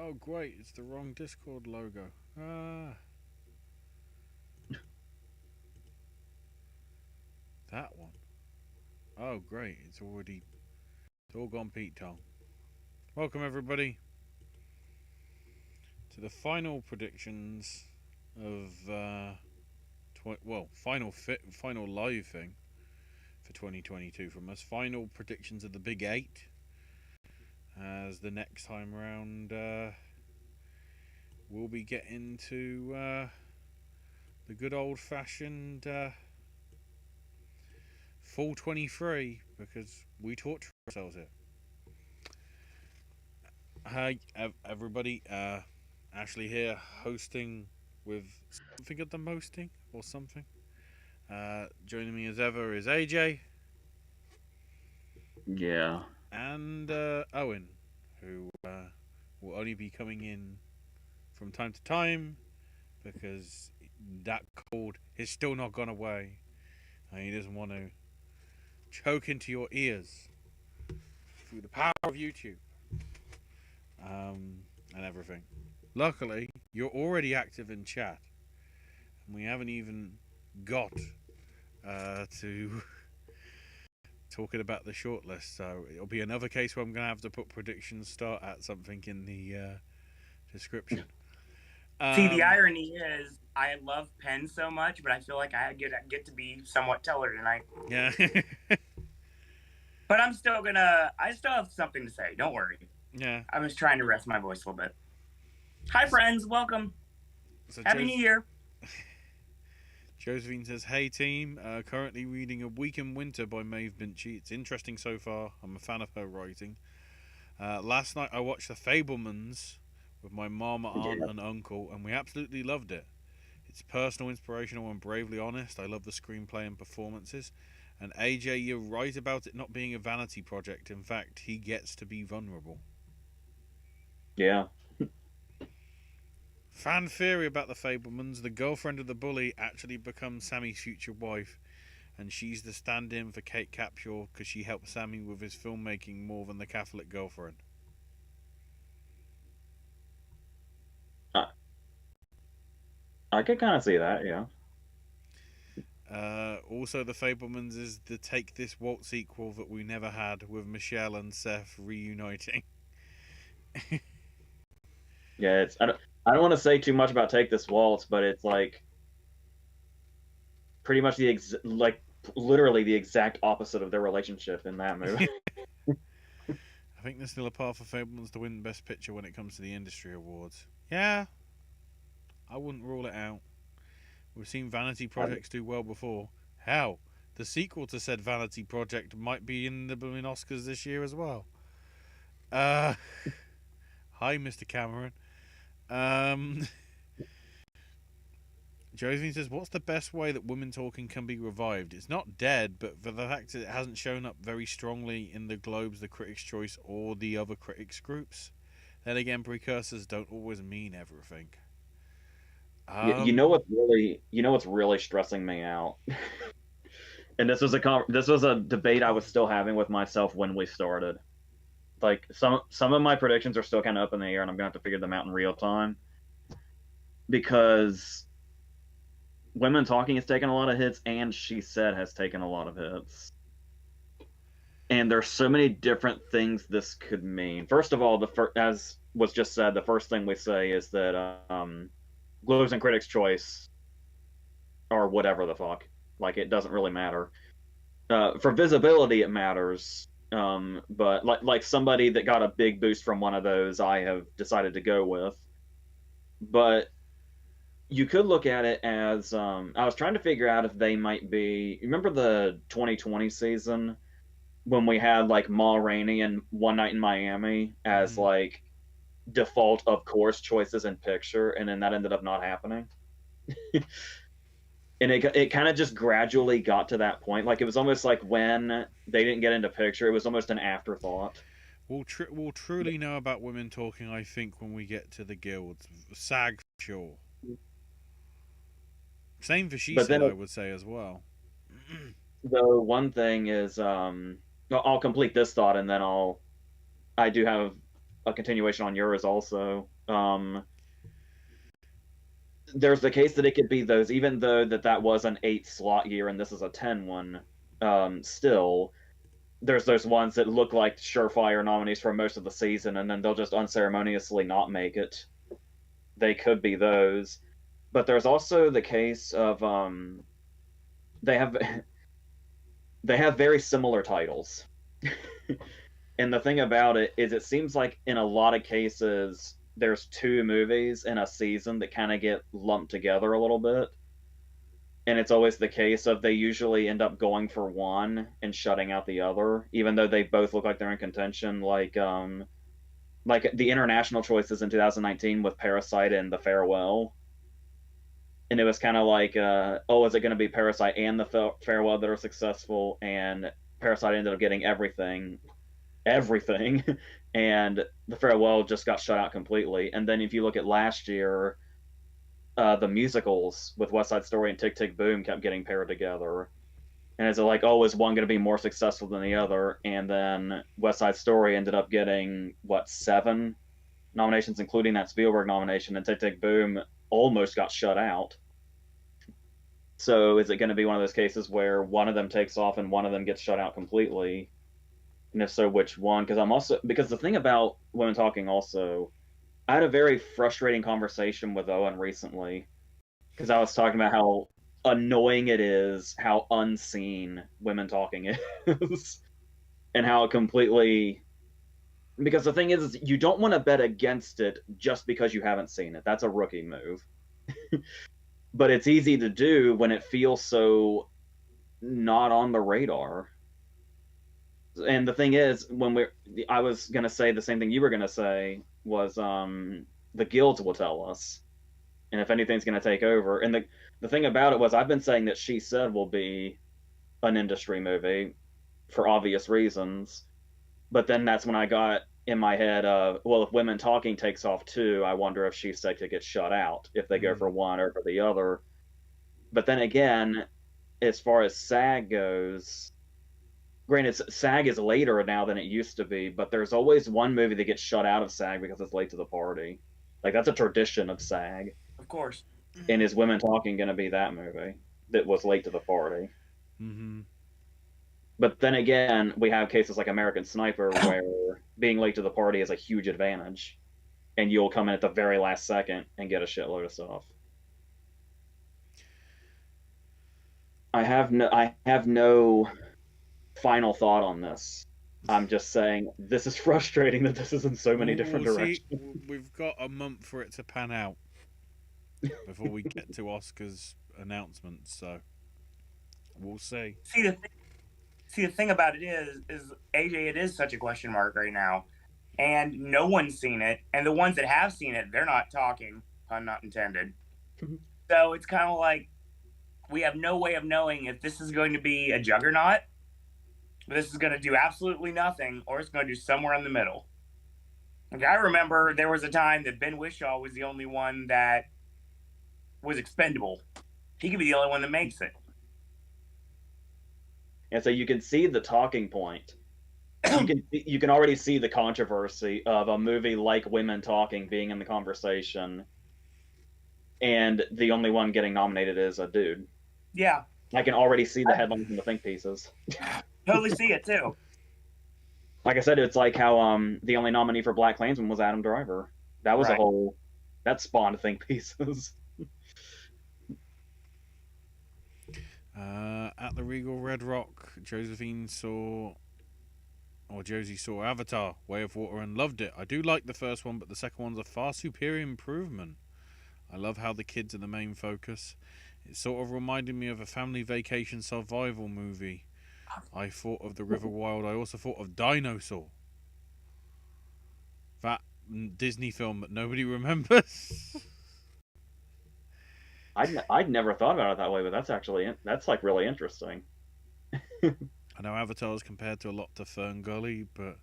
Oh, great! It's the wrong Discord logo. Ah, that one. Oh, great! It's all gone Pete Tong. Welcome everybody to the final predictions of final live thing for 2022 from us. Final predictions of the Big Eight. As the next time round, we'll be getting to the good old fashioned full 23 because we torture ourselves here. Hi, everybody. Ashley here, hosting with something at the mosting or something. Joining me as ever is AJ. Yeah. And Owen, who will only be coming in from time to time because that cold is still not gone away and he doesn't want to choke into your ears through the power of YouTube and everything. Luckily, you're already active in chat and we haven't even got to talking about the shortlist, so it'll be another case where I'm going to have to put predictions start at something in the description. See, the irony is, I love Penn so much, but I feel like I get to be somewhat teller tonight. Yeah. But I still have something to say. Don't worry. Yeah. I was trying to rest my voice a little bit. Hi, friends. Welcome. So Happy New Year. Josephine says, "Hey team, currently reading A Week in Winter by Maeve Binchy. It's interesting so far. I'm a fan of her writing. Last night I watched The Fabelmans with my mom, aunt, and uncle, and we absolutely loved it. It's personal, inspirational, and bravely honest. I love the screenplay and performances. And AJ, you're right about it not being a vanity project. In fact, he gets to be vulnerable." Yeah. Fan theory about the Fabelmans: the girlfriend of the bully actually becomes Sammy's future wife, and she's the stand-in for Kate Capshaw because she helped Sammy with his filmmaking more than the Catholic girlfriend. I could kind of see that, yeah. Also, the Fabelmans is the Take This Waltz sequel that we never had, with Michelle and Seth reuniting. Yeah, I don't want to say too much about Take This Waltz, but it's like pretty much literally the exact opposite of their relationship in that movie. I think there's still a path for Fabelmans to win Best Picture when it comes to the industry awards. Yeah, I wouldn't rule it out. We've seen vanity projects do well before. Hell, the sequel to said vanity project might be in the blooming Oscars this year as well. Hi, Mr. Cameron. Josephine says, "What's the best way that women talking can be revived? It's not dead, but for the fact that it hasn't shown up very strongly in the Globes, the Critics' Choice, or the other critics groups. Then again, precursors don't always mean everything." You know what's really stressing me out, and this was a debate I was still having with myself when we started. Like some of my predictions are still kind of up in the air, and I'm gonna have to figure them out in real time. Because Women Talking has taken a lot of hits, and She Said has taken a lot of hits. And there's so many different things this could mean. First of all, as was just said, the first thing we say is that Globes and Critics' Choice, or whatever the fuck, like it doesn't really matter. For visibility, it matters. But like somebody that got a big boost from one of those, I have decided to go with. But you could look at it as I was trying to figure out if they might be. Remember the 2020 season when we had like Ma Rainey and One Night in Miami as like default of course choices in picture, and then that ended up not happening. And it kind of just gradually got to that point. Like it was almost like when they didn't get into picture, it was almost an afterthought. We'll truly know about Women Talking, I think, when we get to the guilds. SAG, for sure. Same for She Said, I would say as well. Though one thing is, I'll complete this thought, and then I do have a continuation on yours also. There's the case that it could be those, even though that was an 8 slot year and this is a 10 one. Still, there's those ones that look like surefire nominees for most of the season, and then they'll just unceremoniously not make it. They could be those, but there's also the case of they have they have very similar titles. And the thing about it is, it seems like in a lot of cases, there's 2 movies in a season that kind of get lumped together a little bit. And it's always the case of they usually end up going for one and shutting out the other, even though they both look like they're in contention. Like the international choices in 2019 with Parasite and The Farewell. And it was kind of like, oh, is it going to be Parasite and The Farewell that are successful? And Parasite ended up getting everything, and The Farewell just got shut out completely. And then if you look at last year, the musicals with West Side Story and Tick Tick Boom kept getting paired together. And it's like, oh, is one going to be more successful than the other? And then West Side Story ended up getting, 7 nominations, including that Spielberg nomination, and Tick Tick Boom almost got shut out. So is it going to be one of those cases where one of them takes off and one of them gets shut out completely? And if so, which one? Because the thing about Women Talking also, I had a very frustrating conversation with Owen recently, because I was talking about how annoying it is how unseen Women Talking is, and how it completely. Because the thing is you don't want to bet against it just because you haven't seen it. That's a rookie move. But it's easy to do when it feels so not on the radar. And the thing is, I was gonna say the same thing you were gonna say was the guilds will tell us, and if anything's gonna take over. And the thing about it was, I've been saying that She Said will be an industry movie for obvious reasons, but then that's when I got in my head, well, if Women Talking takes off too, I wonder if She Said could get shut out if they go for one or for the other. But then again, as far as SAG goes, granted, SAG is later now than it used to be, but there's always one movie that gets shut out of SAG because it's late to the party. Like, that's a tradition of SAG. Of course. And is Women Talking going to be that movie that was late to the party? Mm-hmm. But then again, we have cases like American Sniper where being late to the party is a huge advantage, and you'll come in at the very last second and get a shitload of stuff. I have no final thought on this. I'm just saying this is frustrating that this is in so many different directions. We've got a month for it to pan out before we get to Oscars announcements, so we'll see. See, the thing about it is AJ, it is such a question mark right now, and no one's seen it, and the ones that have seen it, they're not talking, pun not intended. So it's kind of like we have no way of knowing if this is going to be a juggernaut, this is going to do absolutely nothing, or it's going to do somewhere in the middle. Like, I remember there was a time that Ben Whishaw was the only one that was expendable. He could be the only one that makes it. And so you can see the talking point. You can already see the controversy of a movie like Women Talking being in the conversation, and the only one getting nominated is a dude. Yeah. I can already see the headlines and the think pieces. Totally see it too. Like I said, it's like how the only nominee for Black Klansman was Adam Driver. That was that spawned think pieces. At the Regal Red Rock, Josie saw Avatar, Way of Water, and loved it. I do like the first one, but the second one's a far superior improvement. I love how the kids are the main focus. It sort of reminded me of a family vacation survival movie. I thought of The River Wild. I also thought of Dinosaur. That Disney film that nobody remembers. I'd never thought about it that way, but that's like really interesting. I know Avatar is compared to a lot to Fern Gully, but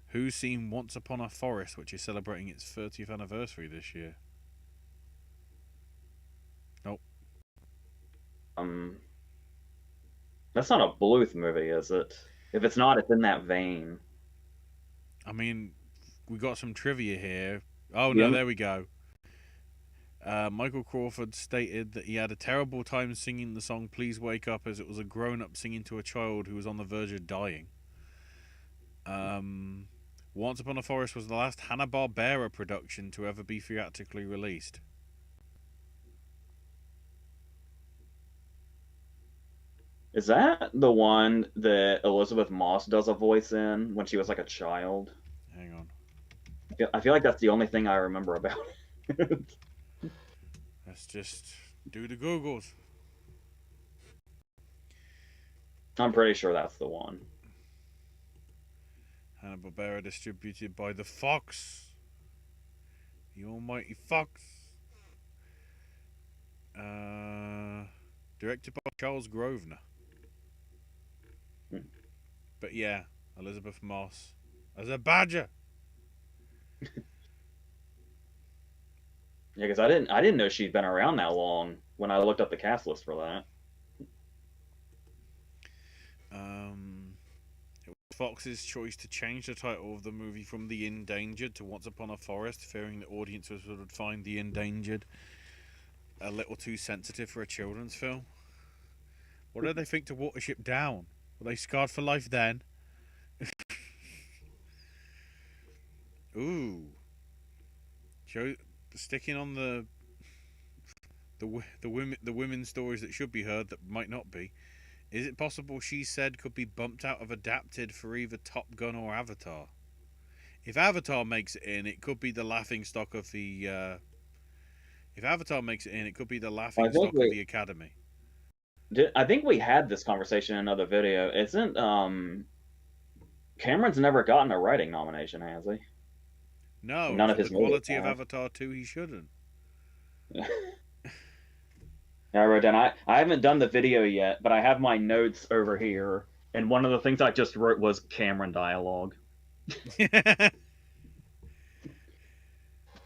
who's seen Once Upon a Forest, which is celebrating its 30th anniversary this year? Nope. That's not a Bluth movie, is it? If it's not, it's in that vein. I mean, we got some trivia here. Oh Yeah. no, there we go. Michael Crawford stated that he had a terrible time singing the song "Please Wake Up" as it was a grown-up singing to a child who was on the verge of dying. Once Upon a Forest was the last Hanna-Barbera production to ever be theatrically released. Is that the one that Elizabeth Moss does a voice in when she was like a child? Hang on. I feel like that's the only thing I remember about it. Let's just do the Googles. I'm pretty sure that's the one. Hanna-Barbera distributed by the Fox. The almighty Fox. Directed by Charles Grosvenor. But yeah, Elizabeth Moss as a badger. Yeah, because I didn't know she'd been around that long when I looked up the cast list for that. It was Fox's choice to change the title of the movie from The Endangered to Once Upon a Forest, fearing that audiences would find The Endangered a little too sensitive for a children's film. What did they think to Watership Down? Were they scarred for life then? Ooh. Sticking on the women's stories that should be heard that might not be. Is it possible She Said could be bumped out of adapted for either Top Gun or Avatar? If Avatar makes it in, it could be the laughing stock of the. If Avatar makes it in, it could be the laughing stock of the Academy. I think we had this conversation in another video. Isn't Cameron's never gotten a writing nomination, has he? No, none of for his the quality movies of have. Avatar 2, he shouldn't. I wrote down. I haven't done the video yet, but I have my notes over here, and one of the things I just wrote was Cameron dialogue.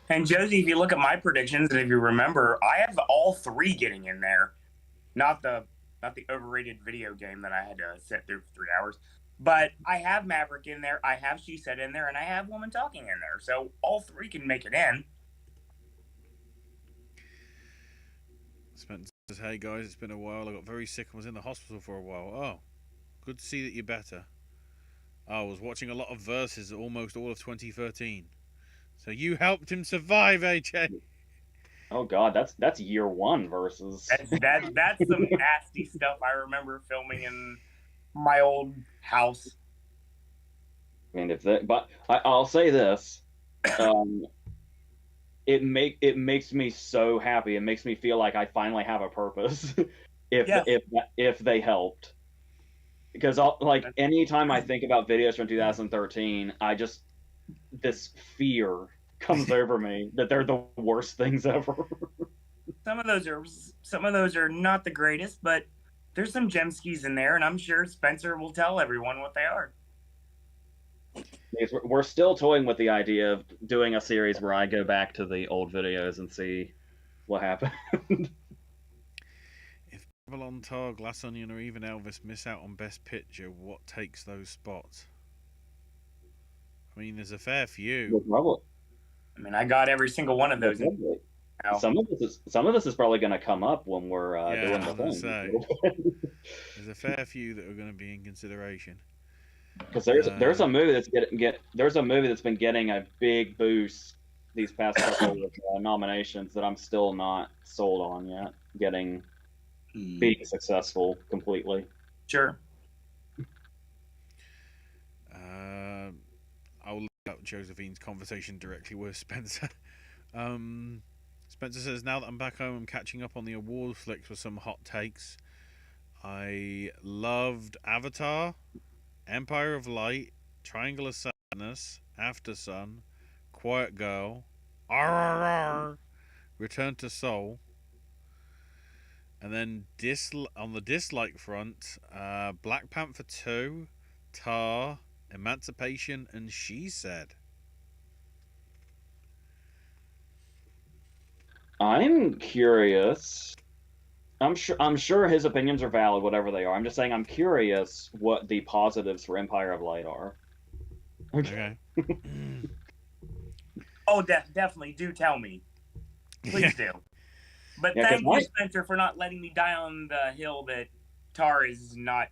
And Josie, if you look at my predictions, and if you remember, I have all three getting in there. Not the overrated video game that I had to sit through for 3 hours. But I have Maverick in there, I have She Said in there, and I have Woman Talking in there. So all three can make it in. Spencer says, "Hey guys, it's been a while. I got very sick and was in the hospital for a while. Oh, good to see that you're better. I was watching a lot of Versus almost all of 2013. So you helped him survive, AJ." Oh God, that's year one Versus. That's some nasty stuff I remember filming in my old house. I mean, but I'll say this. It makes me so happy. It makes me feel like I finally have a purpose if they helped. Because anytime I think about videos from 2013, this fear comes over me that they're the worst things ever. Some of those are not the greatest, but there's some gem skis in there, and I'm sure Spencer will tell everyone what they are. We're still toying with the idea of doing a series where I go back to the old videos and see what happened. If Babylon Tar, Glass Onion, or even Elvis miss out on Best Picture, what takes those spots? I mean, there's a fair few. I mean, I got every single one of those. Some of this is probably going to come up when we're doing the thing. There's a fair few that are going to be in consideration. Because there's a movie that's been getting a big boost these past couple of nominations that I'm still not sold on yet. Being successful completely. Sure. I'll look up Josephine's conversation directly with Spencer. Spencer says, "Now that I'm back home, I'm catching up on the award flicks with some hot takes. I loved Avatar, Empire of Light, Triangle of Sadness, After Sun, Quiet Girl, RRR, Return to Seoul, and then on the dislike front, Black Panther 2, Tar, Emancipation, and She Said." I'm curious. I'm sure his opinions are valid, whatever they are. I'm just saying I'm curious what the positives for Empire of Light are. Okay. Oh, definitely. Do tell me. Please do. But Yeah, thank you, Spencer, for not letting me die on the hill that Tar is not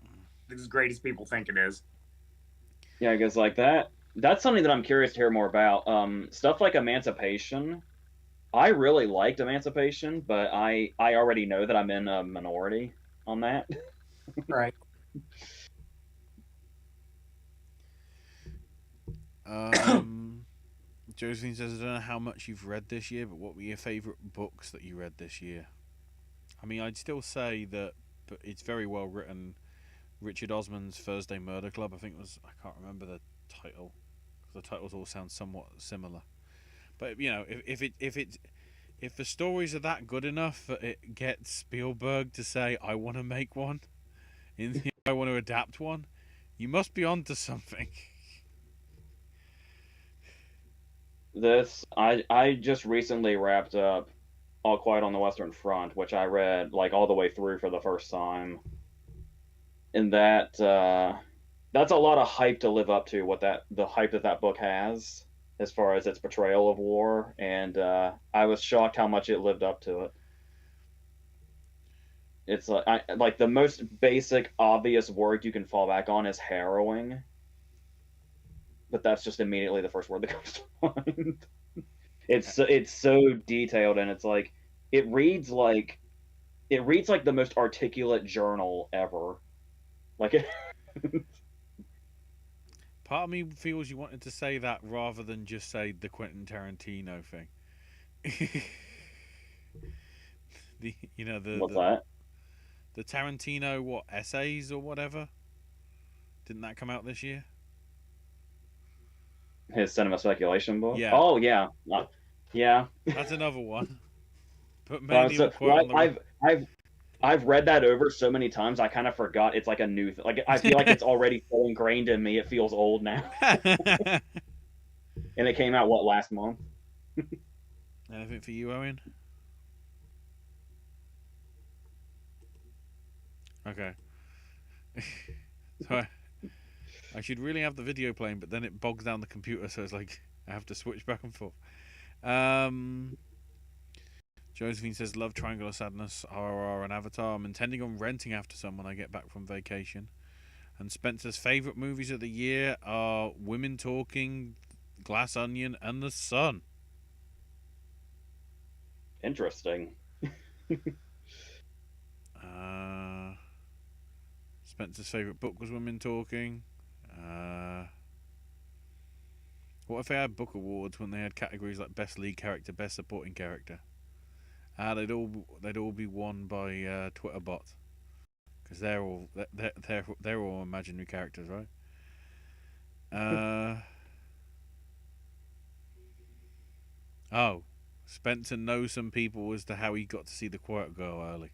as great as people think it is. Yeah, because like that's something that I'm curious to hear more about. Stuff like Emancipation. I really liked Emancipation, but I already know that I'm in a minority on that. Right. Josephine says, I don't know how much you've read this year, but what were your favourite books that you read this year? I mean, I'd still say that, but it's very well written. Richard Osman's Thursday Murder Club, I think it was. I can't remember the title because the titles all sound somewhat similar. But you know, if the stories are that good enough that it gets Spielberg to say, "I want to make one," I want to adapt one, you must be onto something. I just recently wrapped up All Quiet on the Western Front, which I read like all the way through for the first time. And that's a lot of hype to live up to. The hype that book has as far as its portrayal of war, and I was shocked how much it lived up to it. It's like the most basic, obvious word you can fall back on is harrowing, but that's just immediately the first word that comes to mind. It's so detailed, and it's like it reads like the most articulate journal ever. Like it. Part of me feels you wanted to say that rather than just say the Quentin Tarantino thing. What's that? The Tarantino essays or whatever? Didn't that come out this year? His cinema speculation book. Yeah. Oh yeah, yeah. That's another one. But mainly I've read that over so many times. I kind of forgot it's like a new thing. Like I feel like it's already so ingrained in me. It feels old now. And it came out last month. Anything for you, Owen? Okay. So I should really have the video playing, but then it bogs down the computer, so it's like I have to switch back and forth. Josephine says, love Triangle of Sadness, RRR, and Avatar. I'm intending on renting after some when I get back from vacation. And Spencer's favourite movies of the year are Women Talking, Glass Onion, and The Sun. Interesting. Spencer's favourite book was Women Talking. What if they had book awards when they had categories like Best Lead Character, Best Supporting Character? They'd all be won by Twitter bots because they're all imaginary characters, right? Oh, Spencer knows some people as to how he got to see the Quiet Girl early.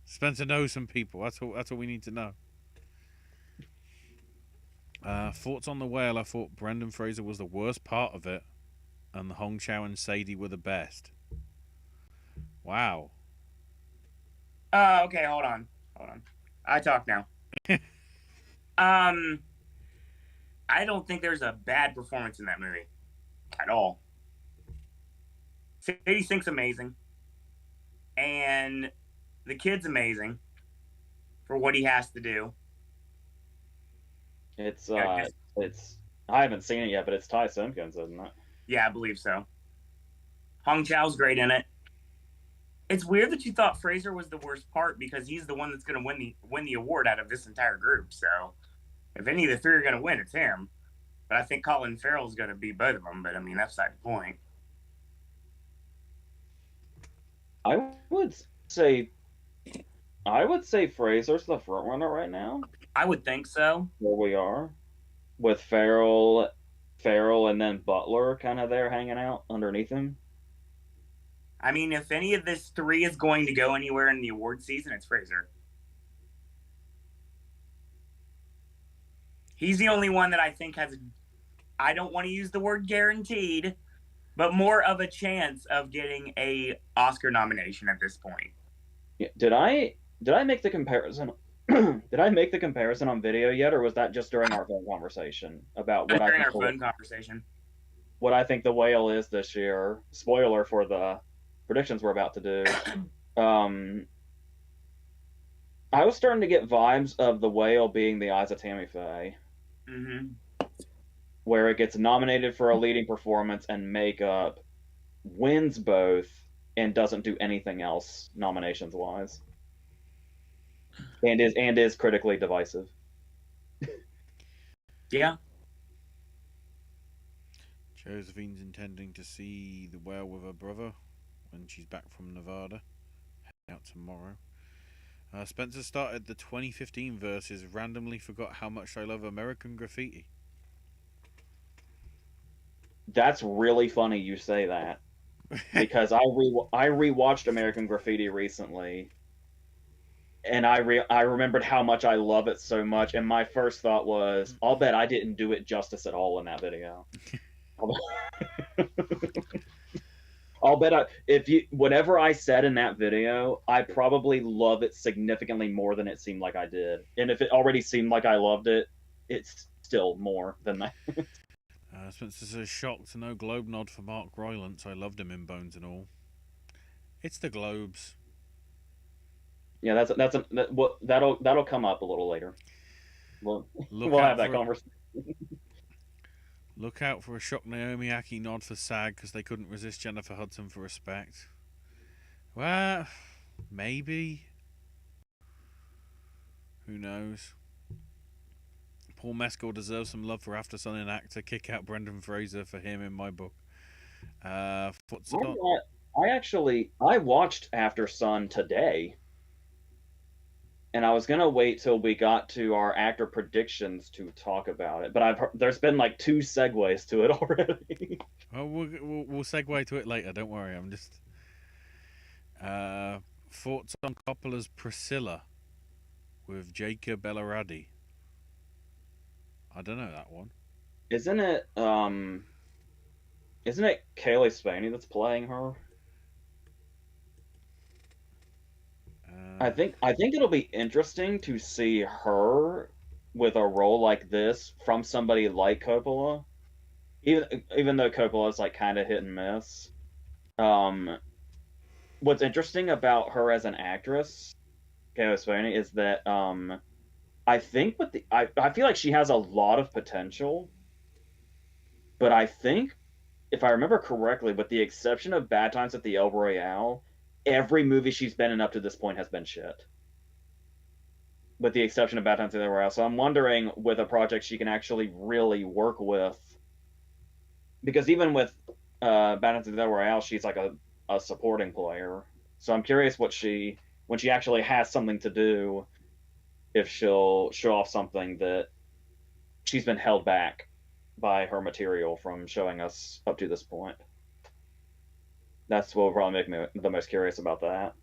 Spencer knows some people. That's all we need to know. Thoughts on The Whale? I thought Brendan Fraser was the worst part of it, and Hong Chau and Sadie were the best. Wow. Okay, hold on. I talk now. I don't think there's a bad performance in that movie at all. Sadie Sink's amazing, and the kid's amazing for what he has to do. It's I haven't seen it yet, but it's Ty Simpkins, isn't it? Yeah, I believe so. Hong Chau's great in it. It's weird that you thought Fraser was the worst part because he's the one that's going to win the award out of this entire group. So, if any of the three are going to win, it's him. But I think Colin Farrell's going to beat both of them. But I mean, that's not the point. I would say Fraser's the front runner right now. I would think so. Where we are, with Farrell, and then Butler kind of there hanging out underneath him. I mean, if any of this three is going to go anywhere in the award season, it's Fraser. He's the only one that I think has, I don't want to use the word guaranteed, but more of a chance of getting a Oscar nomination at this point. Yeah, did I make the comparison? Did I make the comparison on video yet, or was that just during our phone conversation about what during our phone conversation? what I think the whale is this year. Spoiler for the predictions we're about to do. I was starting to get vibes of the whale being the Eyes of Tammy Faye, where it gets nominated for a leading performance and makeup, wins both, and doesn't do anything else nominations wise, and is critically divisive. Yeah. Josephine's intending to see the whale with her brother when she's back from Nevada. Heading out tomorrow. Spencer started the 2015 verses. Randomly forgot how much I love American Graffiti. That's really funny you say that, because I rewatched American Graffiti recently, and I remembered how much I love it so much, and my first thought was, I'll bet I didn't do it justice at all in that video. I'll bet whatever I said in that video, I probably love it significantly more than it seemed like I did. And if it already seemed like I loved it, it's still more than that. Spencer says, shocked to no Globe nod for Mark Rylance. I loved him in Bones and All. It's the Globes. Yeah, that'll come up a little later. We'll have that conversation. Look out for a shocked Naomi Aki nod for SAG because they couldn't resist Jennifer Hudson for Respect. Well, maybe. Who knows? Paul Mescal deserves some love for After Sun and actor. Kick out Brendan Fraser for him in my book. I watched After Sun today, and I was gonna wait till we got to our actor predictions to talk about it, but there's been like 2 segues to it already. Oh, we'll segue to it later. Don't worry. I'm just thoughts on Coppola's Priscilla with Jacob Elordi. I don't know that one. Isn't it Kaylee Spaney that's playing her? I think it'll be interesting to see her with a role like this from somebody like Coppola, even though Coppola is like kind of hit and miss. What's interesting about her as an actress, Kaylee Spaney, is that I think I feel like she has a lot of potential, but I think, if I remember correctly, with the exception of Bad Times at the El Royale, every movie she's been in up to this point has been shit. With the exception of Bad Times at the El Royale. So I'm wondering, with a project she can actually really work with, because even with Bad Times at the El Royale, she's like a supporting player. So I'm curious when she actually has something to do, if she'll show off something that she's been held back by her material from showing us up to this point. That's what will probably make me the most curious about that.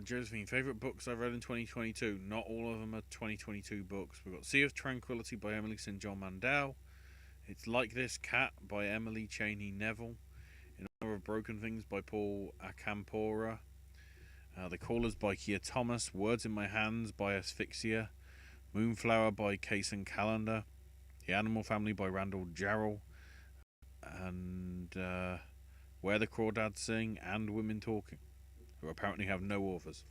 Josephine, favourite books I've read in 2022. Not all of them are 2022 books. We've got Sea of Tranquility by Emily St. John Mandel. It's Like This Cat by Emily Cheney Neville. In Honor of Broken Things by Paul Acampora. The Callers by Kia Thomas. Words in My Hands by Asphyxia. Moonflower by Kaysen Callender. The Animal Family by Randall Jarrell. And Where the Crawdads Sing and Women Talking, who apparently have no authors.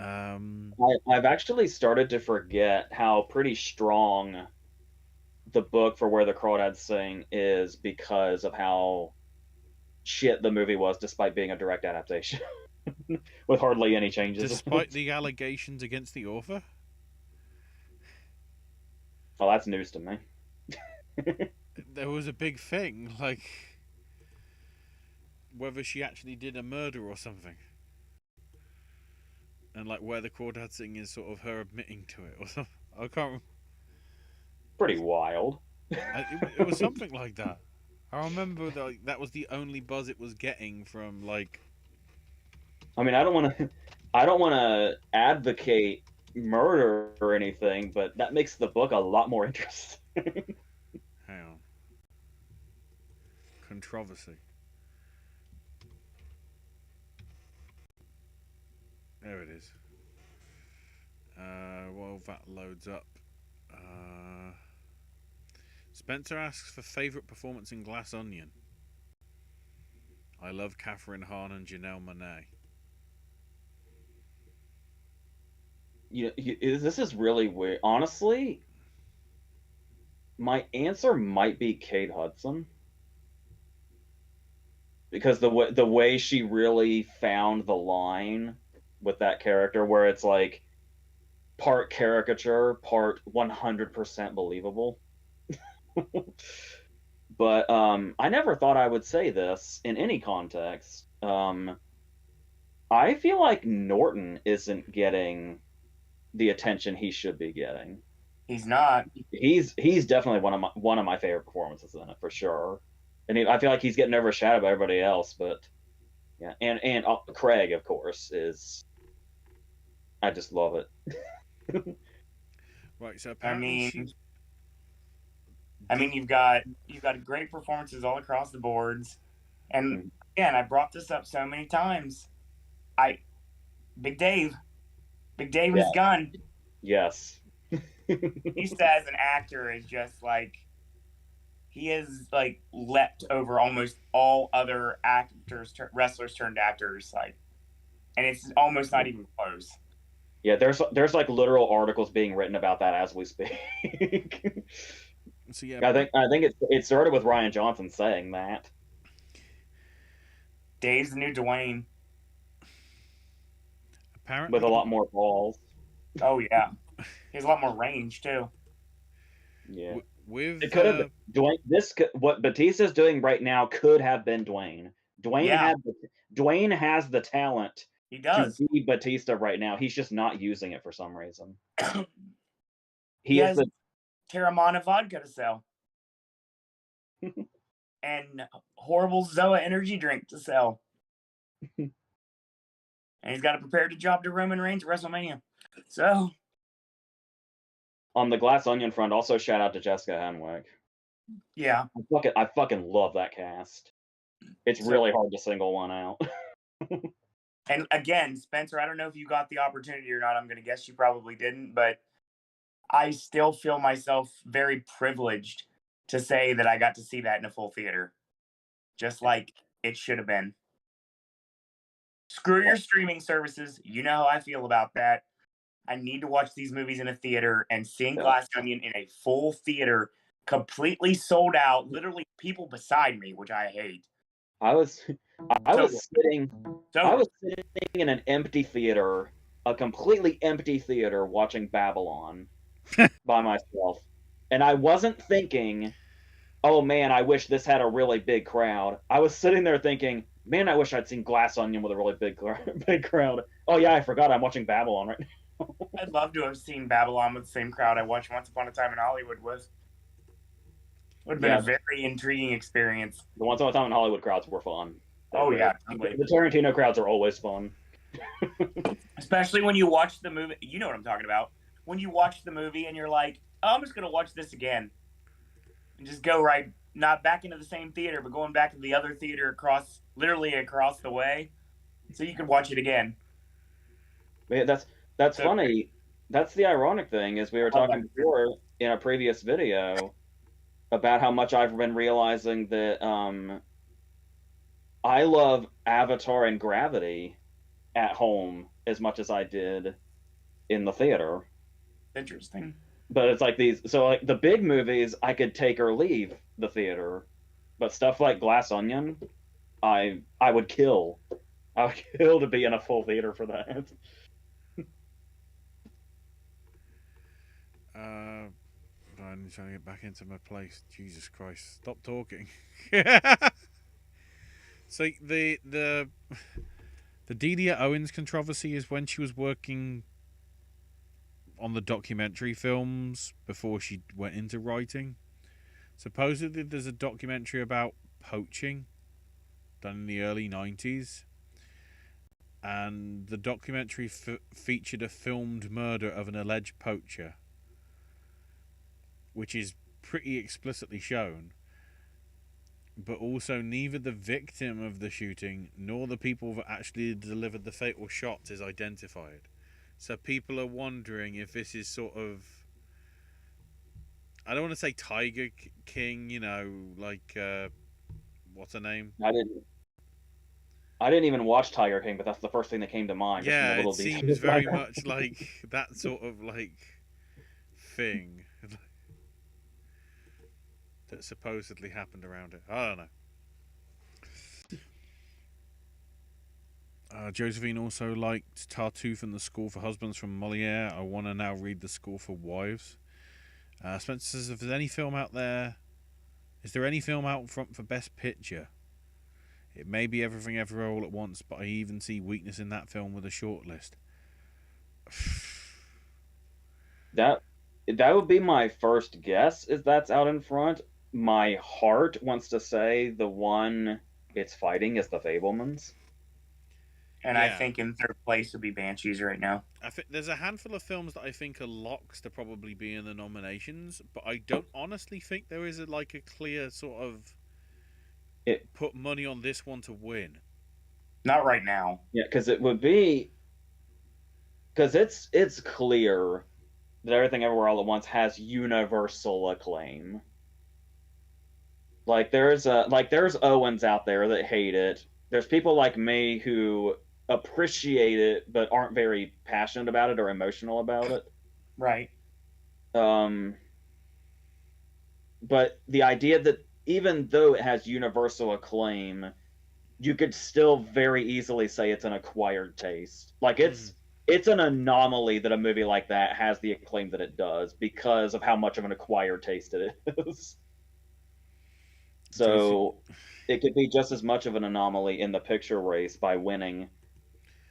I've actually started to forget how pretty strong the book for Where the Crawdads Sing is because of how shit the movie was, despite being a direct adaptation with hardly any changes. Despite the allegations against the author? Oh, that's news to me. There was a big thing, like whether she actually did a murder or something. And like Where the Crawdads Sing is sort of her admitting to it or something. I can't remember. Pretty wild. It was something like that. I remember that was the only buzz it was getting from, like... I mean, I don't want to advocate murder or anything, but that makes the book a lot more interesting. Hang on. Controversy. There it is. While that loads up, Spencer asks for favourite performance in Glass Onion. I love Catherine Hahn and Janelle Monáe. This is really weird. Honestly, my answer might be Kate Hudson. Because the way she really found the line with that character, where it's like part caricature, part 100% believable. But I never thought I would say this in any context. I feel like Norton isn't getting the attention he should be getting. He's not. He's definitely one of my favorite performances in it for sure. And I feel like he's getting overshadowed by everybody else, but yeah, and Craig, of course, is. I just love it. Right, so apparently I mean, you've got great performances all across the boards, and again, I brought this up so many times. Big Dave is Gunn. Yes. He says an actor is just like. He is like leapt over almost all other actors, wrestlers turned actors, like, and it's almost not even close. Yeah, there's like literal articles being written about that as we speak. So yeah, I think it started with Ryan Johnson saying that. Dave's the new Dwayne. Apparently, with a lot more balls. Oh yeah, he has a lot more range too. Yeah. It could have Dwayne. What Batista's doing right now could have been Dwayne. Dwayne has the talent. He does. To be Batista right now. He's just not using it for some reason. he has Terramana vodka to sell, and horrible Zoa energy drink to sell, and he's got a prepared job to Roman Reigns at WrestleMania. So. On the Glass Onion front, also shout out to Jessica Henwick. Yeah. I fucking love that cast. It's really hard to single one out. And again, Spencer, I don't know if you got the opportunity or not. I'm going to guess you probably didn't, but I still feel myself very privileged to say that I got to see that in a full theater. Just like it should have been. Screw your streaming services. You know how I feel about that. I need to watch these movies in a theater, and seeing Glass Onion in a full theater, completely sold out, literally people beside me, which I hate. I was sitting in an empty theater, a completely empty theater, watching Babylon by myself, and I wasn't thinking, "Oh man, I wish this had a really big crowd." I was sitting there thinking, "Man, I wish I'd seen Glass Onion with a really big crowd." Oh yeah, I forgot I'm watching Babylon right now. I'd love to have seen Babylon with the same crowd I watched Once Upon a Time in Hollywood with. Would have been a very intriguing experience. The Once Upon a Time in Hollywood crowds were fun. Yeah. The Tarantino crowds are always fun. Especially when you watch the movie. You know what I'm talking about. When you watch the movie and you're like, oh, I'm just going to watch this again. And just go not back into the same theater, but going back to the other theater literally across the way. So you could watch it again. Man, that's funny. That's the ironic thing, is we were talking before in a previous video about how much I've been realizing that I love Avatar and Gravity at home as much as I did in the theater. Interesting. But it's like like the big movies, I could take or leave the theater, but stuff like Glass Onion, I would kill. I would kill to be in a full theater for that. I'm trying to get back into my place. Jesus Christ! Stop talking. So the Delia Owens controversy is when she was working on the documentary films before she went into writing. Supposedly, there's a documentary about poaching done in the early 90s, and the documentary featured a filmed murder of an alleged poacher, which is pretty explicitly shown. But also, neither the victim of the shooting nor the people that actually delivered the fatal shots is identified. So people are wondering if this is sort of I don't want to say Tiger King, you know, like what's her name? I didn't even watch Tiger King, but that's the first thing that came to mind, just from the Yeah, it little seems details. very much like that sort of like thing that supposedly happened around it. I don't know. Josephine also liked Tartuffe and the Score for Husbands from Moliere. I want to now read the score for Wives. Spencer says, if there's any film out there, is there any film out front for Best Picture? It may be Everything Everywhere All at Once, but I even see weakness in that film with a shortlist. That would be my first guess, is that's out in front. My heart wants to say the one it's fighting is The Fabelmans. And I think in third place would be Banshees right now. I think there's a handful of films that I think are locks to probably be in the nominations, but I don't honestly think there is a clear sort of put money on this one to win. Not right now. Yeah, because it would be, because it's clear that Everything Everywhere All at Once has universal acclaim. Like there's Owens out there that hate it. There's people like me who appreciate it but aren't very passionate about it or emotional about it. Right. But the idea that even though it has universal acclaim, you could still very easily say it's an acquired taste. Like it's an anomaly that a movie like that has the acclaim that it does because of how much of an acquired taste it is. So it could be just as much of an anomaly in the picture race by winning.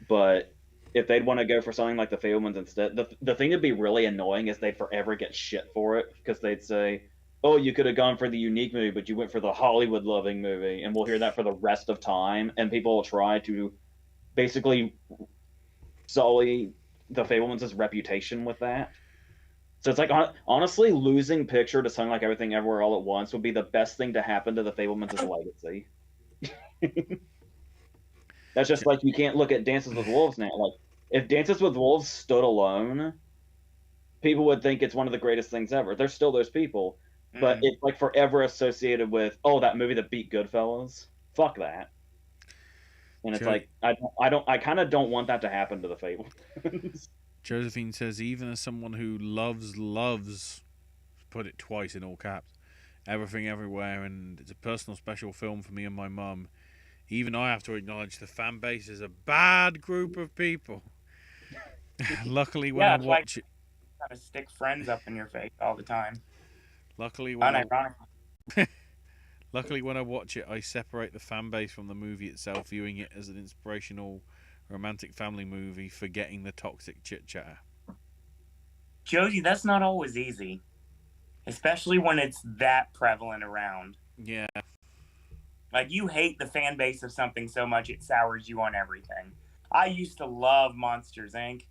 But if they'd want to go for something like The Fabelmans instead, the thing that'd be really annoying is they'd forever get shit for it because they'd say, oh, you could have gone for the unique movie, but you went for the Hollywood-loving movie, and we'll hear that for the rest of time, and people will try to basically sully The Fabelmans' reputation with that. So it's like, honestly, losing picture to something like Everything Everywhere All at Once would be the best thing to happen to The Fabelmans' legacy. That's just like, you can't look at Dances with Wolves now. Like, if Dances with Wolves stood alone, people would think it's one of the greatest things ever. There's still those people, but it's like forever associated with, oh, that movie that beat Goodfellas. Fuck that. And it's like, I kind of don't want that to happen to The Fabelmans. Josephine says, even as someone who loves, put it twice in all caps, Everything Everywhere, and it's a personal special film for me and my mum, even I have to acknowledge the fan base is a bad group of people. Luckily, when I watch it, kind of stick friends up in your face all the time. Luckily, when I watch it, I separate the fan base from the movie itself, viewing it as an inspirational romantic family movie, forgetting the toxic chit chatter. Josie, that's not always easy, especially when it's that prevalent around. Yeah. Like, you hate the fan base of something so much it sours you on everything. I used to love Monsters, Inc.,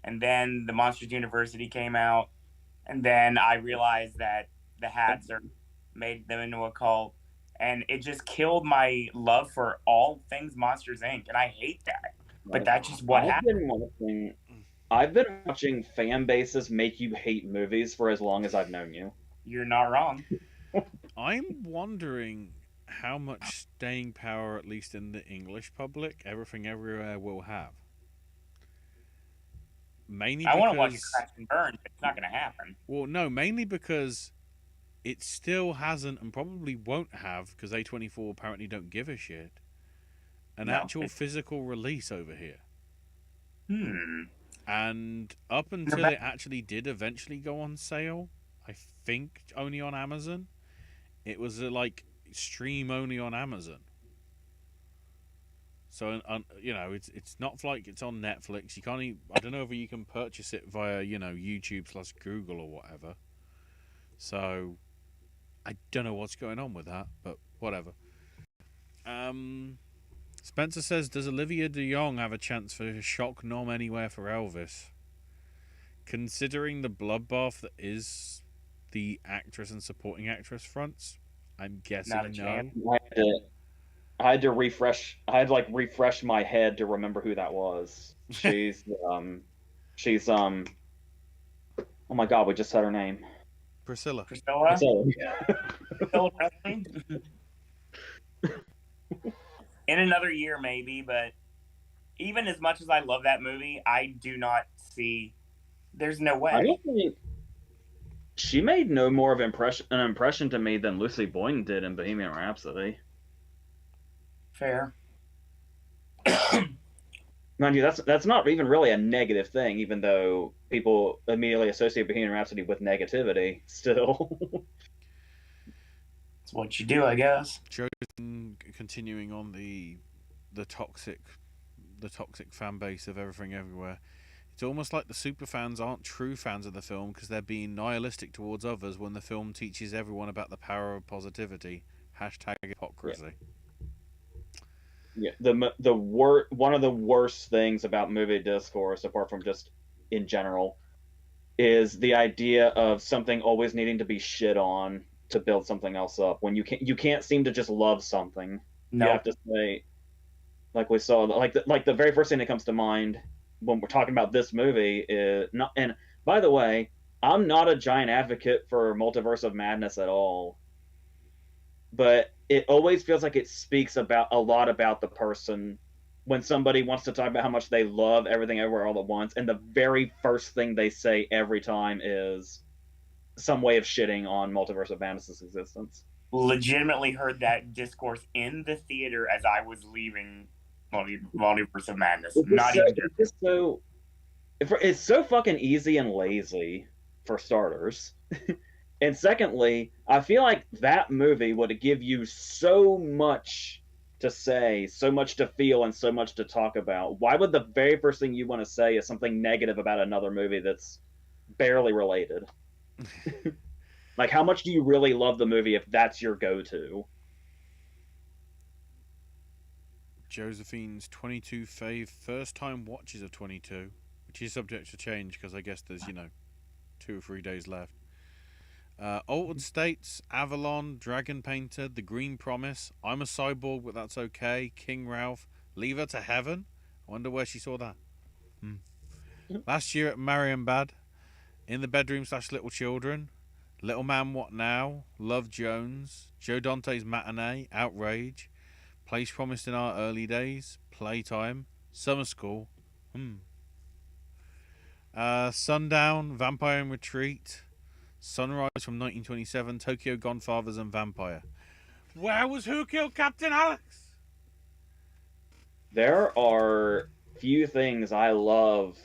and then the Monsters University came out, and then I realized that the hats made them into a cult, and it just killed my love for all things Monsters, Inc., and I hate that. But that's just what happened. I've been watching fan bases make you hate movies for as long as I've known you. You're not wrong. I'm wondering how much staying power, at least in the English public, Everything Everywhere will have. Mainly because I want to watch it crash and burn, but it's not going to happen. Well, no, mainly because it still hasn't and probably won't have, because A24 apparently don't give a shit, an actual physical release over here. And up until it actually did eventually go on sale, I think only on Amazon, it was stream only on Amazon. So it's not like it's on Netflix. You can't I don't know if you can purchase it via YouTube/Google or whatever. So I don't know what's going on with that, but whatever. Spencer says, does Olivia de Jong have a chance for a shock nom anywhere for Elvis? Considering the bloodbath that is the actress and supporting actress fronts, I'm guessing no. I had to refresh. I had to refresh my head to remember who that was. She's oh my god, we just said her name. Priscilla. Priscilla? So, Priscilla Presley? In another year, maybe, but even as much as I love that movie, I do not see. There's no I way. don't think she made no more of an impression to me than Lucy Boynton did in Bohemian Rhapsody. Fair. Mind you, that's not even really a negative thing, even though people immediately associate Bohemian Rhapsody with negativity. Still, It's what you do, I guess. Continuing on the toxic fan base of Everything Everywhere. It's almost like the superfans aren't true fans of the film because they're being nihilistic towards others when the film teaches everyone about the power of positivity. Hashtag hypocrisy. yeah. One of the worst things about movie discourse, apart from just in general, is the idea of something always needing to be shit on to build something else up. When you can't seem to just love something, No. you have to say, like we saw, like the very first thing that comes to mind when we're talking about this movie is not. And by the way, I'm not a giant advocate for Multiverse of Madness at all, but it always feels like it speaks about a lot about the person when somebody wants to talk about how much they love Everything Everywhere All at Once, and the very first thing they say every time is some way of shitting on Multiverse of Madness's existence. Legitimately heard that discourse in the theater as I was leaving Multiverse of Madness. It's so fucking easy and lazy, for starters. And secondly, I feel like that movie would give you so much to say, so much to feel, and so much to talk about. Why would the very first thing you want to say is something negative about another movie that's barely related? Like, how much do you really love the movie if that's your go-to? Josephine's 22 first time watches of 22, which is subject to change because I guess there's 2 or 3 days left. Altered States, Avalon, Dragon Painter, The Green Promise, I'm a Cyborg but That's Okay, King Ralph, Leave Her to Heaven. I wonder where she saw that. Last year at Marienbad, In the Bedroom / Little Children, Little Man What Now, Love Jones, Joe Dante's Matinee, Outrage, Place Promised in Our Early Days, Playtime, Summer School, Sundown, Vampire in Retreat, Sunrise from 1927, Tokyo Godfathers, and Vampire. Where was Who Killed Captain Alex? There are few things I love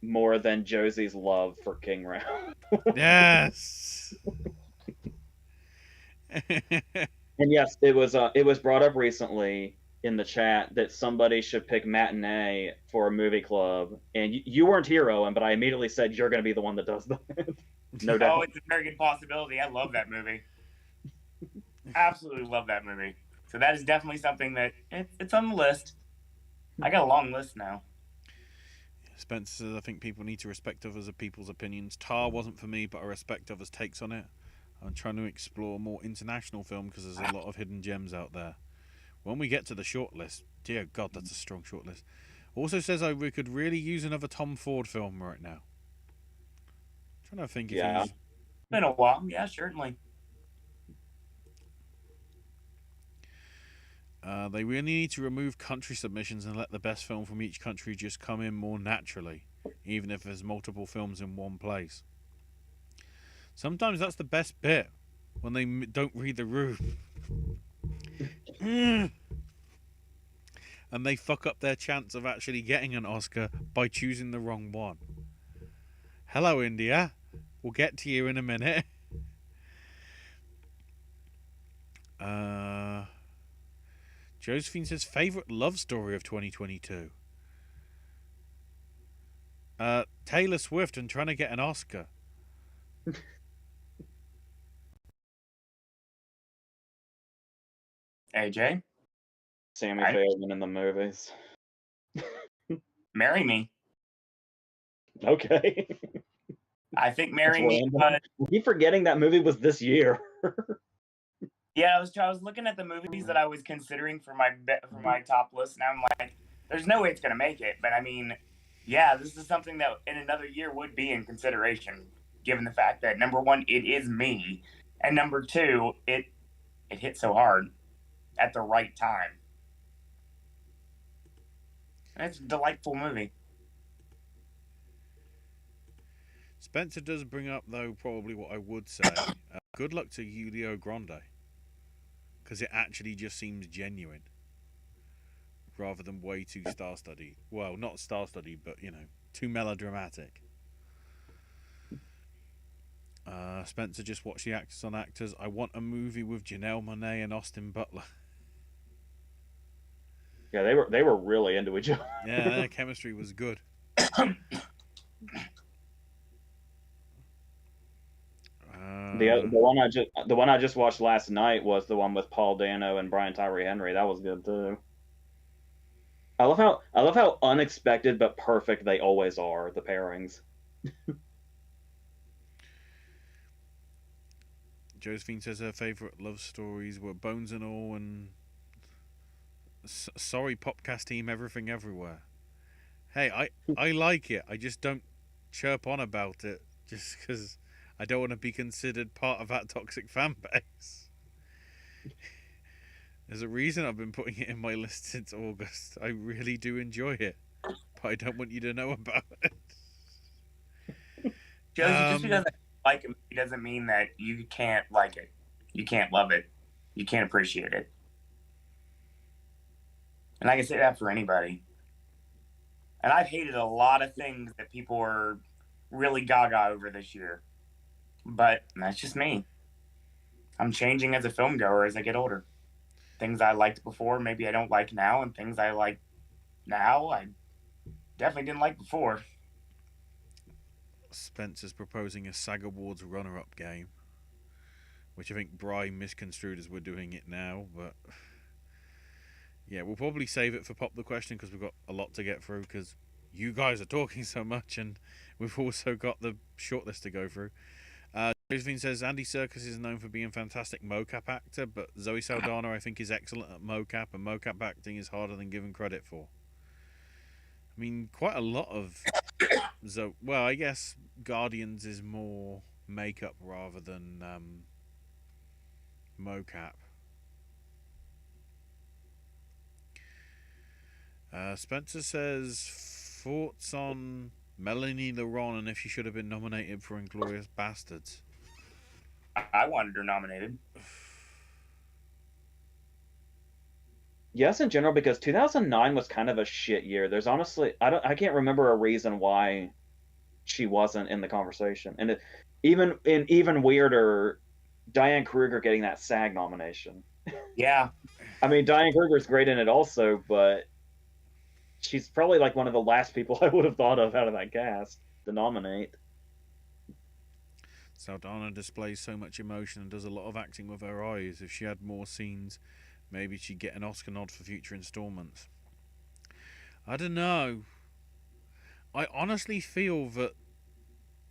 more than Josie's love for King Ralph. Yes. And yes, it was brought up recently in the chat that somebody should pick Matinee for a movie club, and you weren't here, Owen, but I immediately said you're going to be the one that does that. No doubt. Oh, it's a very good possibility. I love that movie. Absolutely love that movie. So that is definitely something that it's on the list. I got a long list now. Spencer says, I think people need to respect others of people's opinions. Tar wasn't for me, but I respect others' takes on it. I'm trying to explore more international film because there's a lot of hidden gems out there. When we get to the shortlist, dear God, that's a strong shortlist. Also says we could really use another Tom Ford film right now. I'm trying to think if he's... Been a while. Yeah, certainly. They really need to remove country submissions and let the best film from each country just come in more naturally, even if there's multiple films in one place. Sometimes that's the best bit, when they don't read the room. And they fuck up their chance of actually getting an Oscar by choosing the wrong one. Hello, India. We'll get to you in a minute. Josephine says, favourite love story of 2022. Taylor Swift and trying to get an Oscar. AJ? Sammy Fairman in the movies. Marry Me. Okay. I think Marry Me. I keep forgetting that movie was this year. Yeah, I was looking at the movies that I was considering for my top list, and I'm like, there's no way it's gonna make it. But I mean, yeah, this is something that in another year would be in consideration. given the fact that number one, it is me, and number two, it hit so hard at the right time. And it's a delightful movie. Spencer does bring up, though, probably what I would say. Good luck to Julio Grande, because it actually just seems genuine, rather than way too star-studied. Well, not star-studied, but too melodramatic. Spencer just watched the Actors on Actors. I want a movie with Janelle Monáe and Austin Butler. Yeah, they were really into each other. Yeah, their chemistry was good. The one I just watched last night was the one with Paul Dano and Brian Tyree Henry. That was good too. I love how unexpected but perfect they always are, the pairings. Josephine says her favourite love stories were Bones and All and Sorry Popcast Team Everything Everywhere. Hey, I like it. I just don't chirp on about it just because I don't want to be considered part of that toxic fan base. There's a reason I've been putting it in my list since August. I really do enjoy it, but I don't want you to know about it. Josie, just because I like him doesn't mean that you can't like it. You can't love it. You can't appreciate it. And I can say that for anybody. And I've hated a lot of things that people are really gaga over this year. But that's just me. I'm changing as a film goer as I get older. Things I liked before, maybe I don't like now, and things I like now, I definitely didn't like before. Spencer's proposing a SAG Awards runner-up game, which I think Bry misconstrued as we're doing it now, but yeah, we'll probably save it for Pop the Question because we've got a lot to get through because you guys are talking so much and we've also got the shortlist to go through. Josephine says Andy Serkis is known for being a fantastic mocap actor, but Zoe Saldana I think is excellent at mocap, and mocap acting is harder than given credit for. I mean, quite a lot of well, I guess Guardians is more makeup rather than mocap. Spencer says thoughts on Melanie Laurent and if she should have been nominated for Inglourious Bastards. I wanted her nominated. Yes, in general, because 2009 was kind of a shit year. There's honestly, I can't remember a reason why she wasn't in the conversation. And even weirder, Diane Kruger getting that SAG nomination. Yeah. I mean, Diane Kruger's great in it also, but she's probably like one of the last people I would have thought of out of that cast to nominate. Saldana displays so much emotion and does a lot of acting with her eyes. If she had more scenes, maybe she'd get an Oscar nod for future installments. I don't know. I honestly feel that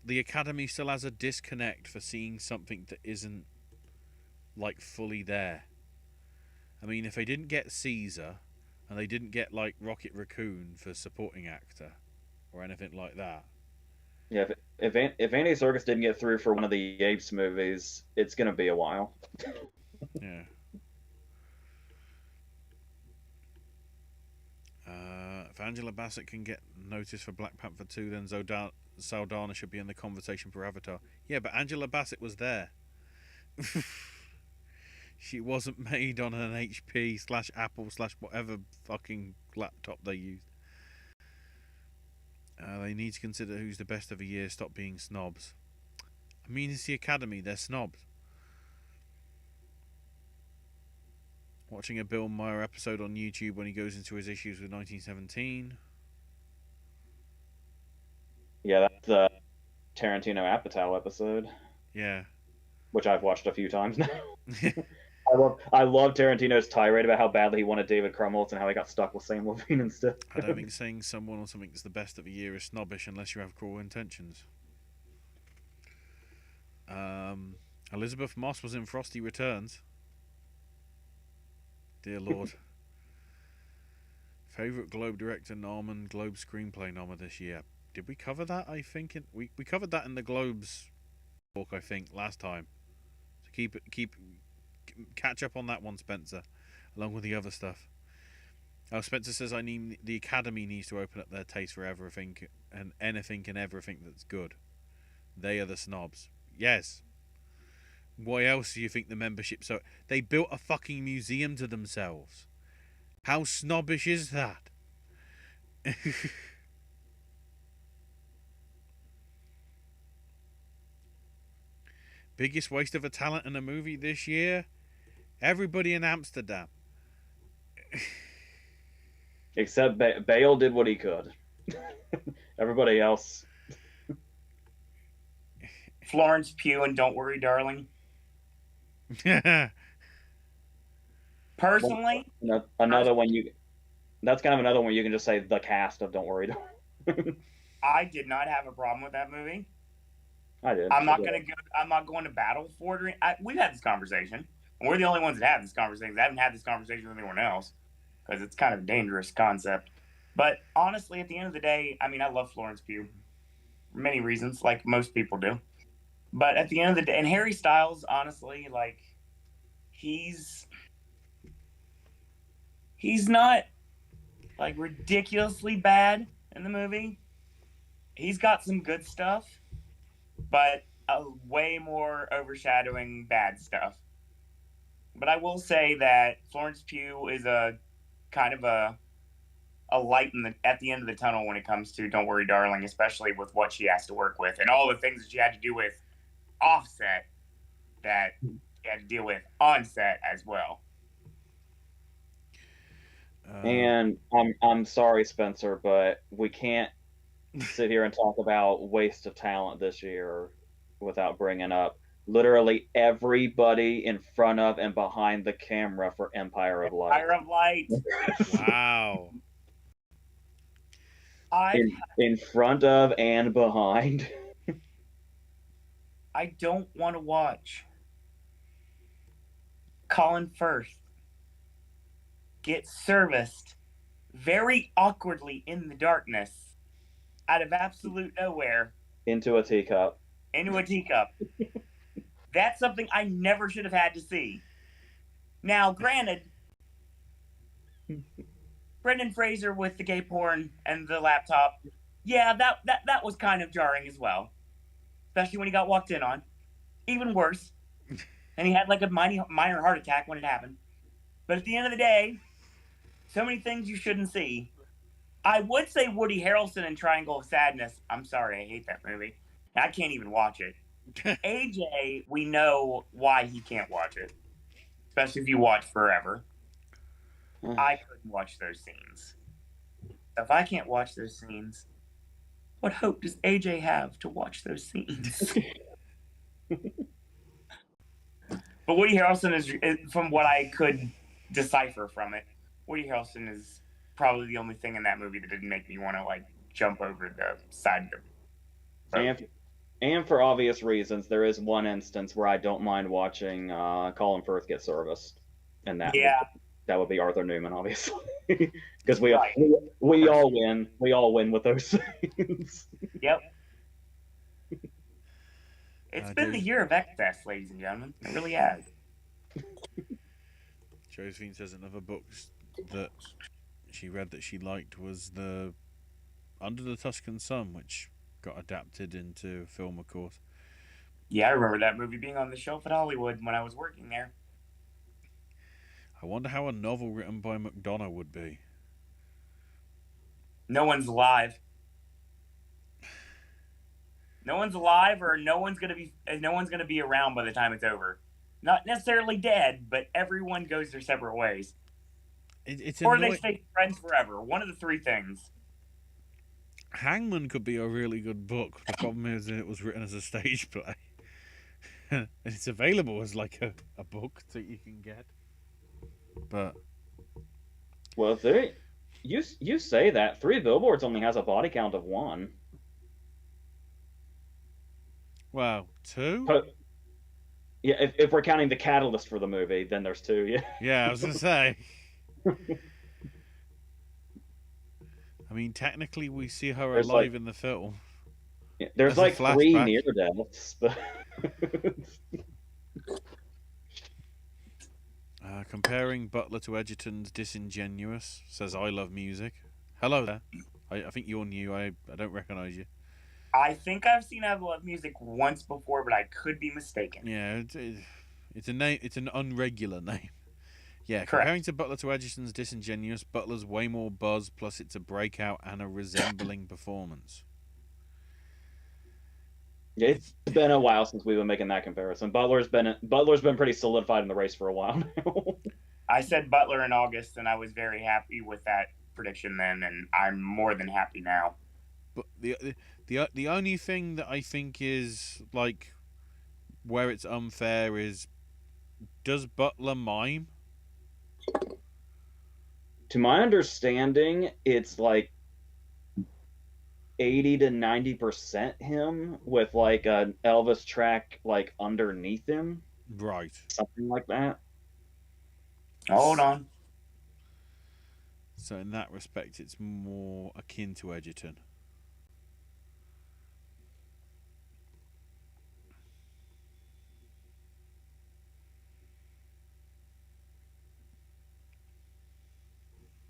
the Academy still has a disconnect for seeing something that isn't like fully there. I mean, if they didn't get Caesar and they didn't get like Rocket Raccoon for supporting actor or anything like that. Yeah, if Andy Serkis didn't get through for one of the Apes movies, it's gonna be a while. Yeah. If Angela Bassett can get noticed for Black Panther 2, then Saldana should be in the conversation for Avatar. Yeah, but Angela Bassett was there. She wasn't made on an HP/Apple/whatever fucking laptop they used. They need to consider who's the best of the year. Stop being snobs. I mean, it's the Academy. They're snobs. Watching a Bill Maher episode on YouTube when he goes into his issues with 1917. Yeah, that's the Tarantino Apatow episode. Yeah. Which I've watched a few times now. I love Tarantino's tirade about how badly he wanted David Krumholtz and how he got stuck with Sam Levine and stuff. I don't think saying someone or something is the best of the year is snobbish unless you have cruel intentions. Elizabeth Moss was in Frosty Returns. Dear Lord. Favourite Globe director Norman, Globe screenplay nominee this year. Did we cover that? I think we covered that in the Globes talk, I think, last time. So catch up on that one, Spencer, along with the other stuff. Oh, Spencer says the Academy needs to open up their taste for everything and anything and everything that's good. They are the snobs. Yes. Why else do you think the membership? So they built a fucking museum to themselves. How snobbish is that? Biggest waste of a talent in a movie this year? Everybody in Amsterdam. Except Bale did what he could. Everybody else. Florence Pugh and Don't Worry, Darling. Personally, another one that's kind of another one you can just say the cast of Don't Worry. I did not have a problem with that movie. I did. I'm not going to battle for it. We've had this conversation. We're the only ones that have this conversation. I haven't had this conversation with anyone else because it's kind of a dangerous concept. But honestly, at the end of the day, I mean, I love Florence Pugh for many reasons, like most people do. But at the end of the day, and Harry Styles, honestly, like he's not like ridiculously bad in the movie. He's got some good stuff, but way more overshadowing bad stuff. But I will say that Florence Pugh is a kind of a light at the end of the tunnel when it comes to Don't Worry, Darling, especially with what she has to work with and all the things that she had to do with offset that she had to deal with on set as well. And I'm sorry, Spencer, but we can't sit here and talk about waste of talent this year without bringing up literally everybody in front of and behind the camera for Empire of Light. Empire of Light. Wow. In front of and behind. I don't want to watch Colin Firth get serviced very awkwardly in the darkness out of absolute nowhere into a teacup. That's something I never should have had to see. Now, granted, Brendan Fraser with the gay porn and the laptop, yeah, that was kind of jarring as well. Especially when he got walked in on. Even worse. And he had like a minor heart attack when it happened. But at the end of the day, so many things you shouldn't see. I would say Woody Harrelson in Triangle of Sadness. I'm sorry, I hate that movie. I can't even watch it. AJ, we know why he can't watch it. Especially if you watch Forever. I couldn't watch those scenes. If I can't watch those scenes, what hope does AJ have to watch those scenes? But Woody Harrelson is, from what I could decipher from it, Woody Harrelson is probably the only thing in that movie that didn't make me want to like jump over the side of the road. And for obvious reasons, there is one instance where I don't mind watching Colin Firth get serviced, and that would be Arthur Newman, obviously, because we all win. We all win with those things. Yep. It's been the year of excess, ladies and gentlemen. It really has. Josephine says another book that she read that she liked was the Under the Tuscan Sun, which got adapted into film, of course. Yeah, I remember that movie being on the shelf at Hollywood when I was working there. I wonder how a novel written by McDonough would be. No one's alive. No one's alive, or no one's gonna be around by the time it's over. Not necessarily dead, but everyone goes their separate ways. Or they stay friends forever. One of the three things. Hangman could be a really good book. The problem is that it was written as a stage play. And it's available as like a book that you can get. But well, you say that 3 Billboards only has a body count of 1. Wow, 2? Yeah, if we're counting the catalyst for the movie, then there's 2. Yeah. Yeah, I was gonna say. I mean, technically, we see her alive in the film. Yeah, there's like 3 near deaths. But Comparing Butler to Edgerton's Disingenuous says I love music. Hello there. I think you're new. I don't recognise you. I think I've seen I Love Music once before, but I could be mistaken. Yeah, it's a name. It's an unregular name. Yeah, Correct. comparing to Butler to Edgerton's Disingenuous, Butler's way more buzz, plus it's a breakout and a resembling performance. It's been a while since we've been making that comparison. Butler's been pretty solidified in the race for a while now. I said Butler in August, and I was very happy with that prediction then, and I'm more than happy now. But the only thing that I think is like where it's unfair is, does Butler mime? To my understanding, it's like 80 to 90% him with like an Elvis track like underneath him. Right. Something like that. Hold on. So in that respect, it's more akin to Edgerton.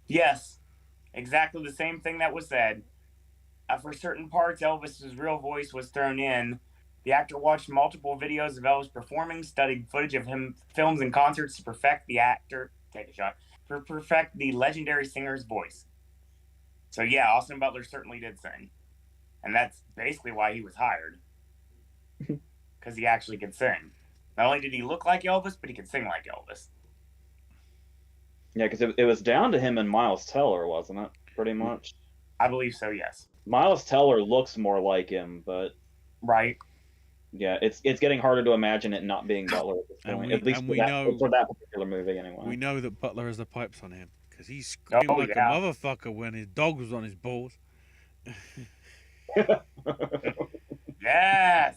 Yes, exactly the same thing that was said. For certain parts, Elvis's real voice was thrown in. The actor watched multiple videos of Elvis performing, studied footage of him films and concerts to perfect the legendary singer's voice. So yeah, Austin Butler certainly did sing, and that's basically why he was hired, because he actually could sing. Not only did he look like Elvis, but he could sing like Elvis. Yeah, because it was down to him and Miles Teller, wasn't it? Pretty much. I believe so. Yes. Miles Teller looks more like him, but right. Yeah, it's getting harder to imagine it not being Butler at this point. At least for that particular movie, anyway. We know that Butler has the pipes on him because he screamed like a motherfucker when his dog was on his balls. Yes.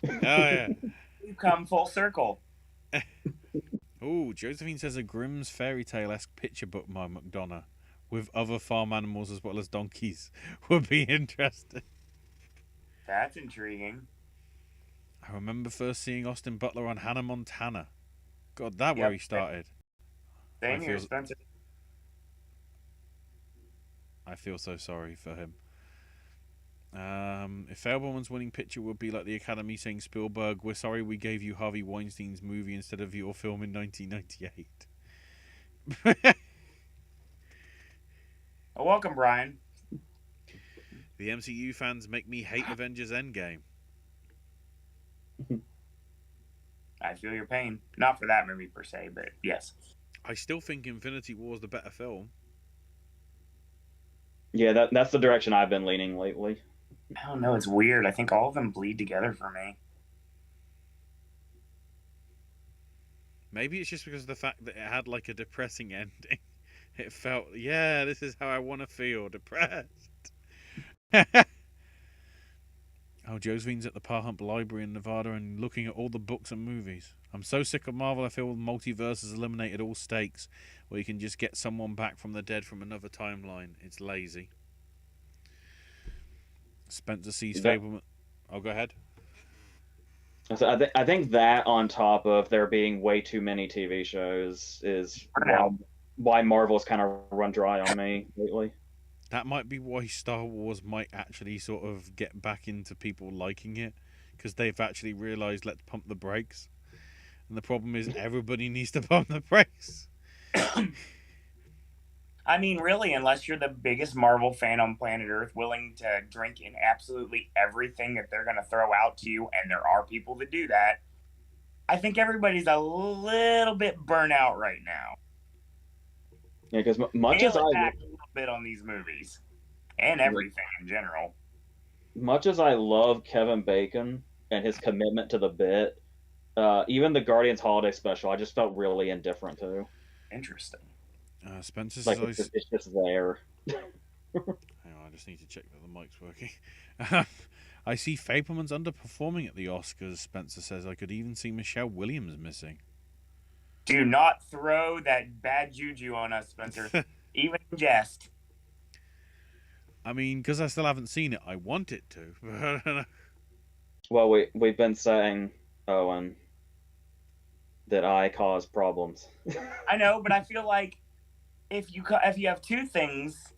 Oh yeah. You come full circle. Oh, Josephine says a Grimm's fairy tale-esque picture book by McDonough with other farm animals as well as donkeys would be interesting. That's intriguing. I remember first seeing Austin Butler on Hannah Montana. God, that where he started. Same here, Spencer. I feel so sorry for him. If Fableman's winning picture would be like the Academy saying Spielberg, we're sorry we gave you Harvey Weinstein's movie instead of your film in 1998. Welcome, Brian. The MCU fans make me hate Avengers Endgame. I feel your pain. Not for that movie per se, but yes. I still think Infinity War is the better film. Yeah, that's the direction I've been leaning lately. I don't know. It's weird. I think all of them bleed together for me. Maybe it's just because of the fact that it had like a depressing ending. It felt, yeah, this is how I want to feel, depressed. Oh, Josephine's at the Parhump Library in Nevada and looking at all the books and movies. I'm so sick of Marvel, I feel the multiverse has eliminated all stakes where you can just get someone back from the dead from another timeline. It's lazy. Spencer sees Fableman. Oh, go ahead. So I think that on top of there being way too many TV shows is why Marvel's kind of run dry on me lately. That might be why Star Wars might actually sort of get back into people liking it, because they've actually realised let's pump the brakes. And the problem is everybody needs to pump the brakes. I mean, really, unless you're the biggest Marvel fan on planet Earth, willing to drink in absolutely everything that they're going to throw out to you, and there are people that do that, I think everybody's a little bit burnt out right now. Yeah, because much as I a little bit on these movies and everything in general. Much as I love Kevin Bacon and his commitment to the bit, even the Guardians Holiday Special, I just felt really indifferent to. Interesting. Spencer's like it's just there. Hang on, I just need to check that the mic's working. I see Fableman's underperforming at the Oscars. Spencer says I could even see Michelle Williams missing. Do not throw that bad juju on us, Spencer. Even in jest. I mean, because I still haven't seen it, I want it to. Well, we've been saying Owen, that I cause problems. I know, but I feel like if you have two things,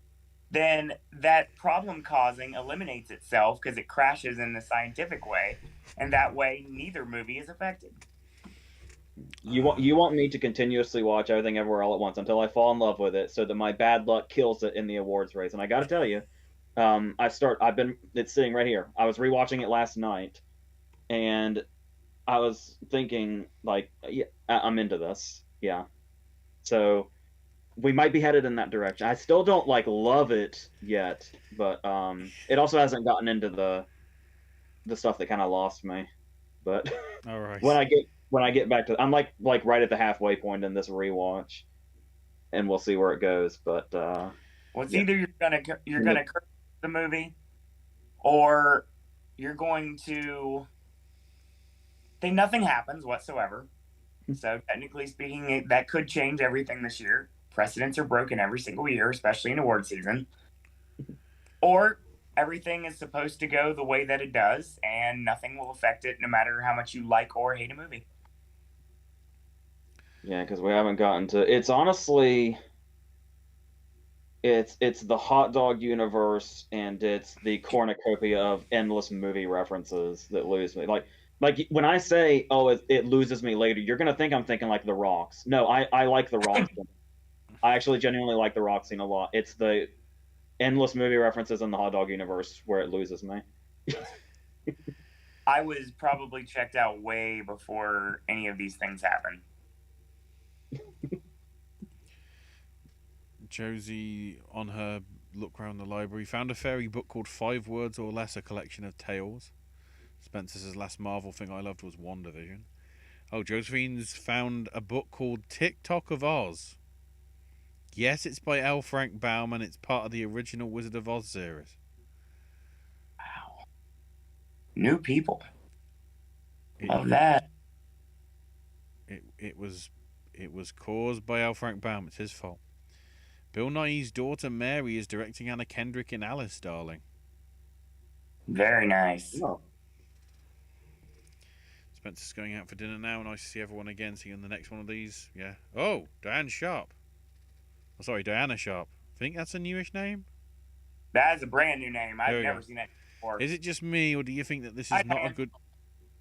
then that problem causing eliminates itself because it crashes in the scientific way, and that way neither movie is affected. You want me to continuously watch Everything Everywhere All at Once until I fall in love with it, so that my bad luck kills it in the awards race. And I got to tell you, it's sitting right here. I was rewatching it last night, and I was thinking like, yeah, I'm into this. Yeah, so we might be headed in that direction. I still don't like love it yet, but it also hasn't gotten into the stuff that kind of lost me. But All right. when I get back to, I'm like right at the halfway point in this rewatch, and we'll see where it goes. But Well, it's yeah. either you're gonna curse the movie, or you're going to think nothing happens whatsoever. So technically speaking, that could change everything this year. Precedents are broken every single year, especially in award season. Or everything is supposed to go the way that it does, and nothing will affect it, no matter how much you like or hate a movie. Yeah, because we haven't gotten to. It's honestly, it's the hot dog universe, and it's the cornucopia of endless movie references that lose me. Like when I say, "Oh, it loses me later," you're gonna think I'm thinking like The Rocks. No, I like The Rocks. I actually genuinely like The Rock scene a lot. It's the endless movie references in the hot dog universe where it loses me. I was probably checked out way before any of these things happened. Josie, on her look around the library, found a fairy book called 5 Words or Less, a collection of tales. Spencer says last Marvel thing I loved was WandaVision. Oh, Josephine's found a book called TikTok of Oz. Yes, it's by L. Frank Baum and it's part of the original Wizard of Oz series. Wow. New people. It, Love that. it was caused by L. Frank Baum. It's his fault. Bill Nighy's daughter Mary is directing Anna Kendrick in Alice, Darling. Very nice. No. Spencer's going out for dinner now. Nice to see everyone again. See you on the next one of these. Yeah. Oh, Diana Sharp. I think that's a newish name. That is a brand new name. I've never seen that before. Is it just me, or do you think that this is not a good?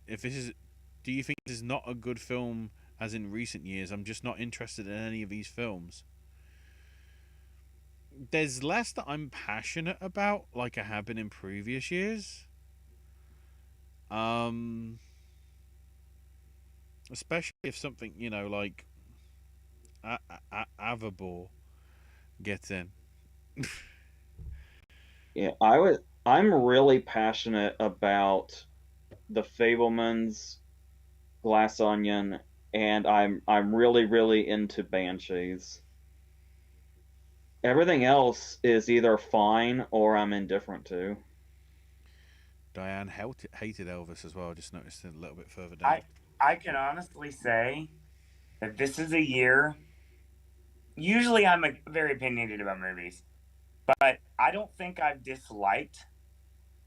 Do you think this is not a good film as in recent years? I'm just not interested in any of these films. There's less that I'm passionate about, like I have been in previous years. Especially if something, like Avabor gets in. Yeah, I'm really passionate about the Fablemans, Glass Onion, and I'm really really into Banshees. Everything else is either fine or I'm indifferent to. Diane hated Elvis as well. I just noticed it a little bit further down. I can honestly say that this is a year. Usually, I'm very opinionated about movies, but I don't think I've disliked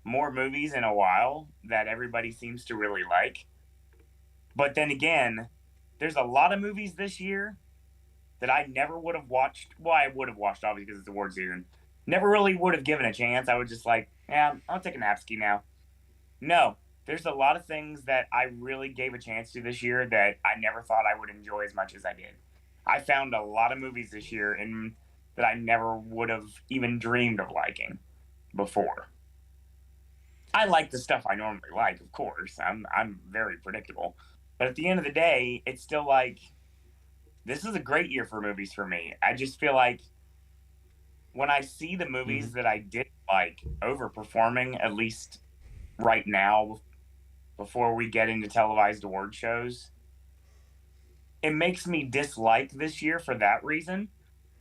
more movies in a while that everybody seems to really like. But then again, there's a lot of movies this year that I never would have watched. Well, I would have watched, obviously, because it's award season. Never really would have given a chance. I would just like, yeah, I'll take a nap ski now. No, there's a lot of things that I really gave a chance to this year that I never thought I would enjoy as much as I did. I found a lot of movies this year that I never would have even dreamed of liking before. I like the stuff I normally like, of course. I'm very predictable. But at the end of the day, it's still like, this is a great year for movies for me. I just feel like when I see the movies that I did like overperforming, at least right now, before we get into televised award shows, it makes me dislike this year for that reason.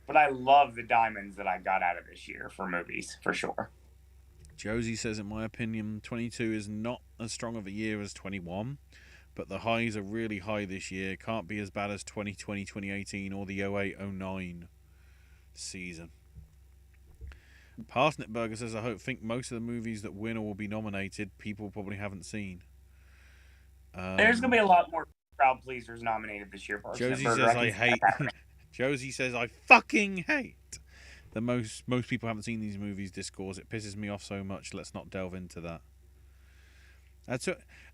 But I love the diamonds that I got out of this year for movies, for sure. Josie says, in my opinion, 22 is not as strong of a year as 21, but the highs are really high this year. Can't be as bad as 2020, 2018, or the 08-09 season. Parsnip Burger says, think most of the movies that win or will be nominated, people probably haven't seen. There's gonna be a lot more crowd pleasers nominated this year. Josie says I hate. Josie says I fucking hate. The most people haven't seen these movies discourse. It pisses me off so much. Let's not delve into that.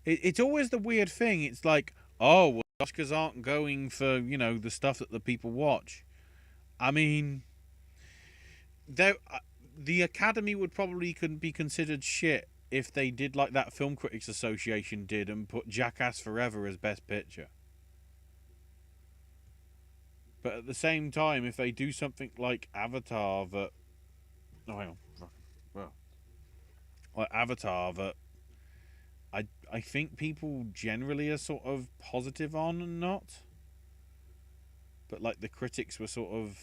It's always the weird thing. It's like, oh, well, Oscars aren't going for the stuff that the people watch. I mean, the Academy would probably be considered shit if they did like that Film Critics Association did and put Jackass Forever as Best Picture. But at the same time, if they do something like Avatar that... Oh, hang on. Well, like Avatar that I think people generally are sort of positive on and not. But like the critics were sort of...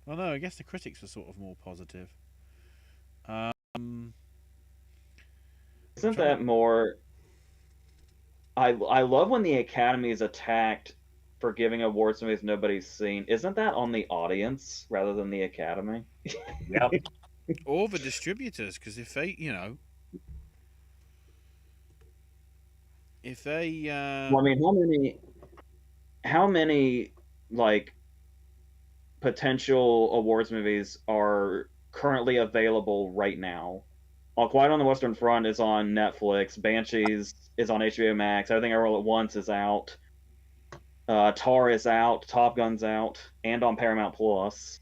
Well, no, I guess the critics were sort of more positive. Isn't that more... I love when the Academy is attacked for giving awards to movies nobody's seen. Isn't that on the audience rather than the Academy? Yep. Or the distributors, because if they, if they... Well, I mean, how many like potential awards movies are currently available right now? All Quiet on the Western Front is on Netflix. Banshees is on HBO Max. Everything Everywhere All at Once is out. Tar is out. Top Gun's out, and on Paramount Plus.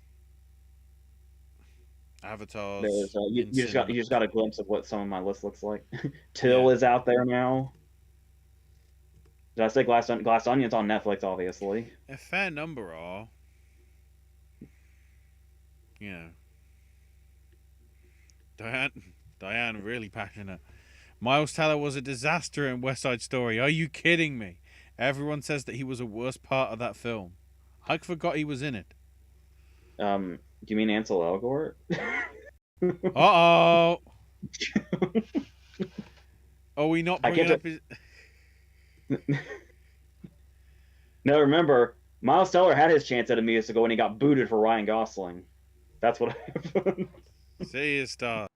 Avatars. You just got a glimpse of what some of my list looks like. Till is out there now. Did I say Glass Onion's on Netflix? Obviously, a fair number are. Diane, really passionate. Miles Teller was a disaster in West Side Story. Are you kidding me? Everyone says that he was a worst part of that film. I forgot he was in it. Do you mean Ansel Elgort? Uh-oh. Are we not bringing up his... No, remember, Miles Teller had his chance at a musical and he got booted for Ryan Gosling. That's what happened. See his star.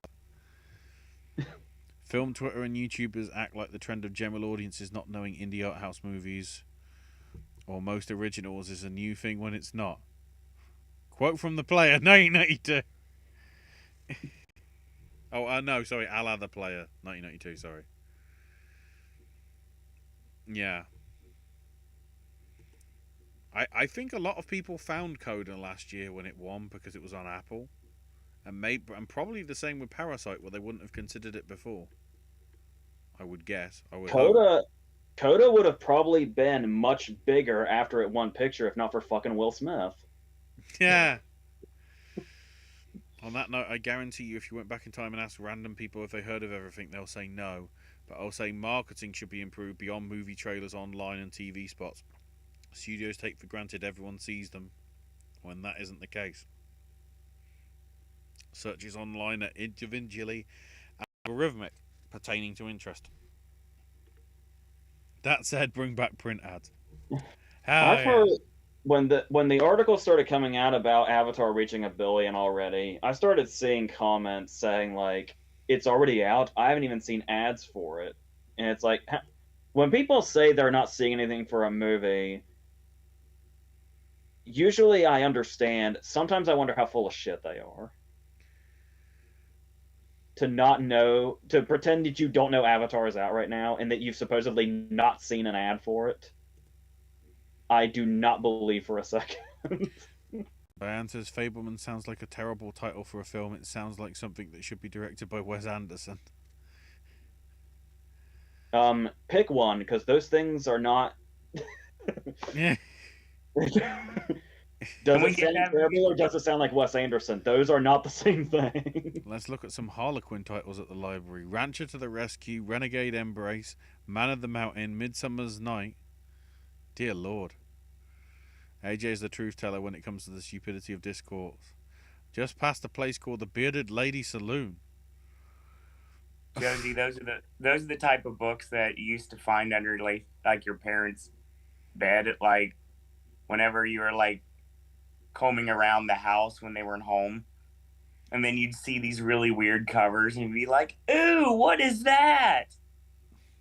Film Twitter and YouTubers act like the trend of general audiences not knowing indie art house movies or most originals is a new thing when it's not. Quote from the player, 1992. No, sorry, Allah the player, 1992, sorry. Yeah. I think a lot of people found Coda last year when it won because it was on Apple. And probably the same with Parasite, where they wouldn't have considered it before. I would guess. Coda would have probably been much bigger after it won Picture if not for fucking Will Smith. Yeah. On that note, I guarantee you if you went back in time and asked random people if they heard of everything, they'll say no. But I'll say marketing should be improved beyond movie trailers, online and TV spots. Studios take for granted everyone sees them, when that isn't the case. Searches online are individually algorithmic, pertaining to interest. That said, bring back print ads. I've heard when the article started coming out about Avatar reaching 1 billion already, I started seeing comments saying like, it's already out. I haven't even seen ads for it. And it's like, when people say they're not seeing anything for a movie, usually I understand. Sometimes I wonder how full of shit they are. To not know, to pretend that you don't know Avatar is out right now and that you've supposedly not seen an ad for it. I do not believe for a second. Diane says Fableman sounds like a terrible title for a film. It sounds like something that should be directed by Wes Anderson. Pick one, because those things are not... Yeah. Does it sound terrible or does it sound like Wes Anderson? Those are not the same thing. Let's look at some Harlequin titles at the library. Rancher to the Rescue, Renegade Embrace, Man of the Mountain, Midsummer's Night. Dear Lord. AJ is the truth teller when it comes to the stupidity of discourse. Just past a place called the Bearded Lady Saloon. Josie, those are the type of books that you used to find under like your parents' bed at like whenever you were like combing around the house when they weren't home. And then you'd see these really weird covers and you'd be like, ooh, what is that?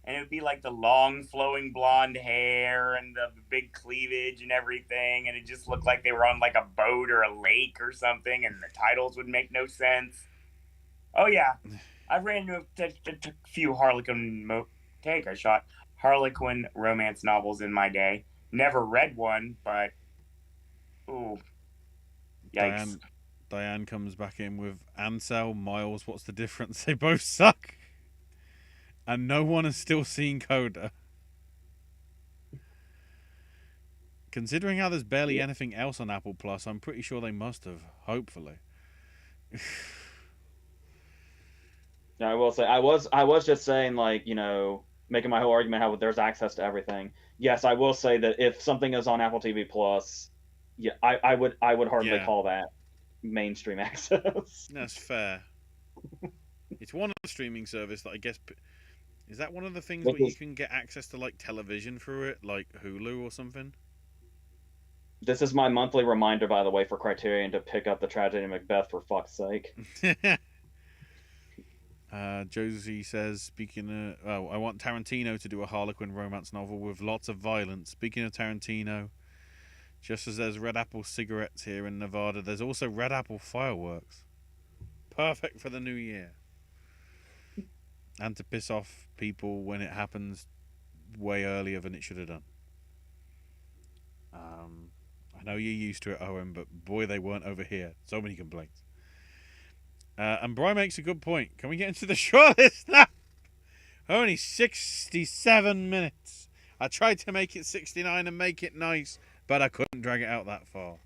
and it would be like the long flowing blonde hair and the big cleavage and everything, and it just looked like they were on like a boat or a lake or something, and the titles would make no sense. Oh yeah, I've ran into a few Harlequin romance novels in my day. Never read one, but ooh, yikes. Diane comes back in with Ansel, Miles, what's the difference? They both suck. And no one has still seen Coda. Considering how there's barely anything else on Apple Plus, I'm pretty sure they must have. Hopefully. I will say I was just saying, like, you know, making my whole argument how there's access to everything. Yes, I will say that if something is on Apple TV Plus, yeah, I would hardly call that mainstream access. That's fair. It's one streaming service that I guess. Is that one of the things where you can get access to like television through it, like Hulu or something? This is my monthly reminder, by the way, for Criterion to pick up the Tragedy of Macbeth, for fuck's sake. Josie says, speaking of... I want Tarantino to do a Harlequin romance novel with lots of violence. Speaking of Tarantino, just as there's Red Apple cigarettes here in Nevada, there's also Red Apple fireworks. Perfect for the new year. And to piss off people when it happens way earlier than it should have done. I know you're used to it, Owen, but boy, they weren't over here. So many complaints. And Brian makes a good point. Can we get into the shortlist now? Only 67 minutes. I tried to make it 69 and make it nice, but I couldn't drag it out that far.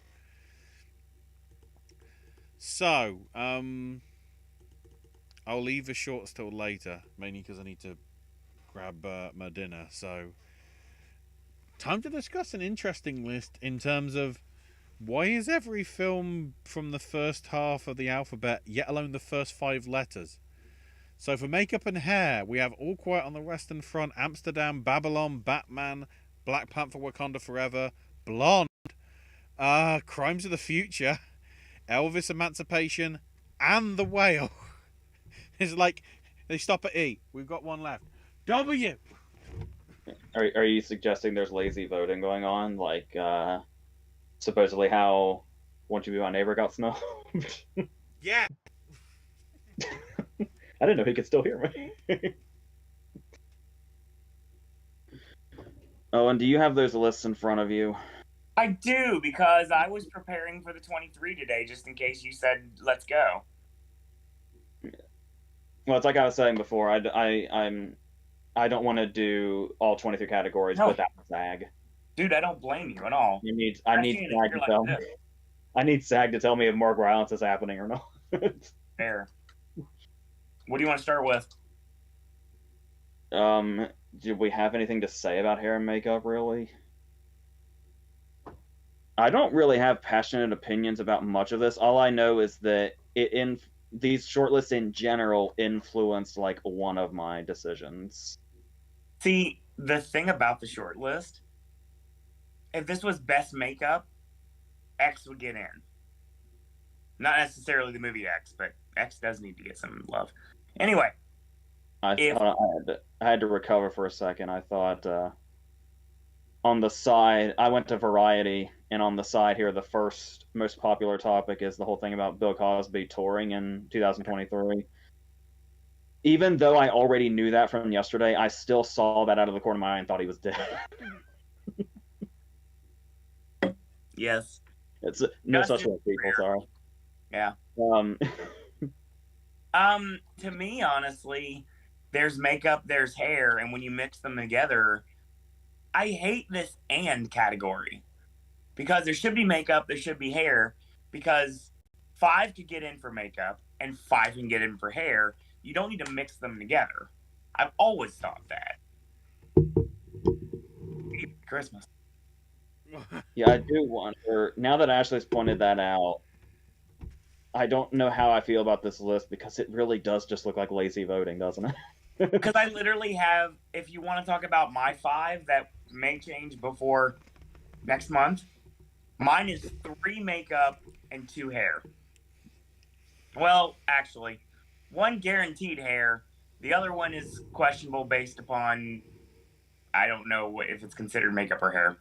So, I'll leave the shorts till later, mainly because I need to grab my dinner. So, time to discuss an interesting list in terms of why is every film from the first half of the alphabet, yet alone the first 5 letters? So for makeup and hair, we have All Quiet on the Western Front, Amsterdam, Babylon, Batman, Black Panther, Wakanda Forever, Blonde, Crimes of the Future, Elvis, Emancipation, and The Whale. It's like they stop at E. We've got one left. W. Are you suggesting there's lazy voting going on? Like, supposedly how Won't You Be My Neighbor got snubbed? Yeah. I didn't know he could still hear me. Oh, and do you have those lists in front of you? I do, because I was preparing for the 23 today, just in case you said, let's go. Well, it's like I was saying before, I don't want to do all 23 categories without SAG. Dude, I don't blame you at all. I need SAG to tell me. I need SAG to tell me if more violence is happening or not. Fair. What do you want to start with? Do we have anything to say about hair and makeup, really? I don't really have passionate opinions about much of this. All I know is that these shortlists in general influenced like one of my decisions. See, the thing about the shortlist, if this was best makeup, X would get in. Not necessarily the movie X, but X does need to get some love. Anyway. I had to recover for a second. I thought on the side, I went to Variety, and on the side here, the first most popular topic is the whole thing about Bill Cosby touring in 2023. Even though I already knew that from yesterday, I still saw that out of the corner of my eye and thought he was dead. Yes. It's no such way, people. Sorry. Yeah. To me, honestly, there's makeup, there's hair, and when you mix them together, I hate this "and" category. Because there should be makeup, there should be hair, because 5 could get in for makeup, and 5 can get in for hair. You don't need to mix them together. I've always thought that. Christmas. Yeah, I do wonder, now that Ashley's pointed that out, I don't know how I feel about this list, because it really does just look like lazy voting, doesn't it? Because I literally have, if you want to talk about my 5 that may change before next month, mine is 3 makeup and 2 hair. Well, actually, 1 guaranteed hair The other one is questionable based upon, I don't know if it's considered makeup or hair.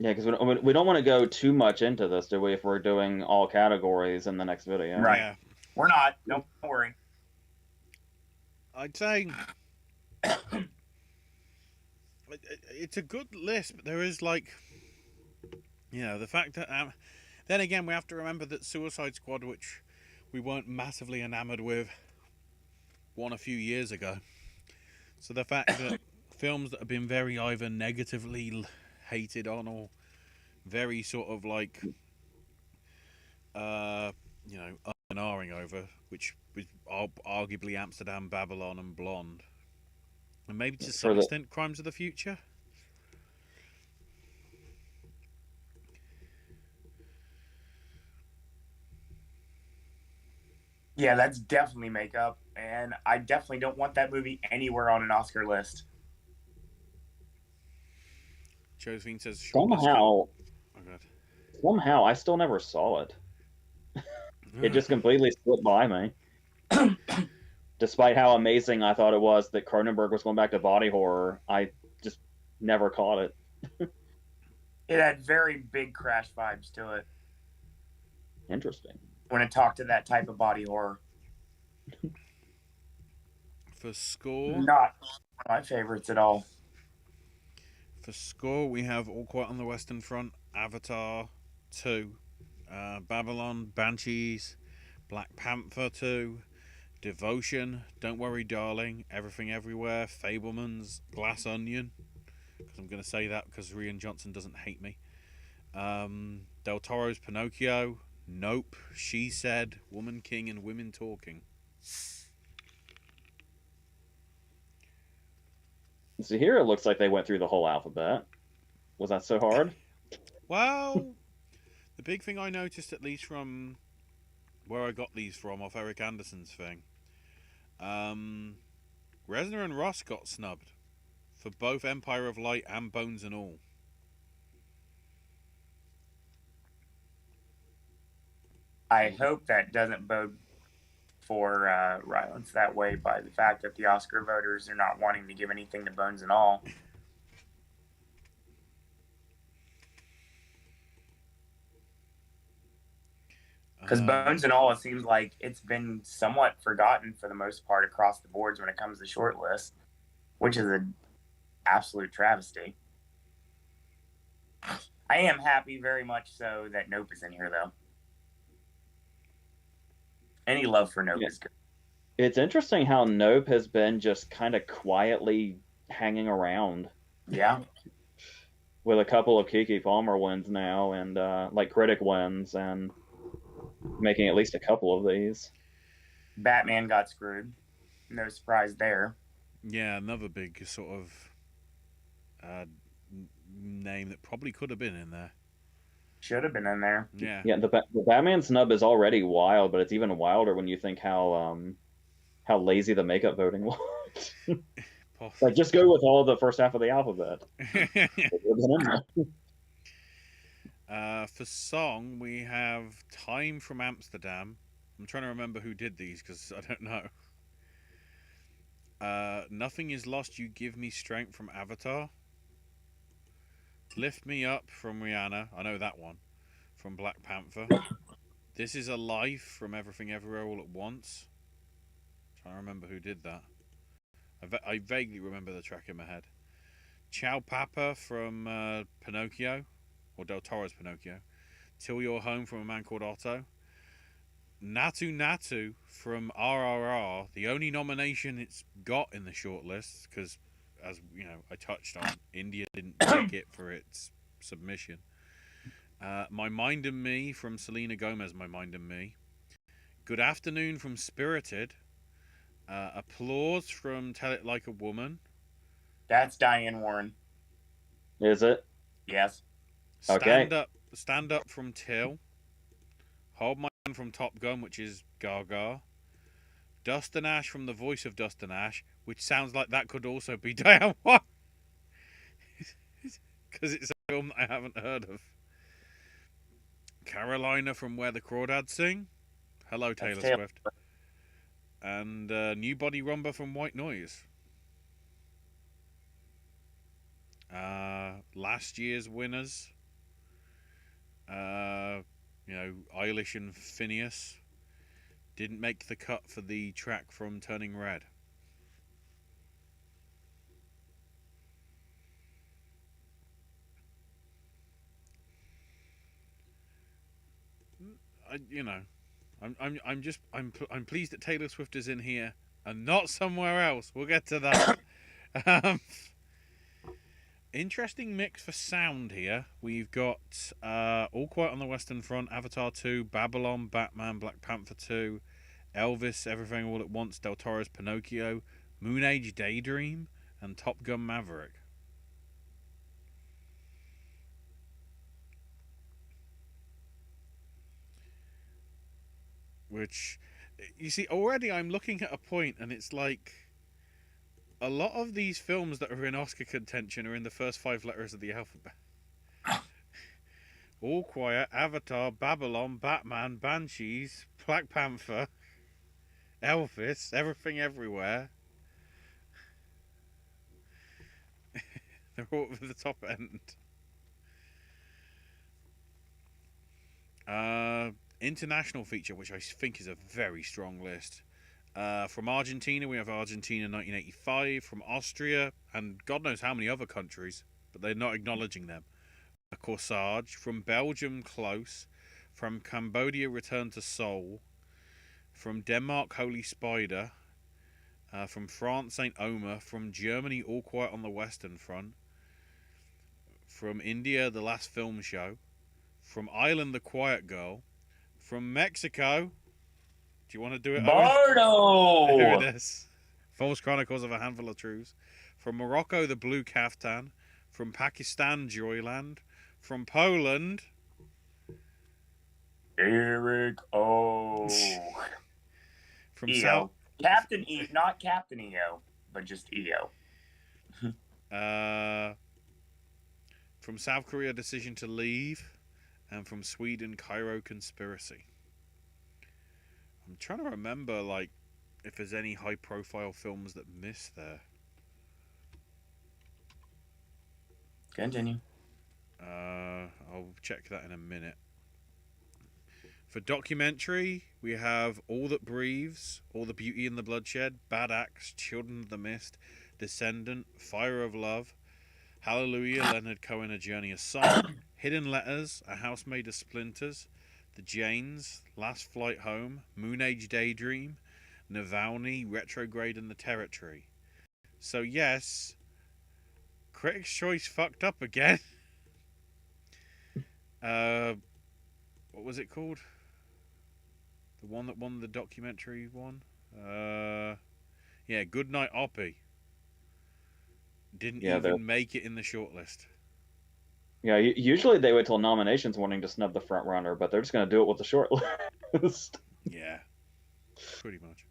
Yeah, because we don't want to go too much into this, do we? If we're doing all categories in the next video, Right. Yeah. We're not. Don't worry. I'd say it's a good list, but there is like, the fact that then again we have to remember that Suicide Squad, which we weren't massively enamored with, won a few years ago. So the fact that films that have been very either negatively hated on or very sort of like R-ing over, which was arguably Amsterdam, Babylon, and Blonde, and maybe to some extent Crimes of the Future. Yeah, that's definitely makeup, and I definitely don't want that movie anywhere on an Oscar list. Josephine says somehow I still never saw it. It just completely slipped by me. Despite how amazing I thought it was that Cronenberg was going back to body horror, I just never caught it. It had very big Crash vibes to it. Interesting. When it talked to that type of body horror. For score, not my favorites at all. For score, we have All Quiet on the Western Front, Avatar 2, Babylon, Banshees, Black Panther 2, Devotion, Don't Worry Darling, Everything Everywhere, Fabelmans, Glass Onion, because I'm going to say that because Rian Johnson doesn't hate me, Del Toro's Pinocchio, Nope, She Said, Woman King, and Women Talking. So here it looks like they went through the whole alphabet. Was that so hard? Well, the big thing I noticed, at least from where I got these from, off Eric Anderson's thing, Reznor and Ross got snubbed for both Empire of Light and Bones and All. I hope that doesn't bode for Rylance that way by the fact that the Oscar voters are not wanting to give anything to Bones and All. Because Bones and All, it seems like it's been somewhat forgotten for the most part across the boards when it comes to shortlist, which is an absolute travesty. I am happy very much so that Nope is in here, though. Any love for Nope is good. It's interesting how Nope has been just kind of quietly hanging around. Yeah. With a couple of Keke Palmer wins now, and like critic wins, and making at least a couple of these. Batman got screwed. No surprise there. Yeah, another big sort of name that probably could have been in there. Should have been in there. Yeah. Yeah, the Batman snub is already wild, but it's even wilder when you think how lazy the makeup voting was. Like, just go with all the first half of the alphabet. For song, we have Time from Amsterdam. I'm trying to remember who did these because I don't know. Nothing is Lost, You Give Me Strength from Avatar. Lift Me Up from Rihanna. I know that one. From Black Panther. This Is a Life from Everything Everywhere All at Once. I'm trying to remember who did that. I vaguely remember the track in my head. Ciao Papa from Pinocchio. Or Del Toro's Pinocchio. Till You're Home from A Man Called Otto. Natu Natu from RRR. The only nomination it's got in the shortlist, because, as you know, I touched on, India didn't pick it for its submission. My Mind and Me from Selena Gomez, My Mind and Me. Good Afternoon from Spirited. Applause from Tell It Like a Woman. That's Diane Warren. Is it? Yes. Stand Up from Till. Hold My Hand from Top Gun, which is Gaga. Dust and Ash from The Voice of Dust and Ash, which sounds like that could also be Diane Warren. Because it's a film that I haven't heard of. Carolina from Where the Crawdads Sing. Hello, Taylor Swift. And New Body Rumba from White Noise. Last year's winners. Eilish and Phineas didn't make the cut for the track from Turning Red. I'm pleased that Taylor Swift is in here and not somewhere else. We'll get to that. Interesting mix for sound here. We've got All Quiet on the Western Front, Avatar 2, Babylon, Batman, Black Panther 2, Elvis, Everything All at Once, Del Toro's Pinocchio, Moon Age Daydream, and Top Gun Maverick. Which, you see, already I'm looking at a point and it's like a lot of these films that are in Oscar contention are in the first 5 letters of the alphabet. All Quiet, Avatar, Babylon, Batman, Banshees, Black Panther, Elvis, Everything Everywhere. They're all at the top end. International feature, which I think is a very strong list. From Argentina, we have Argentina 1985. From Austria, and God knows how many other countries, but they're not acknowledging them. Corsage. From Belgium, Close. From Cambodia, Return to Seoul. From Denmark, Holy Spider. From France, Saint Omer. From Germany, All Quiet on the Western Front. From India, The Last Film Show. From Ireland, The Quiet Girl. From Mexico, do you want to do it? Bardo! Here it is. False Chronicles of a Handful of Truths. From Morocco, The Blue Kaftan. From Pakistan, Joyland. From Poland, Eric O. From EO. South, Captain E, not Captain EO, but just EO. from South Korea, Decision to Leave. And from Sweden, Cairo Conspiracy. I'm trying to remember, like, if there's any high-profile films that miss there. Continue. I'll check that in a minute. For documentary, we have All That Breathes, All the Beauty and the Bloodshed, Bad Axe, Children of the Mist, Descendant, Fire of Love, Hallelujah, Leonard Cohen, A Journey, A Song, Hidden Letters, A House Made of Splinters, The Janes, Last Flight Home, Moon Age Daydream, Navalny, Retrograde and the Territory. So yes, Critics' Choice fucked up again. What was it called? The one that won the documentary one? Goodnight Oppie. Didn't even make it in the shortlist. Yeah, usually they wait till nominations wanting to snub the front runner, but they're just going to do it with the short list. Yeah, pretty much.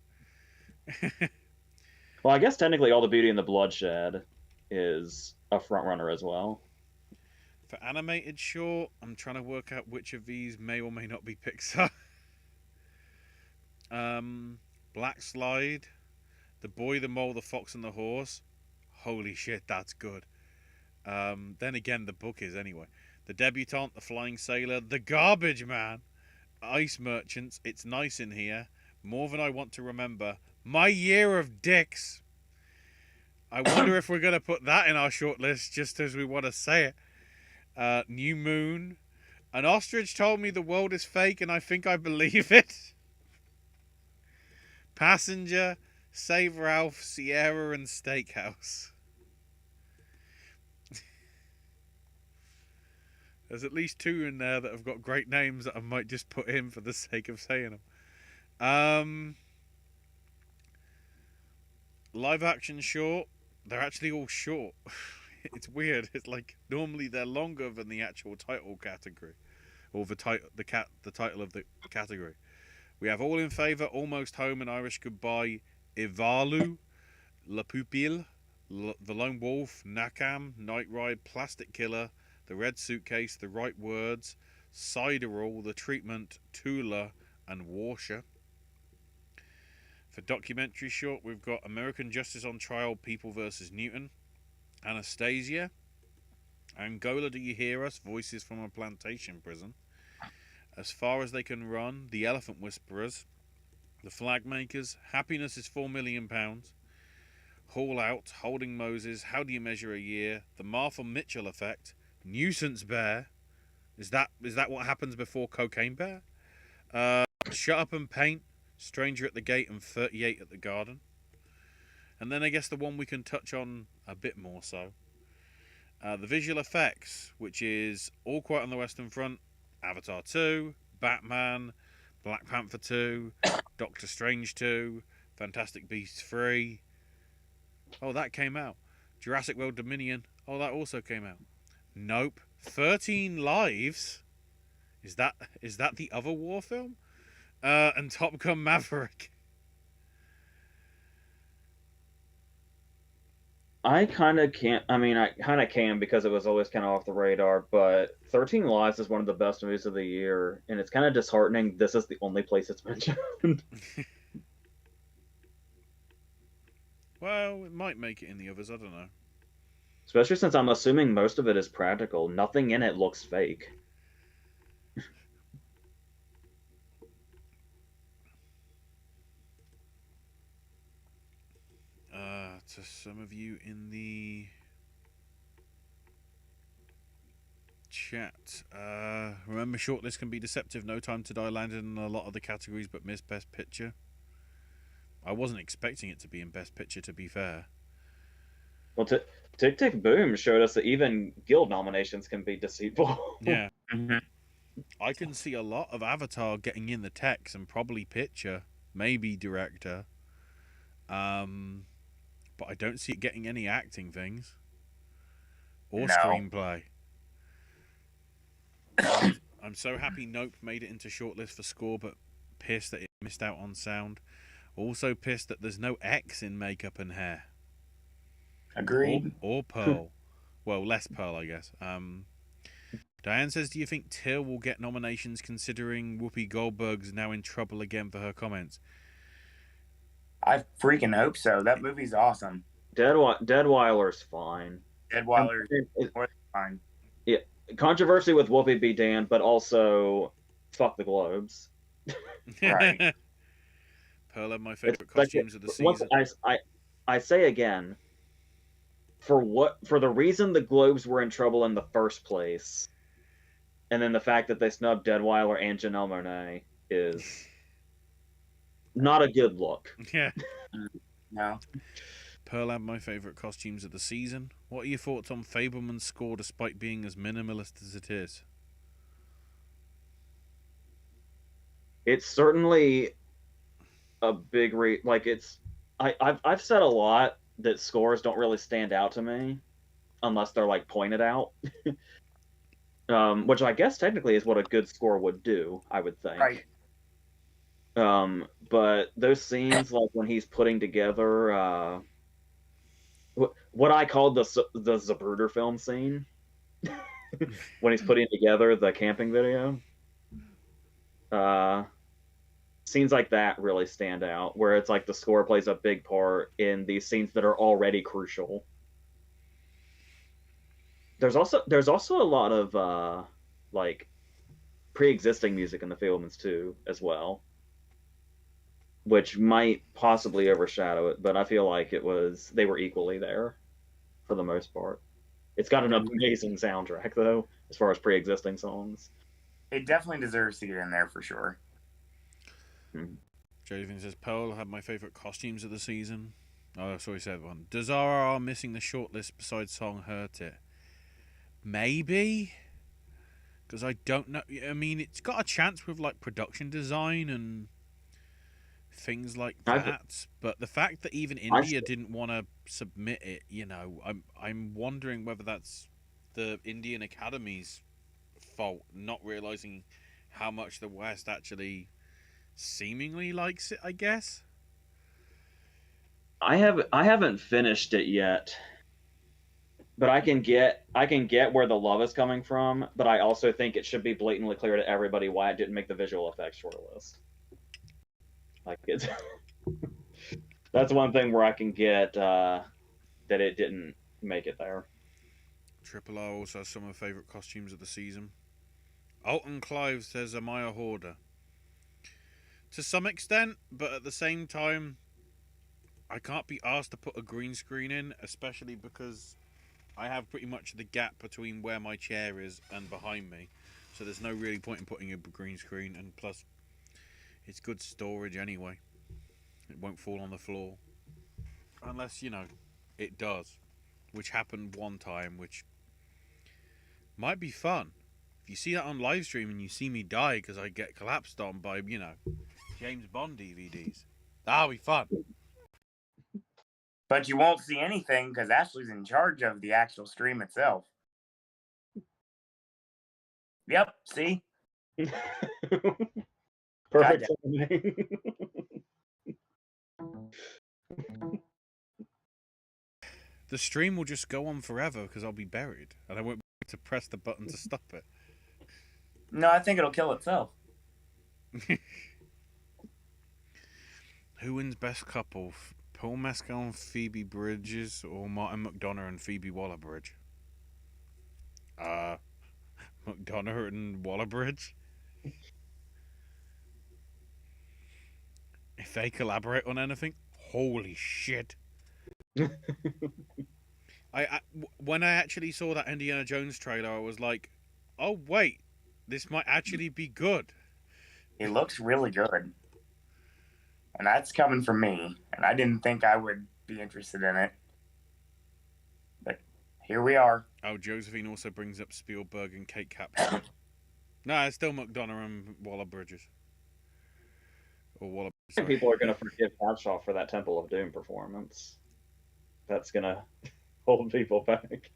Well, I guess technically All the Beauty and the Bloodshed is a front runner as well. For animated short, I'm trying to work out which of these may or may not be Pixar. Black Slide, The Boy, the Mole, the Fox and the Horse. Holy shit, that's good. Then again, the book is anyway. The Debutante, The Flying Sailor, The Garbage Man, Ice Merchants, It's Nice in Here, More Than I Want to Remember, My Year of Dicks. I wonder if we're going to put that in our shortlist just as we want to say it. New Moon, An Ostrich Told Me the World is Fake and I Think I Believe It. Passenger, Save Ralph, Sierra and Steakhouse. There's at least 2 in there that have got great names that I might just put in for the sake of saying them. Live action short. They're actually all short. It's weird. It's like normally they're longer than the actual title category, or the title of the category. We have All in Favour, Almost Home, and Irish Goodbye, Ivalu, La Pupille, The Lone Wolf, Nakam, Night Ride, Plastic Killer, The Red Suitcase, The Right Words, Sideral, The Treatment, Tula, and Warsha. For documentary short, we've got American Justice on Trial, People vs. Newton, Anastasia, Angola, Do You Hear Us? Voices from a Plantation Prison, As Far as They Can Run, The Elephant Whisperers, The Flag Makers, Happiness is £4 million, Haul Out, Holding Moses, How Do You Measure a Year, The Martha Mitchell Effect, Nuisance Bear. Is that what happens before Cocaine Bear? Shut Up and Paint, Stranger at the Gate, and 38 at the Garden. And then I guess the one we can touch on a bit more so. The visual effects, which is All Quiet on the Western Front, Avatar 2, Batman, Black Panther 2, Doctor Strange 2, Fantastic Beasts 3. Oh, that came out. Jurassic World Dominion. Oh, that also came out. Nope. 13 Lives. Is that the other war film? And Top Gun Maverick. I kind of can't. I mean, I kind of can because it was always kind of off the radar. But 13 Lives is one of the best movies of the year, and it's kind of disheartening. This is the only place it's mentioned. Well, it might make it in the others. I don't know. Especially since I'm assuming most of it is practical. Nothing in it looks fake. To some of you in the chat, remember shortlist can be deceptive. No Time to Die landed in a lot of the categories but missed Best Picture. I wasn't expecting it to be in Best Picture, to be fair. Well, Tick Tick Boom showed us that even Guild nominations can be deceitful. Yeah. I can see a lot of Avatar getting in the text and probably picture, maybe director. But I don't see it getting any acting things or screenplay. I'm so happy Nope made it into shortlist for score, but pissed that it missed out on sound. Also pissed that there's no X in makeup and hair. Agreed. Or Pearl. Well, less Pearl, I guess. Diane says, do you think Till will get nominations considering Whoopi Goldberg's now in trouble again for her comments? I freaking hope so. That movie's awesome. Deadweiler's fine. Deadweiler's fine. Yeah, controversy with Whoopi be damned, but also fuck the Globes. Right. Pearl had my favorite costumes of the season. I say again, for the reason the Globes were in trouble in the first place, and then the fact that they snubbed Deadweiler and Janelle Monáe is not a good look. Yeah. No. Pearl had my favorite costumes of the season. What are your thoughts on Fableman's score despite being as minimalist as it is? It's certainly a big I've said a lot that scores don't really stand out to me unless they're like pointed out. Which I guess technically is what a good score would do, I would think. Right. But those scenes, like when he's putting together what I called the Zapruder film scene, when he's putting together the camping video, scenes like that really stand out, where it's like the score plays a big part in these scenes that are already crucial. There's also a lot of like pre-existing music in the Fabelmans too, as well, which might possibly overshadow it, but I feel like they were equally there for the most part. It's got an amazing soundtrack though, as far as pre-existing songs. It definitely deserves to get in there for sure. Josephine says, Pearl had my favourite costumes of the season. Oh, sorry, said one. Does RRR missing the shortlist besides song hurt it? Maybe. Because I don't know. I mean, it's got a chance with like production design and things like that. But the fact that even India didn't want to submit it, I'm wondering whether that's the Indian Academy's fault, not realizing how much the West actually seemingly likes it, I guess. I haven't finished it yet, But I can get where the love is coming from, but I also think it should be blatantly clear to everybody why it didn't make the visual effects shortlist. Like it's that's one thing where I can get that it didn't make it there. Triple R also has some of my favourite costumes of the season. Alton Clive says, "Am I a hoarder?" To some extent, but at the same time, I can't be asked to put a green screen in, especially because I have pretty much the gap between where my chair is and behind me. So there's no really point in putting a green screen, and plus, it's good storage anyway. It won't fall on the floor. Unless, it does. Which happened one time, which might be fun. If you see that on live stream and you see me die because I get collapsed on by, James Bond DVDs, that'll be fun. But you won't see anything because Ashley's in charge of the actual stream itself. Yep, see? Perfect. The stream will just go on forever because I'll be buried and I won't be able to press the button to stop it. No, I think it'll kill itself. Who wins best couple? Paul Mescal and Phoebe Bridges, or Martin McDonough and Phoebe Waller-Bridge? McDonough and Waller-Bridge? If they collaborate on anything, holy shit. When I actually saw that Indiana Jones trailer, I was like, oh wait, this might actually be good. It looks really good. And that's coming from me. And I didn't think I would be interested in it. But here we are. Oh, Josephine also brings up Spielberg and Kate Capshaw. No, it's still McDonough and Waller-Bridges. Or Waller. I think people are going to forgive Capshaw for that Temple of Doom performance. That's going to hold people back.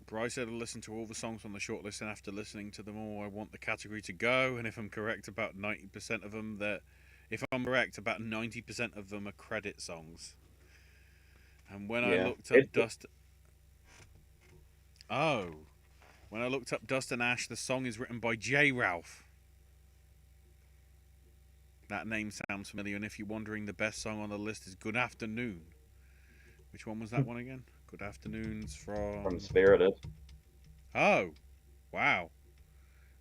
Bryce said I listened to all the songs on the shortlist, and after listening to them all, I want the category to go. And if I'm correct, about 90% of them about 90% of them are credit songs. And when I looked up when I looked up Dust and Ash, the song is written by J. Ralph. That name sounds familiar, and if you're wondering, the best song on the list is Good Afternoon. Which one was that one again? Good Afternoon's from Spirited. Oh, wow.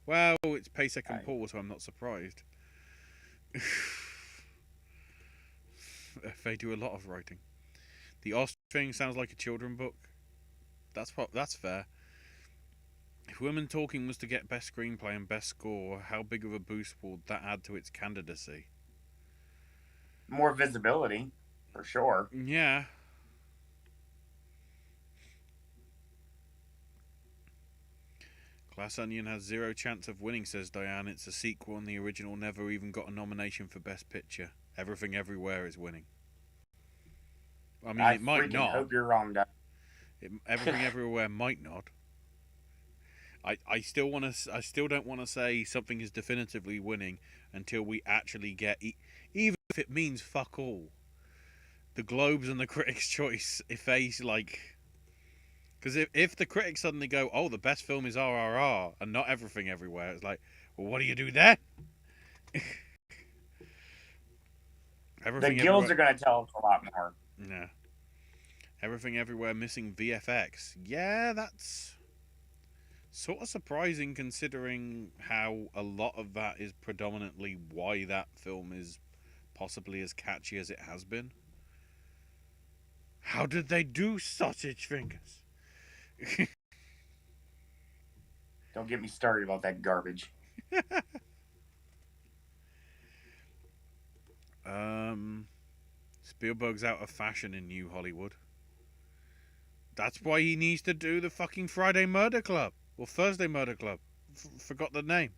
Well, it's Pasek and Paul, so I'm not surprised. They do a lot of writing. The Ostrich sounds like a children's book. That's fair. If Women Talking was to get best screenplay and best score, how big of a boost would that add to its candidacy? More visibility, for sure. Yeah. Glass Onion has zero chance of winning, says Diane. It's a sequel and the original never even got a nomination for Best Picture. Everything Everywhere is winning. I mean, it might not. I hope you're wrong, Doug. Everything Everywhere might not. I still don't want to say something is definitively winning until we actually get, even if it means fuck all, the Globes and the Critics' Choice. If they because if the critics suddenly go, oh, the best film is RRR and not Everything Everywhere, it's like, well, what do you do then? The guilds are going to tell us a lot more. Yeah. Everything Everywhere missing VFX. Yeah, that's sort of surprising considering how a lot of that is predominantly why that film is possibly as catchy as it has been. How did they do Sausage Fingers? Don't get me started about that garbage. Spielberg's out of fashion in New Hollywood. That's why he needs to do the fucking Friday Murder Club. Or Thursday Murder Club. Forgot the name.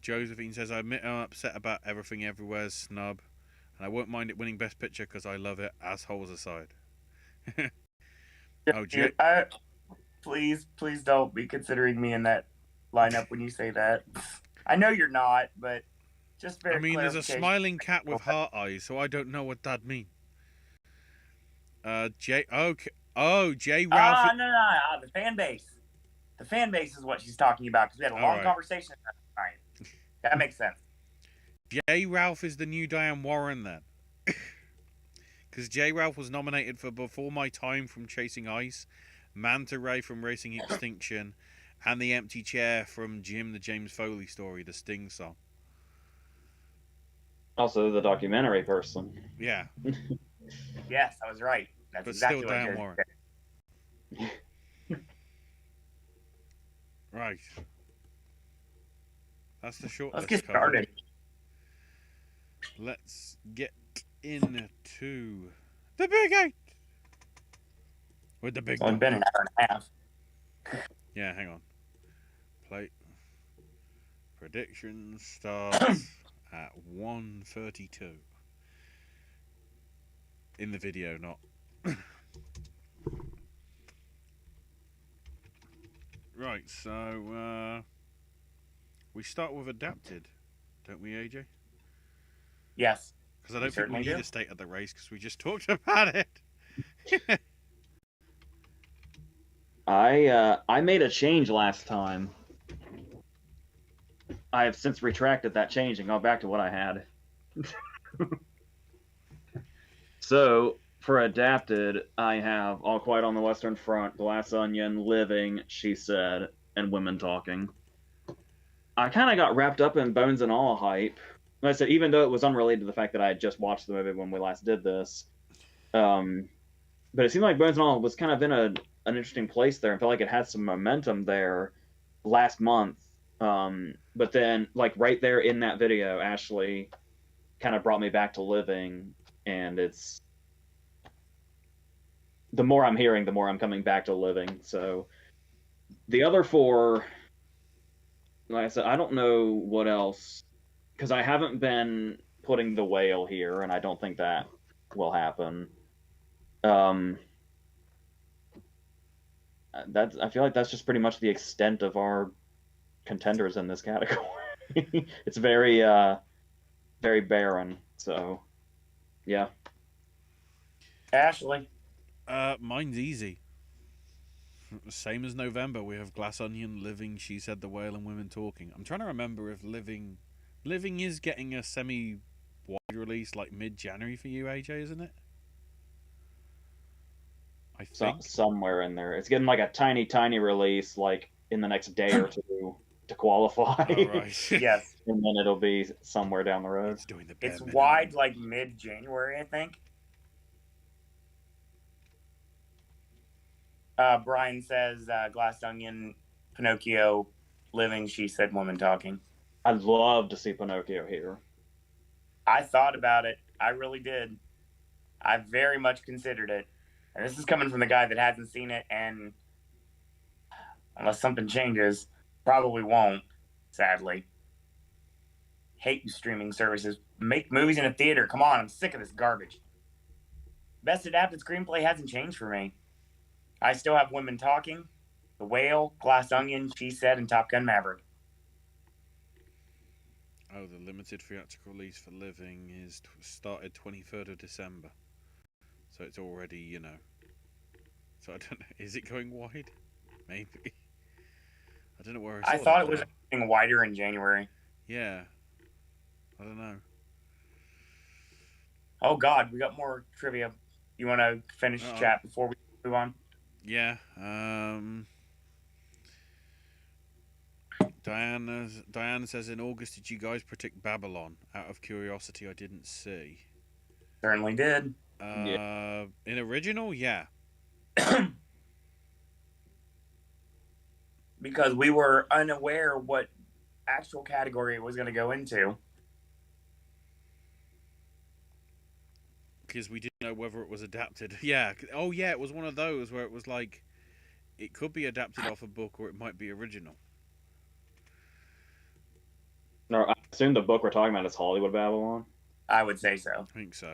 Josephine says, I admit I'm upset about Everything Everywhere's snub. And I won't mind it winning Best Picture because I love it, assholes aside. Please don't be considering me in that lineup when you say that. I know you're not, but Just very I mean, there's a clarification. smiling cat with heart eyes, so I don't know what that means. J. Okay. Oh, J. Ralph. No. The fan base. The fan base is what she's talking about because we had a long Alright. conversation last night. That makes sense. J. Ralph is the new Diane Warren then. Because J. Ralph was nominated for Before My Time from Chasing Ice, Manta Ray from Racing Extinction, and The Empty Chair from Jim the James Foley story, the Sting song. Also, the documentary person. Yeah. Yes, I was right. That's But exactly still what Diane Josie Warren. said. Right. That's the short Let's list get covered. started. Let's get into the Big 8 with the big It's only dog. been an hour and a half. Yeah, hang on. Play predictions starts at 1:32 in the video, not. Right, so we start with adapted, don't we, AJ? Yes. Because I don't think we certainly need do. a state of the race because we just talked about it. I made a change last time. I have since retracted that change and gone back to what I had. So, for adapted, I have All Quiet on the Western Front, Glass Onion, Living, She Said, and Women Talking. I kind of got wrapped up in Bones and All hype. Like I said, even though it was unrelated to the fact that I had just watched the movie when we last did this. But it seemed like Bones and All was kind of in an interesting place there. I felt like it had some momentum there last month. But then, like right there in that video, Ashley kind of brought me back to Living, and it's the more I'm hearing, the more I'm coming back to Living. So the other four, like I said, I don't know what else, because I haven't been putting The Whale here, and I don't think that will happen. I feel like that's just pretty much the extent of our contenders in this category. It's very very barren. So yeah. Ashley. Mine's easy. Same as November. We have Glass Onion, Living, She Said, The Whale, and Women Talking. I'm trying to remember if Living is getting a semi-wide release like mid-January for you, AJ, isn't it? I think somewhere in there. It's getting like a tiny release like in the next day or two to qualify. Oh, right. Yes. And then it'll be somewhere down the road. It's doing the bare It's minimum. wide like mid-January, I think. Brian says Glass Onion, Pinocchio, Living, She Said, Woman Talking. I'd love to see Pinocchio here. I thought about it. I really did. I very much considered it. And this is coming from the guy that hasn't seen it, and unless something changes, probably won't, sadly. Hate you streaming services. Make movies in a theater. Come on, I'm sick of this garbage. Best adapted screenplay hasn't changed for me. I still have Women Talking, The Whale, Glass Onion, She Said, and Top Gun Maverick. Oh, the limited theatrical release for Living is started 23rd of December. So it's already, you know. So I don't know. Is it going wide? Maybe. I don't know where I thought it was getting wider in January. Yeah. I don't know. Oh, God, we got more trivia. You want to finish chat before we move on? Yeah. Diana says, in August, did you guys predict Babylon? Out of curiosity, I didn't see. Certainly did. Yeah. In original, yeah. Because we were unaware what actual category it was going to go into. Because we didn't know whether it was adapted. Yeah. Oh, yeah, it was one of those where it was like, it could be adapted off a book or it might be original. No, I assume the book we're talking about is Hollywood Babylon. I would say so. I think so.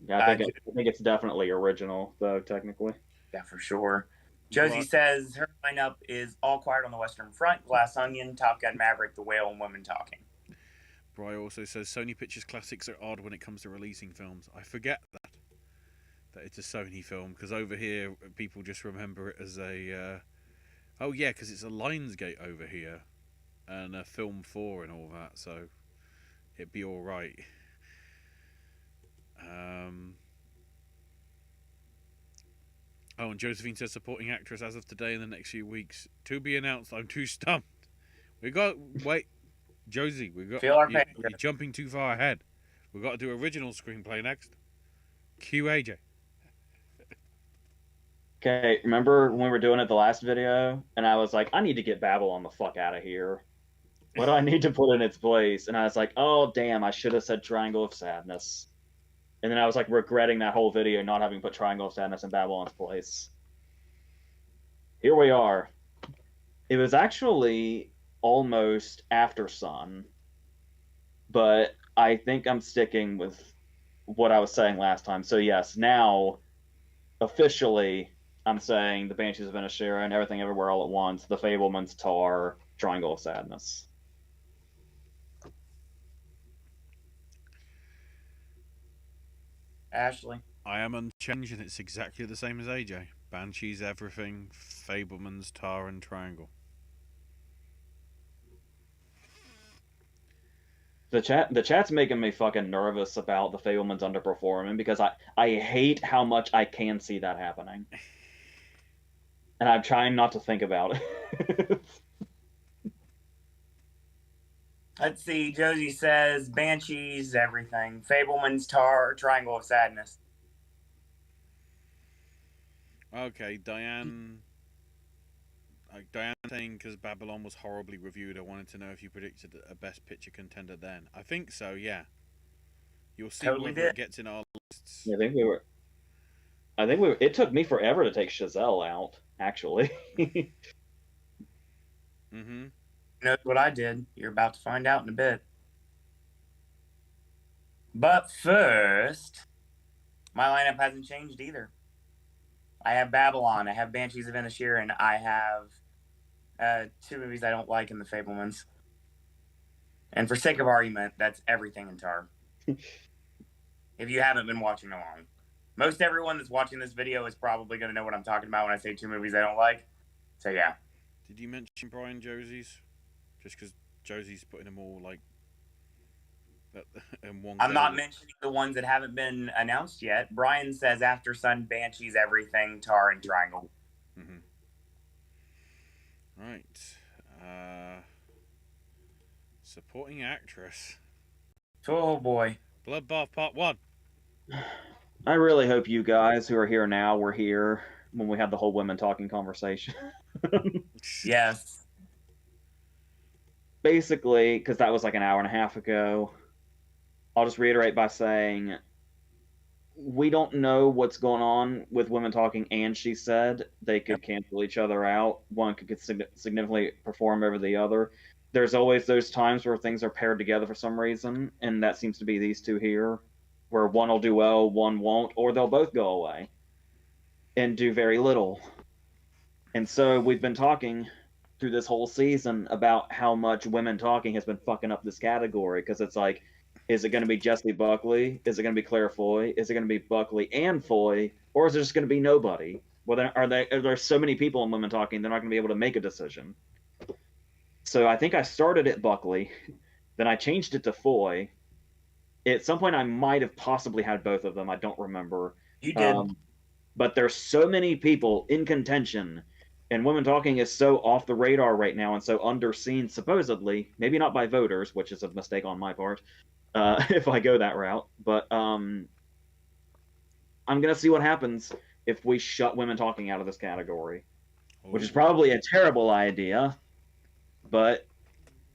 Yeah, I think it's definitely original, though, technically. Yeah, for sure. Josie says her lineup is All Quiet on the Western Front, Glass Onion, Top Gun Maverick, The Whale, and Women Talking. Bry also says Sony Pictures classics are odd when it comes to releasing films. I forget that it's a Sony film, because over here people just remember it as a oh yeah, because it's a Lionsgate over here and a Film 4 and all that, so it'd be all right. Oh, and Josephine says supporting actress as of today in the next few weeks to be announced. I'm too stumped. Wait, Josie, Feel our pain. you're jumping too far ahead. We've got to do original screenplay next. Cue AJ. Okay, remember when we were doing it the last video, and I was like, I need to get Babylon the fuck out of here. What do I need to put in its place? And I was like, oh damn, I should have said Triangle of Sadness. And then I was like regretting that whole video not having put Triangle of Sadness in Babylon's place. Here we are. It was actually almost After Sun, but I think I'm sticking with what I was saying last time. So yes, now officially I'm saying The Banshees of Inisherin, Everything Everywhere All at Once, The Fabelmans, Tar, Triangle of Sadness. Ashley. I am unchanged, and it's exactly the same as AJ. Banshees, Everything, Fablemans, Tar, and Triangle. The chat's making me fucking nervous about the Fablemans underperforming, because I hate how much I can see that happening. And I'm trying not to think about it. Let's see. Josie says Banshees, Everything. Fableman's, Tar, Triangle of Sadness. Okay, Diane saying because Babylon was horribly reviewed, I wanted to know if you predicted a Best Picture contender then. I think so, yeah. You'll see Totally whether did. it gets in our lists. I think we were. It took me forever to take Chazelle out, actually. Mm-hmm. Knows what I did. You're about to find out in a bit. But first, my lineup hasn't changed either. I have Babylon. I have Banshees of Inisherin. I have 2 movies I don't like in The Fablemans. And for sake of argument, that's Everything and Tar. If you haven't been watching along. Most everyone that's watching this video is probably going to know what I'm talking about when I say 2 movies I don't like. So yeah. Did you mention Brian Josie's? Just because Josie's putting them all like in one. I'm not mentioning the ones that haven't been announced yet. Brian says After Sun, Banshees, Everything, Tar, and Triangle. Mm-hmm. Right. Supporting actress. Oh boy. Bloodbath Part 1. I really hope you guys who are here now were here when we had the whole women talking conversation. Yes. Basically, because that was like an hour and a half ago, I'll just reiterate by saying we don't know what's going on with women talking, and she said they could cancel each other out. One could significantly perform over the other. There's always those times where things are paired together for some reason, and that seems to be these two here, where one will do well, one won't, or they'll both go away and do very little. And so we've been talking through this whole season about how much women talking has been fucking up this category, because it's like, is it going to be Jessie Buckley? Is it going to be Claire Foy? Is it going to be Buckley and Foy? Or is it just going to be nobody? Well, are there so many people in women talking, they're not going to be able to make a decision. So I think I started at Buckley, then I changed it to Foy. At some point, I might have possibly had both of them. I don't remember. You did. But there's so many people in contention, and women talking is so off the radar right now and so underseen, supposedly, maybe not by voters, which is a mistake on my part, if I go that route. But I'm going to see what happens if we shut women talking out of this category, which is probably a terrible idea. But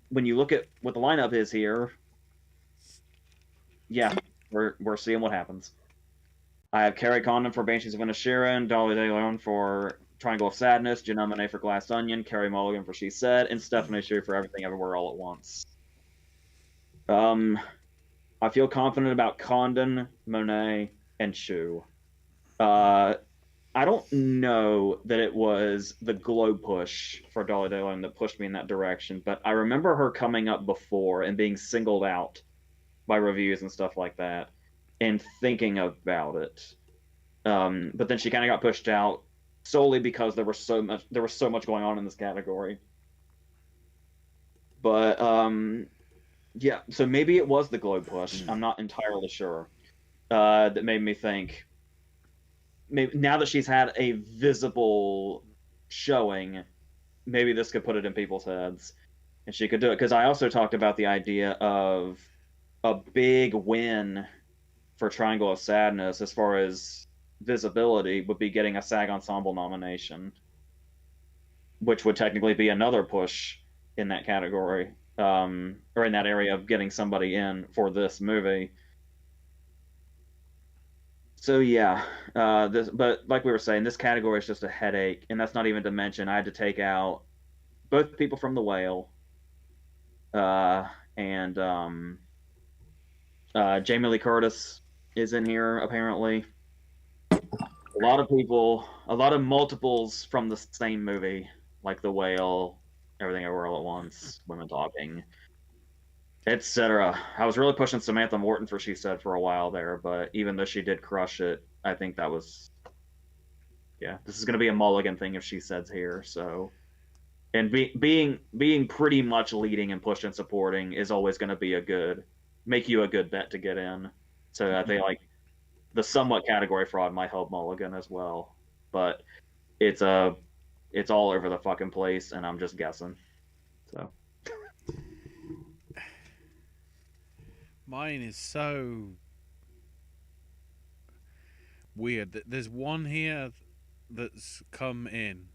when you look at what the lineup is here, yeah, we're seeing what happens. I have Carrie Condon for Banshees of Inisherin, Dolly DeLeon for Triangle of Sadness, Janelle Monáe for Glass Onion, Carrie Mulligan for She Said, and Stephanie Shu for Everything Everywhere All at Once. I feel confident about Condon, Monáe, and Shu. I don't know that it was the glow push for Dolly Dayline that pushed me in that direction, but I remember her coming up before and being singled out by reviews and stuff like that, and thinking about it. But then she kind of got pushed out solely because there was so much going on in this category. But yeah, so maybe it was the glow push. I'm not entirely sure. That made me think. Maybe now that she's had a visible showing, maybe this could put it in people's heads, and she could do it. Because I also talked about the idea of a big win for Triangle of Sadness as far as visibility would be getting a SAG Ensemble nomination, which would technically be another push in that category, or in that area of getting somebody in for this movie. So yeah, but like we were saying, this category is just a headache, and that's not even to mention I had to take out both people from The Whale, and Jamie Lee Curtis is in here apparently. A lot of people, a lot of multiples from the same movie, like The Whale, Everything Everywhere All at Once, Women Talking, etc. I was really pushing Samantha Morton for She Said for a while there, but even though she did crush it, I think that was, yeah, this is going to be a mulligan thing if She Said's here. So, and being pretty much leading and pushing and supporting is always going to be make you a good bet to get in. So I think like the somewhat category fraud might help mulligan as well, but it's all over the fucking place, and I'm just guessing. So. Mine is so weird. There's one here that's come in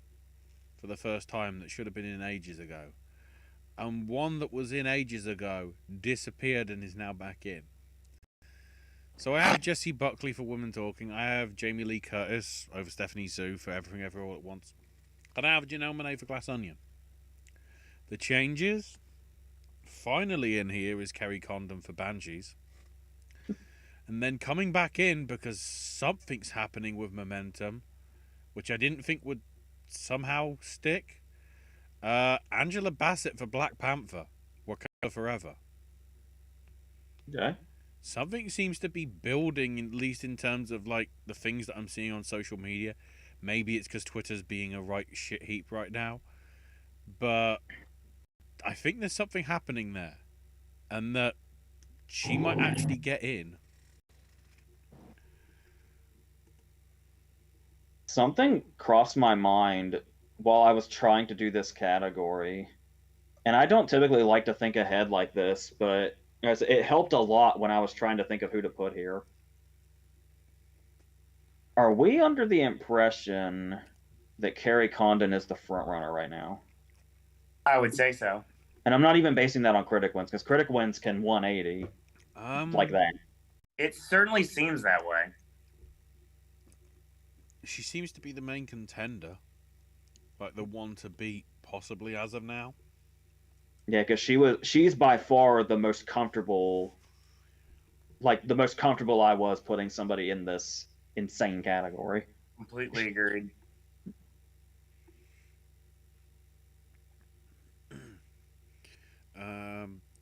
for the first time that should have been in ages ago, and one that was in ages ago disappeared and is now back in. So I have Jessie Buckley for Women Talking. I have Jamie Lee Curtis over Stephanie Sue for Everything Everywhere All at Once, and I have Janelle Monáe for Glass Onion. The changes, finally in here is Kerry Condon for Banshees. And then coming back in because something's happening with momentum, which I didn't think would somehow stick. Angela Bassett for Black Panther, Wakanda Forever. Okay. Something seems to be building, at least in terms of like the things that I'm seeing on social media. Maybe it's because Twitter's being a right shit heap right now, but I think there's something happening there, and that she might actually get in. Something crossed my mind while I was trying to do this category, and I don't typically like to think ahead like this, but it helped a lot when I was trying to think of who to put here. Are we under the impression that Kerry Condon is the front runner right now? I would say so. And I'm not even basing that on critic wins, because critic wins can 180 like that. It certainly seems that way. She seems to be the main contender, like the one to beat possibly as of now. Yeah, because she's by far the most comfortable, like the most comfortable I was putting somebody in this insane category. Completely agreed.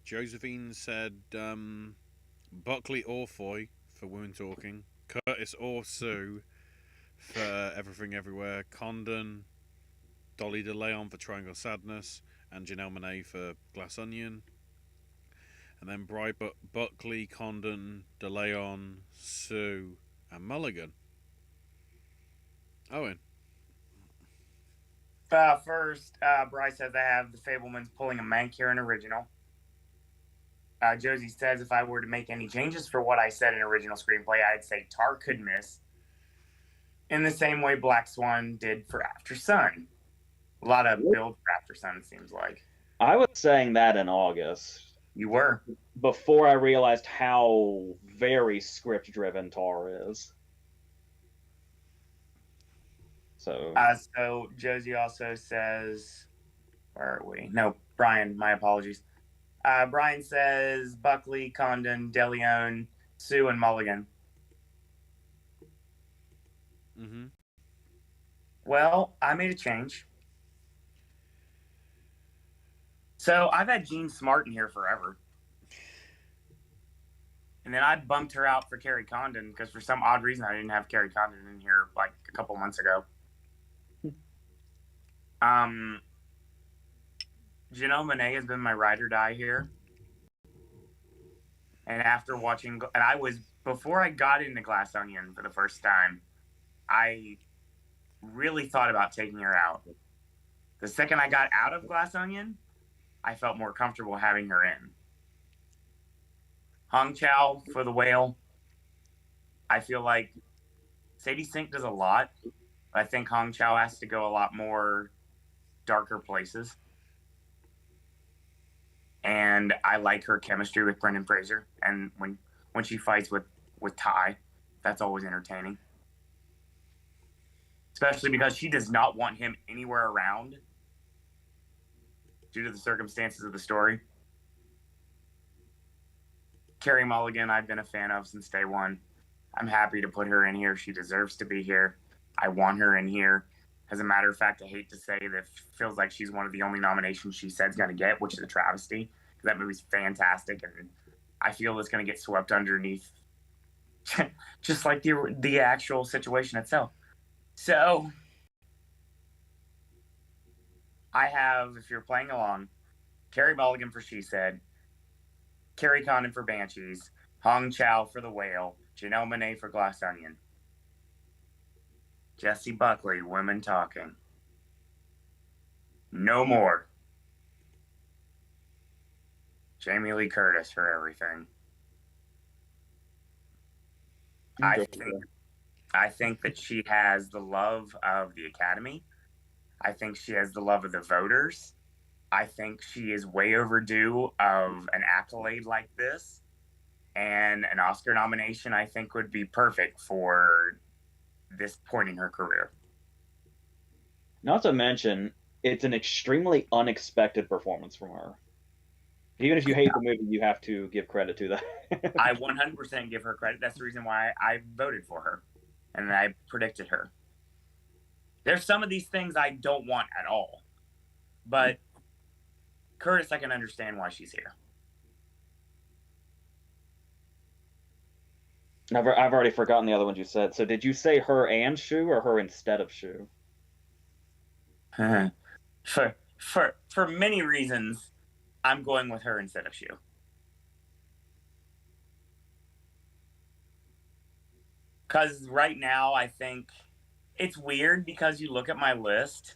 Josephine said Buckley or Foy for Women Talking, Curtis or Sue for Everything Everywhere, Condon, Dolly DeLeon for Triangle of Sadness, and Janelle Monáe for Glass Onion. And then Buckley, Condon, DeLeon, Sue, and Mulligan. Owen. First, Bryce says I have The Fablemans pulling a Mankiewicz original. Josie says if I were to make any changes for what I said in original screenplay, I'd say Tar could miss. In the same way Black Swan did for After Sun. A lot of build for After Sun, it seems like. I was saying that in August. You were. Before I realized how very script-driven Tar is. So Josie also says, where are we? No, Brian, my apologies. Brian says Buckley, Condon, DeLeon, Sue, and Mulligan. Mm-hmm. Well, I made a change. So I've had Jean Smart in here forever. And then I bumped her out for Carrie Condon because for some odd reason I didn't have Carrie Condon in here like a couple months ago. Janelle Monáe has been my ride or die here. And after watching, and before I got into Glass Onion for the first time, I really thought about taking her out. The second I got out of Glass Onion, I felt more comfortable having her in. Hong Chow for the whale. I feel like Sadie Sink does a lot. I think Hong Chow has to go a lot more darker places. And I like her chemistry with Brendan Fraser. And when she fights with Ty, that's always entertaining. Especially because she does not want him anywhere around due to the circumstances of the story. Carrie Mulligan, I've been a fan of since day one. I'm happy to put her in here. She deserves to be here. I want her in here. As a matter of fact, I hate to say that it feels like she's one of the only nominations she said's going to get, which is a travesty. That movie's fantastic, and I feel it's going to get swept underneath just like the actual situation itself. So I have, if you're playing along, Carrie Mulligan for She Said, Carrie Condon for Banshees, Hong Chow for The Whale, Janelle Monáe for Glass Onion, Jessie Buckley, Women Talking. No more. Jamie Lee Curtis for Everything. I think that she has the love of the Academy. I think she has the love of the voters. I think she is way overdue of an accolade like this. And an Oscar nomination, I think, would be perfect for this point in her career. Not to mention, it's an extremely unexpected performance from her. Even if you hate the movie, you have to give credit to that. I 100% give her credit. That's the reason why I voted for her and I predicted her. There's some of these things I don't want at all. But Curtis, I can understand why she's here. I've already forgotten the other ones you said. So did you say her and Shu or her instead of Shu? For many reasons, I'm going with her instead of Shu. Because right now, I think it's weird because you look at my list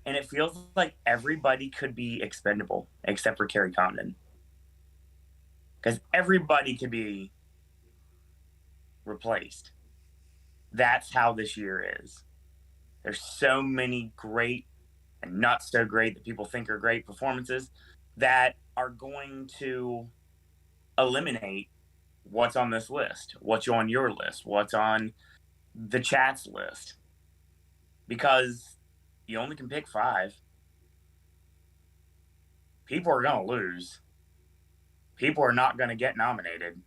and it feels like everybody could be expendable except for Carrie Condon. Because everybody could be replaced. That's how this year is. There's so many great and not so great that people think are great performances that are going to eliminate what's on this list, what's on your list, what's on the chat's list. Because you only can pick 5. People are going to lose. People are not going to get nominated.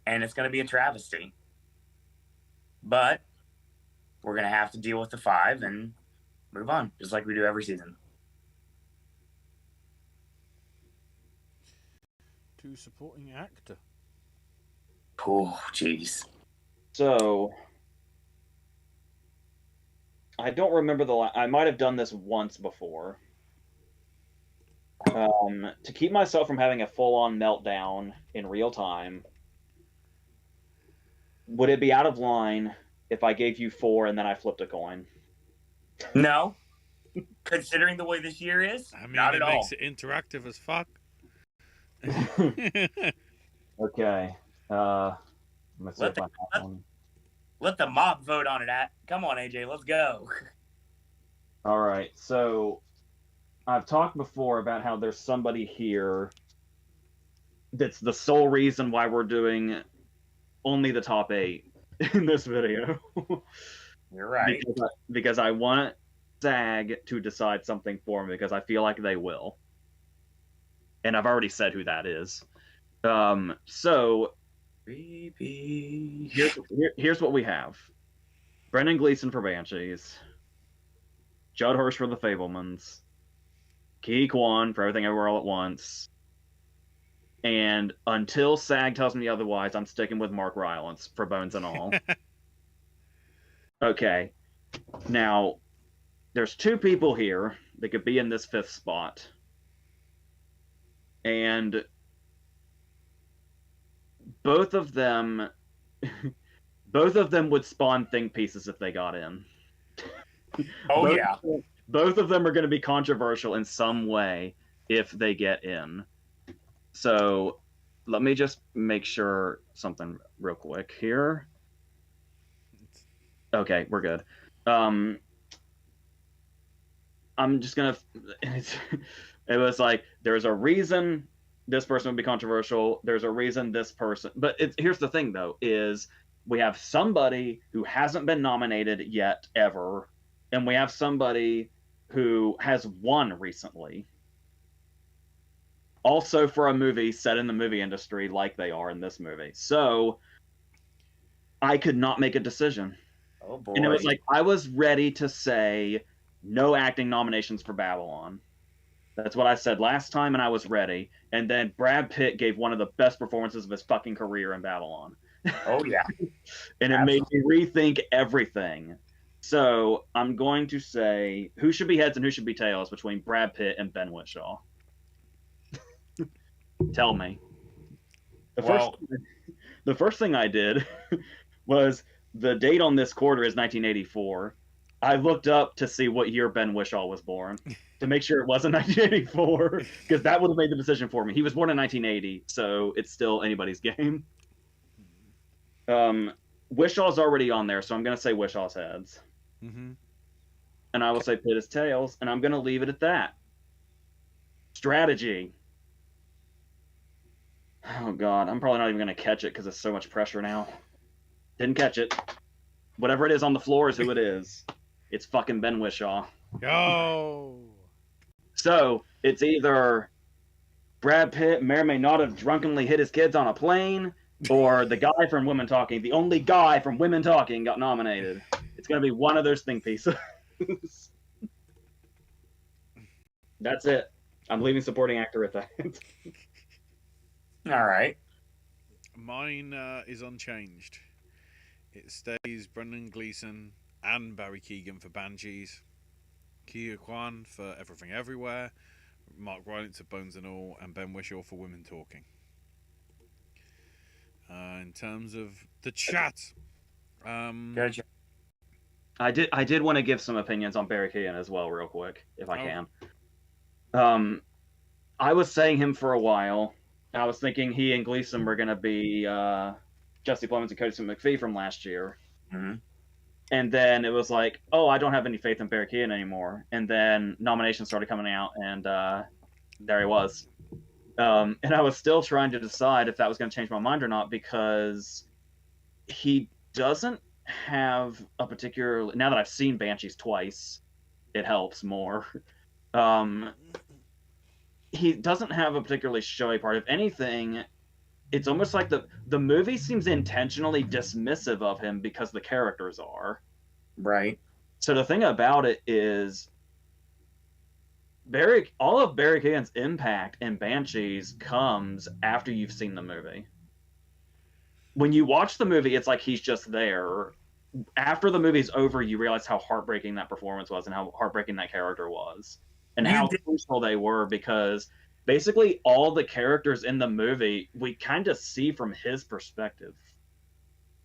And it's going to be a travesty. But we're going to have to deal with the 5 and move on, just like we do every season. To supporting actor. Oh, jeez. So I don't remember I might have done this once before. To keep myself from having a full-on meltdown in real time, would it be out of line if I gave you 4 and then I flipped a coin? No. Considering the way this year is, I mean, not it at all. makes it interactive as fuck. Okay. Let's see if I have one. Let the mob vote on it. Come on, AJ, let's go. All right. So I've talked before about how there's somebody here that's the sole reason why we're doing only the top 8 in this video. You're right. Because I want SAG to decide something for me because I feel like they will. And I've already said who that is. So here's what we have. Brendan Gleeson for Banshees, Judd Hirsch for The Fablemans, Ki Kwan for Everything Everywhere All at Once, and until SAG tells me otherwise, I'm sticking with Mark Rylance for Bones and All. Okay, now there's two people here that could be in this fifth spot, and both of them would spawn think pieces if they got in. Oh, yeah. Both of them are going to be controversial in some way if they get in. So let me just make sure something real quick here. Okay, we're good. I'm just gonna. It was like there's a reason this person would be controversial. There's a reason this person. But here's the thing, though, is we have somebody who hasn't been nominated yet ever, and we have somebody who has won recently. Also for a movie set in the movie industry like they are in this movie. So I could not make a decision. Oh, boy. And it was like I was ready to say no acting nominations for Babylon. That's what I said last time, and I was ready. And then Brad Pitt gave one of the best performances of his fucking career in Babylon. Oh, yeah. And it made me rethink everything. So I'm going to say who should be heads and who should be tails between Brad Pitt and Ben Whishaw. Tell me. The first thing I did was the date on this quarter is 1984. I looked up to see what year Ben Whishaw was born to make sure it wasn't 1984 because that would have made the decision for me. He was born in 1980, so it's still anybody's game. Wishaw's already on there, so I'm going to say Wishaw's heads. Mm-hmm. And I will say Pitt is tails, and I'm going to leave it at that. Strategy. Oh, God. I'm probably not even going to catch it because there's so much pressure now. Didn't catch it. Whatever it is on the floor is who it is. It's fucking Ben Whishaw. Yo! So, it's either Brad Pitt may or may not have drunkenly hit his kids on a plane, or the guy from Women Talking, the only guy from Women Talking got nominated. It's going to be one of those think pieces. That's it. I'm leaving supporting actor at that. All right. Mine is unchanged. It stays Brendan Gleeson and Barry Keoghan for Banshees, Ki Kwan for Everything Everywhere, Mark Rylance for Bones and All, and Ben Whishaw for Women Talking. In terms of the chat, Gotcha. I did want to give some opinions on Barry Keoghan as well, real quick, if I can. I was saying him for a while. I was thinking he and Gleeson were going to be Jesse Plemons and Cody Smith McPhee from last year. Mm-hmm. And then it was like, oh, I don't have any faith in Barry Keoghan anymore. And then nominations started coming out, and there he was. And I was still trying to decide if that was going to change my mind or not, because he doesn't have a particular... Now that I've seen Banshees twice, it helps more. He doesn't have a particularly showy part. If anything, it's almost like the movie seems intentionally dismissive of him because the characters are. Right. So the thing about it is all of Barry Keoghan's impact in Banshees comes after you've seen the movie. When you watch the movie, it's like he's just there. After the movie's over, you realize how heartbreaking that performance was and how heartbreaking that character was. And how crucial they were, because basically all the characters in the movie we kind of see from his perspective.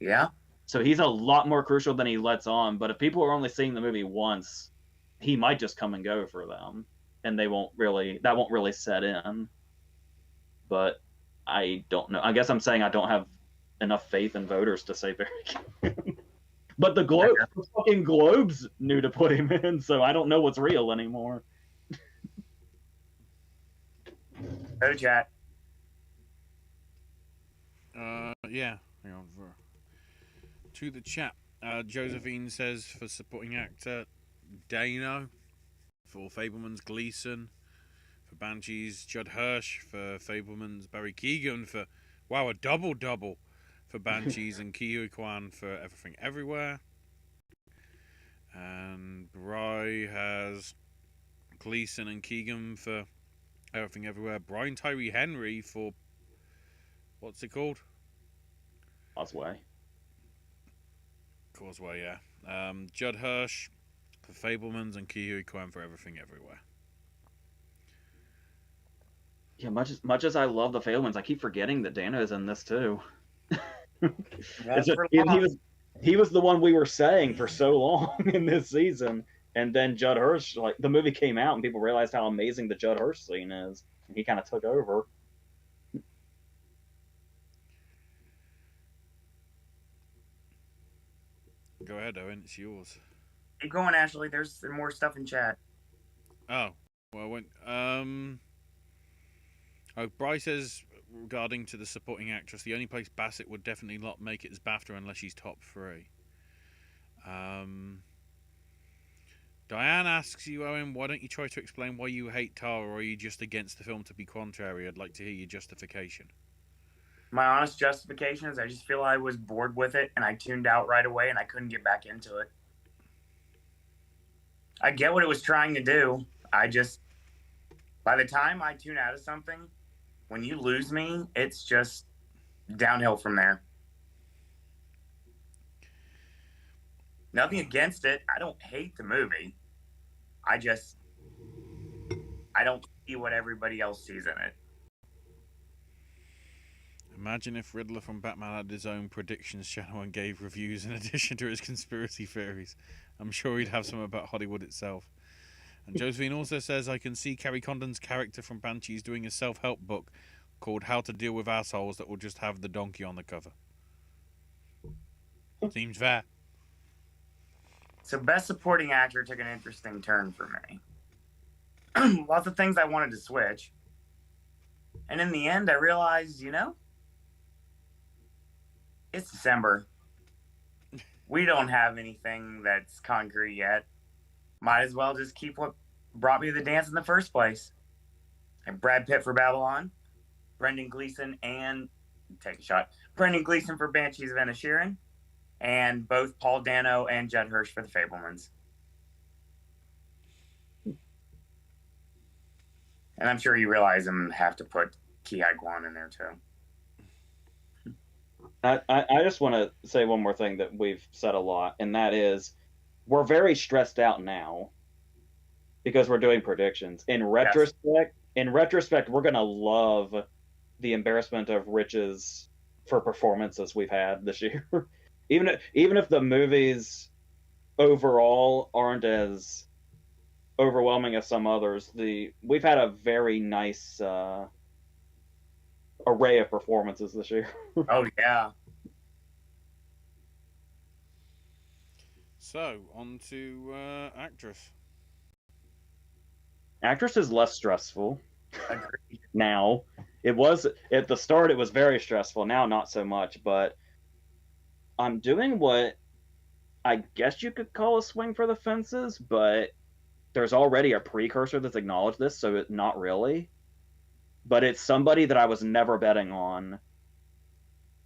Yeah. So he's a lot more crucial than he lets on. But if people are only seeing the movie once, he might just come and go for them, and that won't really set in. But I don't know. I guess I'm saying I don't have enough faith in voters to say Barry Keoghan. But the fucking Globes knew to put him in, so I don't know what's real anymore. Go chat. Yeah. Hang on. To the chat. Josephine says for supporting actor, Dano. For Fableman's, Gleeson. For Banshees, Judd Hirsch. For Fableman's, Barry Keoghan. For, wow, a double for Banshees, and Ki Kwan for Everything Everywhere. And Bry has Gleason and Keegan for Everything Everywhere. Brian Tyree Henry for, what's it called? Causeway. Causeway, yeah. Judd Hirsch for Fablemans and Kihui Kwan for Everything Everywhere. Yeah, much as I love the Fablemans, I keep forgetting that Dano is in this too. He was the one we were saying for so long in this season, and then Judd Hirsch, like the movie came out and people realized how amazing the Judd Hirsch scene is, and he kind of took over. Go ahead, Owen. It's yours. Keep going, Ashley. There's more stuff in chat. Oh, well, Bryce says regarding to the supporting actress, the only place Bassett would definitely not make it is BAFTA unless she's top 3. Diane asks you, Owen, why don't you try to explain why you hate Tara, or are you just against the film to be contrary? I'd like to hear your justification. My honest justification is I just feel I was bored with it and I tuned out right away and I couldn't get back into it. I get what it was trying to do. By the time I tune out of something, when you lose me, it's just downhill from there. Nothing against it. I don't hate the movie. I don't see what everybody else sees in it. Imagine if Riddler from Batman had his own predictions channel and gave reviews in addition to his conspiracy theories. I'm sure he'd have some about Hollywood itself. And Josephine also says, I can see Carrie Condon's character from Banshees doing a self-help book called How to Deal with Assholes that will just have the donkey on the cover. Seems fair. So Best Supporting Actor took an interesting turn for me. Lots of things I wanted to switch. And in the end, I realized, it's December. We don't have anything that's concrete yet. Might as well just keep what brought me to the dance in the first place. And Brad Pitt for Babylon, Brendan Gleeson Brendan Gleeson for Banshees of Inisherin, and both Paul Dano and Judd Hirsch for The Fablemans. And I'm sure you realize I'm going to have to put Ki-Hai Kwan in there too. I just want to say one more thing that we've said a lot, and that is we're very stressed out now because we're doing predictions. In retrospect, we're going to love the embarrassment of riches for performances we've had this year. even if the movies overall aren't as overwhelming as some others, we've had a very nice array of performances this year. Oh yeah. So on to actress. Actress is less stressful. Agreed. Now, it was at the start. It was very stressful. Now, not so much. But I'm doing what I guess you could call a swing for the fences. But there's already a precursor that's acknowledged this, so not really. But it's somebody that I was never betting on.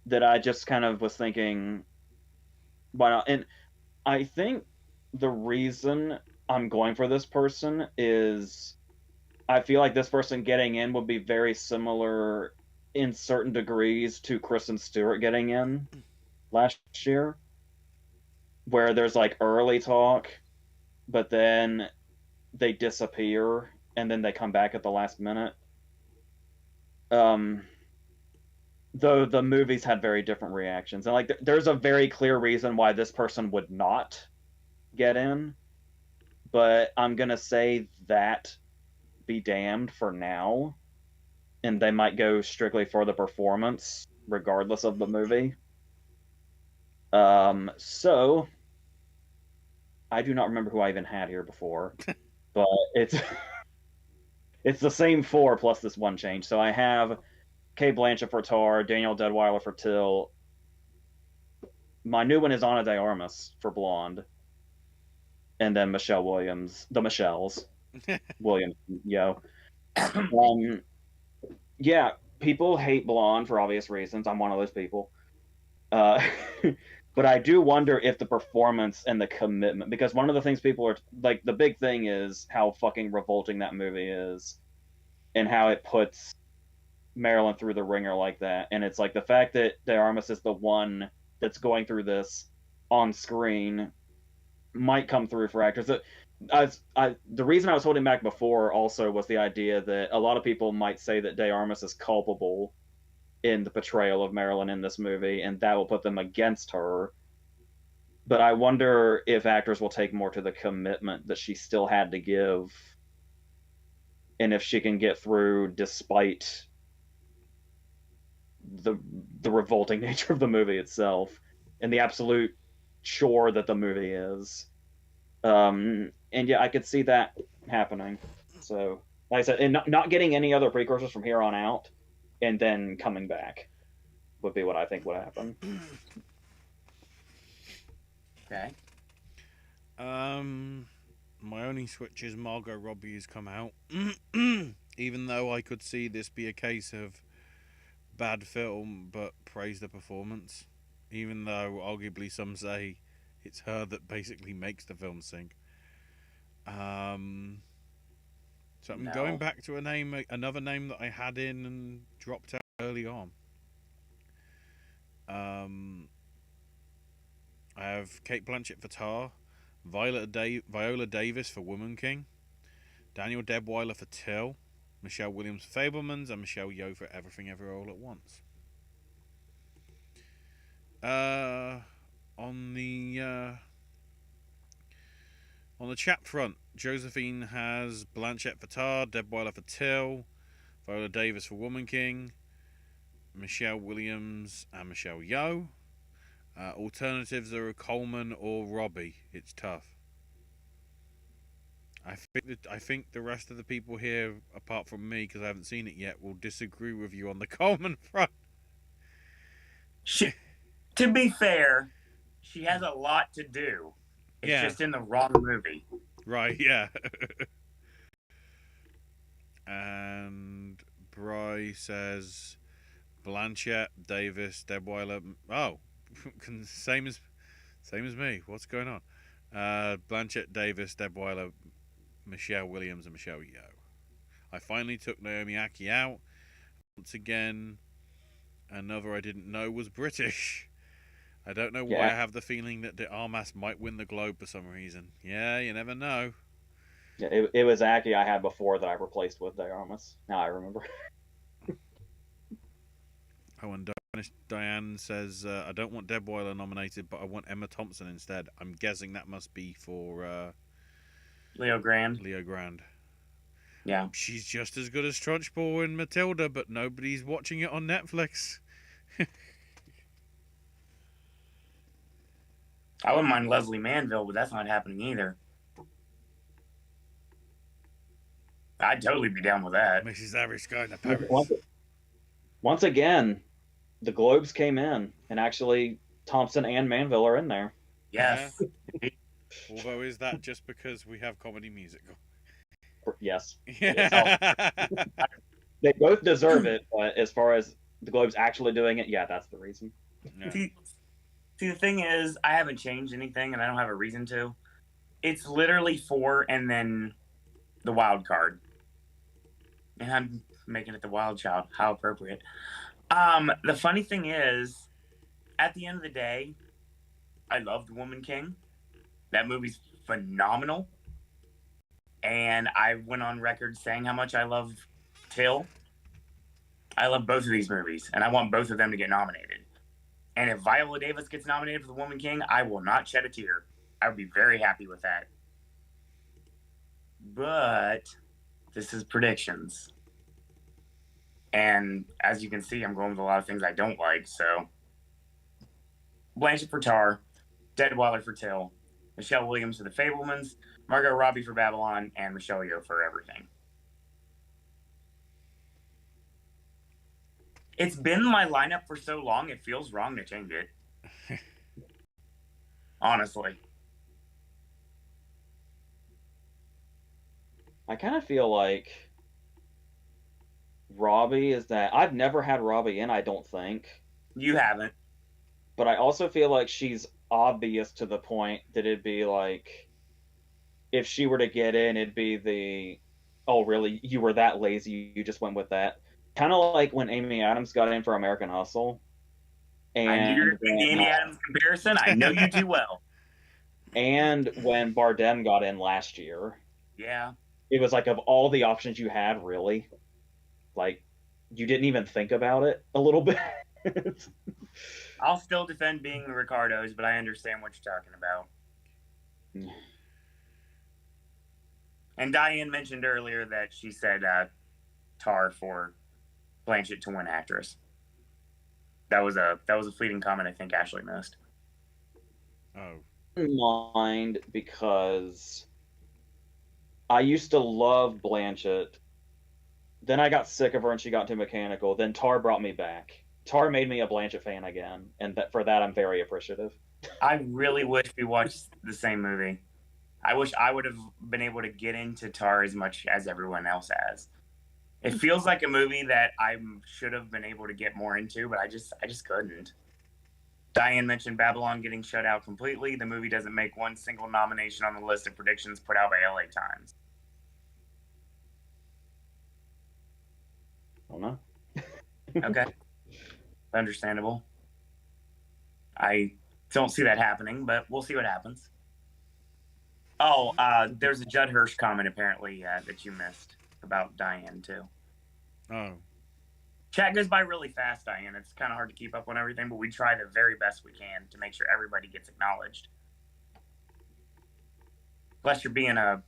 That I just kind of was thinking, why not? And I think the reason I'm going for this person is I feel like this person getting in would be very similar in certain degrees to Kristen Stewart getting in last year, where there's like early talk, but then they disappear and then they come back at the last minute. Though the movies had very different reactions, and like there's a very clear reason why this person would not get in, but I'm gonna say that be damned for now, and they might go strictly for the performance regardless of the movie. So I do not remember who I even had here before, but it's the same 4 plus this one change. So I have Kate Blanchett for Tar, Daniel Deadwyler for Till. My new one is Ana de Armas for Blonde. And then Michelle Williams, the Michelles. Williams, yeah, people hate Blonde for obvious reasons. I'm one of those people. But I do wonder if the performance and the commitment, because one of the things people are like, the big thing is how fucking revolting that movie is, and how it puts Marilyn through the ringer like that. And it's like the fact that De Armas is the one that's going through this on screen might come through for actors. The reason I was holding back before also was the idea that a lot of people might say that De Armas is culpable in the portrayal of Marilyn in this movie, and that will put them against her. But I wonder if actors will take more to the commitment that she still had to give, and if she can get through despite the revolting nature of the movie itself and the absolute chore that the movie is. And yeah, I could see that happening. So, like I said, and not getting any other precursors from here on out, and then coming back would be what I think would happen. Okay. My only switch is Margot Robbie has come out. Even though I could see this be a case of bad film, but praise the performance. Even though arguably some say it's her that basically makes the film sing. So I'm going back to another name that I had in and dropped out early on. I have Kate Blanchett for Tar, Viola Davis for Woman King, Daniel Debweiler for Till, Michelle Williams for Fabelmans, and Michelle Yeoh for Everything Everywhere All at Once. On the chat front, Josephine has Blanchett for Tar, Debweiler for Till, Viola Davis for Woman King, Michelle Williams and Michelle Yeoh. Alternatives are Coleman or Robbie. It's tough. I think the rest of the people here, apart from me, because I haven't seen it yet, will disagree with you on the Coleman front. To be fair, she has a lot to do. It's just in the wrong movie. Right, yeah. And Bry says Blanchett, Davis, Debweiler. Oh, same as me. What's going on? Blanchett, Davis, Debweiler, Michelle Williams, and Michelle Yeoh. I finally took Naomi Ackie out. Once again, another I didn't know was British. I don't know why I have the feeling that De Armas might win the Globe for some reason. Yeah, you never know. Yeah, it was Ackie I had before that I replaced with De Armas. Now I remember. Oh, and Diane says, I don't want Debweiler nominated, but I want Emma Thompson instead. I'm guessing that must be for Leo Grand. Yeah. She's just as good as Trunchbull in Matilda, but nobody's watching it on Netflix. I wouldn't mind Leslie Manville, but that's not happening either. I'd totally be down with that. Mrs. Average Guy in the Paris. Once again, the Globes came in, and actually Thompson and Manville are in there. Yes. Yeah. Although, is that just because we have comedy musical? Yes. Yeah. They both deserve it, but as far as the Globes actually doing it, yeah, that's the reason. Yeah. See, the thing is, I haven't changed anything, and I don't have a reason to. It's literally 4 and then the wild card. And I'm making it the wild child. How appropriate. The funny thing is, at the end of the day, I loved Woman King. That movie's phenomenal. And I went on record saying how much I love Till. I love both of these movies, and I want both of them to get nominated. And if Viola Davis gets nominated for The Woman King, I will not shed a tear. I would be very happy with that. But this is predictions. And as you can see, I'm going with a lot of things I don't like. So Blanchett for Tar, Debweiler for Till, Michelle Williams for The Fabelmans, Margot Robbie for Babylon, and Michelle Yeoh for Everything. It's been my lineup for so long, it feels wrong to change it. Honestly. I kind of feel like Robbie is that. I've never had Robbie in, I don't think. You haven't. but I also feel like she's obvious to the point that it'd be like, if she were to get in, it'd be the, oh, really? You were that lazy? You just went with that? Kind of like when Amy Adams got in for American Hustle. I knew you were And going to the Amy Adams comparison. I know you do well. and when Bardem got in last year, Yeah. it was like, of all the options you had, really, like, you didn't even think about it a little bit. I'll still defend being the Ricardos, but I understand what you're talking about. And Diane mentioned earlier that she said tar for Blanchett to win actress. That was a fleeting comment I think Ashley missed. Oh. Mind, because I used to love Blanchett. Then I got sick of her and she got too mechanical. Then Tar brought me back. Tar made me a Blanchett fan again, and for that I'm very appreciative. I really wish we watched the same movie. I wish I would have been able to get into Tar as much as everyone else has. It feels like a movie that I should have been able to get more into, but I just couldn't. Diane mentioned Babylon getting shut out completely. The movie doesn't make one single nomination on the list of predictions put out by LA Times. I don't know. Okay. Understandable. I don't see that happening, but we'll see what happens. Oh, there's a Judd Hirsch comment apparently that you missed about Diane too. Oh. Chat goes by really fast, Diane. It's kind of hard to keep up on everything, but we try the very best we can to make sure everybody gets acknowledged. Plus, you're being a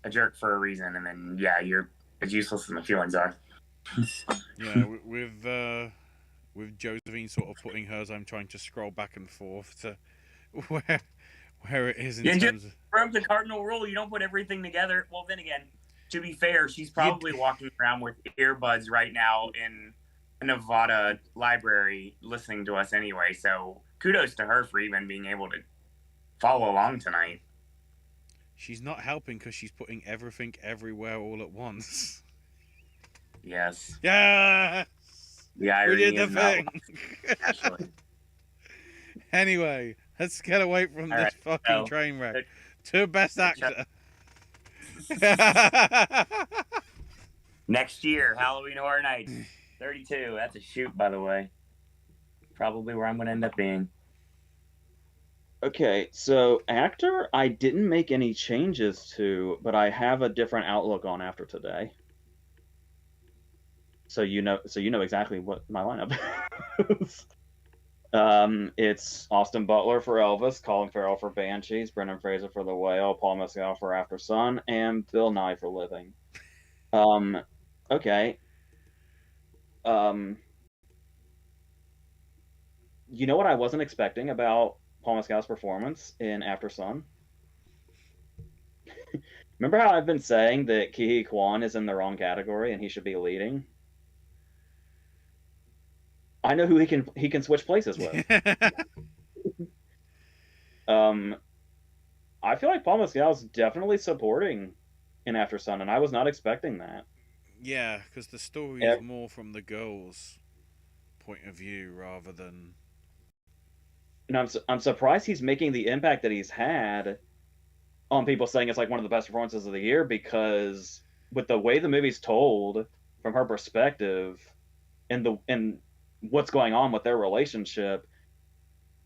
jerk for a reason, and then yeah, you're as useless as my feelings are. Yeah, with Josephine sort of putting hers, I'm trying to scroll back and forth to where it is in terms of. From the cardinal rule, you don't put everything together. Well, then again, to be fair, she's probably walking around with earbuds right now in a Nevada library listening to us anyway. So kudos to her for even being able to follow along tonight. She's not helping because she's putting everything everywhere all at once. Yes. Yeah. The irony We did the thing. Actually. Anyway, let's get away from this fucking train wreck. To Best Actor. Next year, Halloween Horror Nights 32. That's a shoot, by the way. Probably where I'm going to end up being. Okay, so actor, I didn't make any changes to, but I have a different outlook on after today. So you know exactly what my lineup is. It's Austin Butler for Elvis, Colin Farrell for Banshees, Brendan Fraser for The Whale, Paul Mescal for After Sun, and Bill Nye for Living. Okay. You know what I wasn't expecting about Paul Mescal's performance in After Sun? Remember how I've been saying that Ke Huy Quan is in the wrong category and he should be leading? I know who he can switch places with. I feel like Paul Mescal's definitely supporting in After Sun, and I was not expecting that. Yeah, because the story is more from the girls' point of view rather than. And I'm surprised he's making the impact that he's had on people saying it's like one of the best performances of the year, because with the way the movie's told from her perspective and what's going on with their relationship,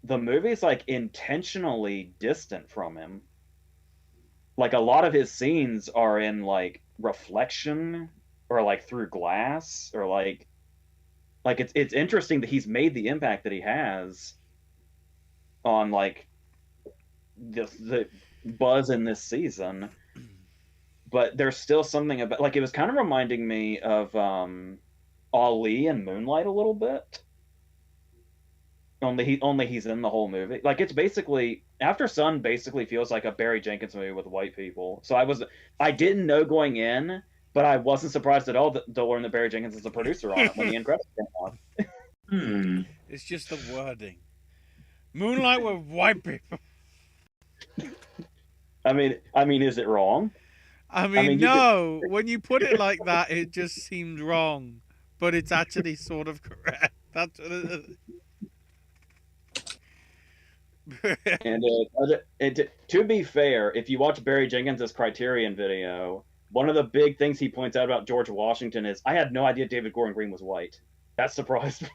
the movie's like intentionally distant from him. Like a lot of his scenes are in like reflection or like through glass, or like it's interesting that he's made the impact that he has on like the buzz in this season. But there's still something about, like, it was kind of reminding me of Ali and Moonlight a little bit. Only he's in the whole movie. Like, it's basically, After Sun basically feels like a Barry Jenkins movie with white people. So I didn't know going in, but I wasn't surprised at all to learn that Barry Jenkins is a producer on it when the end credits came on. It's just the wording. Moonlight with white people. I mean, is it wrong? I mean no. When you put it like that, it just seems wrong. But it's actually sort of correct. That's what it is. And to be fair, if you watch Barry Jenkins' Criterion video, one of the big things he points out about George Washington is, I had no idea David Gordon Green was white. That surprised me.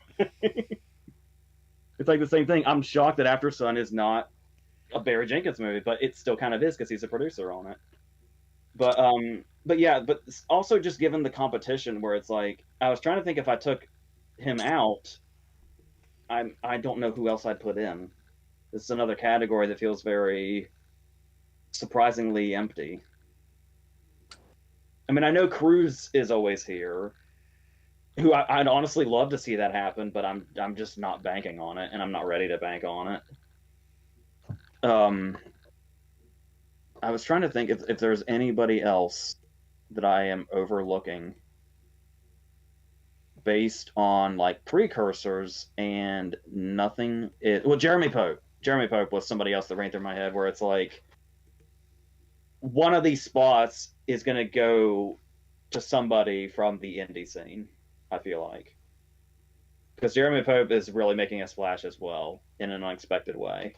It's like the same thing. I'm shocked that After Sun is not a Barry Jenkins movie, but it still kind of is because he's a producer on it. But yeah, but also just given the competition, where it's like, I was trying to think if I took him out, I don't know who else I'd put in. This is another category that feels very surprisingly empty. I mean, I know Cruz is always here, who I'd honestly love to see that happen, but I'm just not banking on it, and I'm not ready to bank on it. I was trying to think if there's anybody else that I am overlooking based on like precursors, and nothing is, well, Jeremy Pope was somebody else that ran through my head, where it's like one of these spots is going to go to somebody from the indie scene, I feel like, because Jeremy Pope is really making a splash as well in an unexpected way.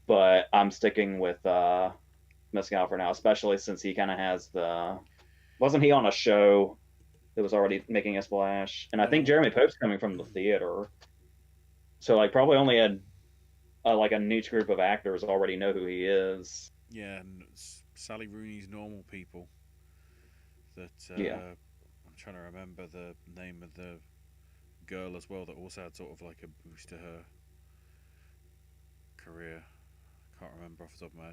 But I'm sticking with Mescal for now, especially since he kind of has wasn't he on a show that was already making a splash? And I think Jeremy Pope's coming from the theater, so like probably only had like a niche group of actors already know who he is. Yeah, and Sally Rooney's Normal People. That Yeah. I'm trying to remember the name of the girl as well that also had sort of like a boost to her career. Can't remember off the top of my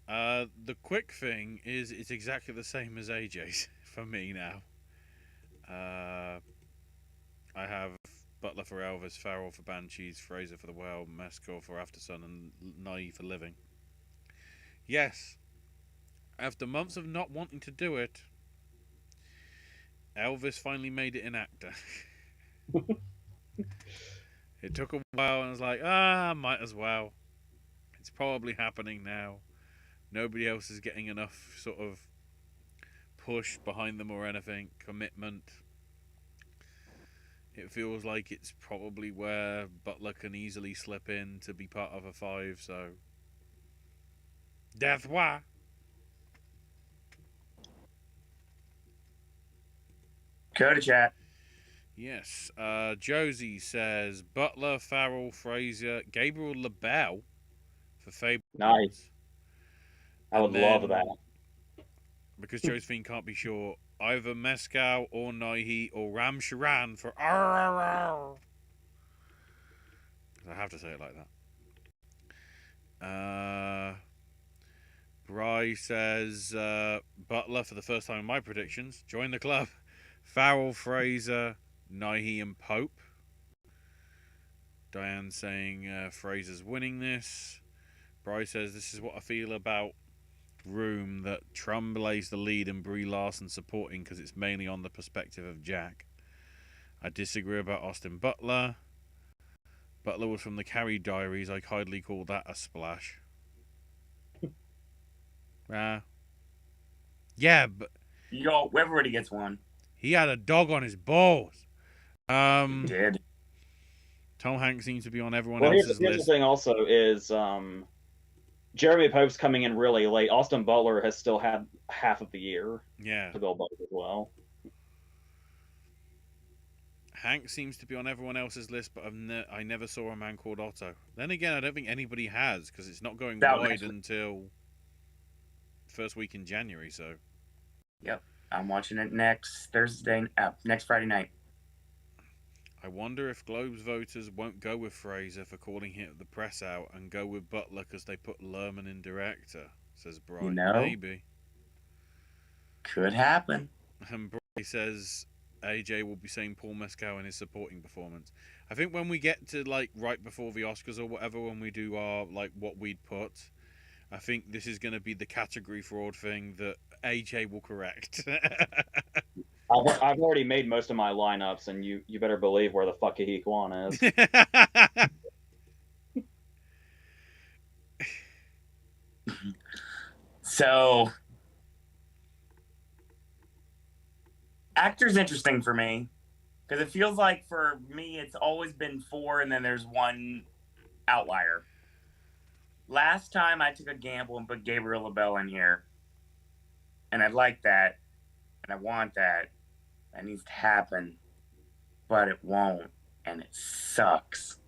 head. The quick thing is it's exactly the same as AJ's for me now. I have Butler for Elvis, Farrell for Banshees, Fraser for The Well, Mescal for After Sun, and Nye for Living. Yes, after months of not wanting to do it, Elvis finally made it an actor. It took a while, and I was like, might as well. It's probably happening now. Nobody else is getting enough sort of push behind them or anything, commitment. It feels like it's probably where Butler can easily slip in to be part of a 5, so Death why? Go to chat. Yes. Josie says Butler, Farrell, Fraser, Gabriel LaBelle for Fable. Nice. I would love that. Because Josephine can't be sure, either Mescal or Naihi or Ram Sharan for RRR. I have to say it like that. Bry says Butler for the first time in my predictions. Join the club. Farrell, Fraser, Naihi, and Pope. Diane saying Fraser's winning this. Bry says this is what I feel about Room, that Tremblay's the lead and Brie Larson supporting because it's mainly on the perspective of Jack. I disagree about Austin Butler. Butler was from the Carrie Diaries. I kindly call that a splash. Yeah, but everybody gets one. He had a dog on his balls. He did. Tom Hanks seems to be on everyone else's here's list. The thing also is Jeremy Pope's coming in really late. Austin Butler has still had half of the year to go both as well. Hank seems to be on everyone else's list, but I never saw A Man Called Otto. Then again, I don't think anybody has, because it's not going wide until first week in January. So, yep, I'm watching it next Friday night. I wonder if Globe's voters won't go with Fraser for calling him the press out and go with Butler because they put Lerman in director, says Brian. Maybe. Could happen. And Brian says AJ will be saying Paul Mescal in his supporting performance. I think when we get to like right before the Oscars or whatever, when we do our like what we'd put, I think this is going to be the category fraud thing that AJ will correct. I've already made most of my lineups, and you better believe where the fuck Kahi Kwan is. So, actor's interesting for me. Because it feels like for me, it's always been 4, and then there's one outlier. Last time I took a gamble and put Gabriel LaBelle in here, and I like that, and I want that. That needs to happen, but it won't, and it sucks.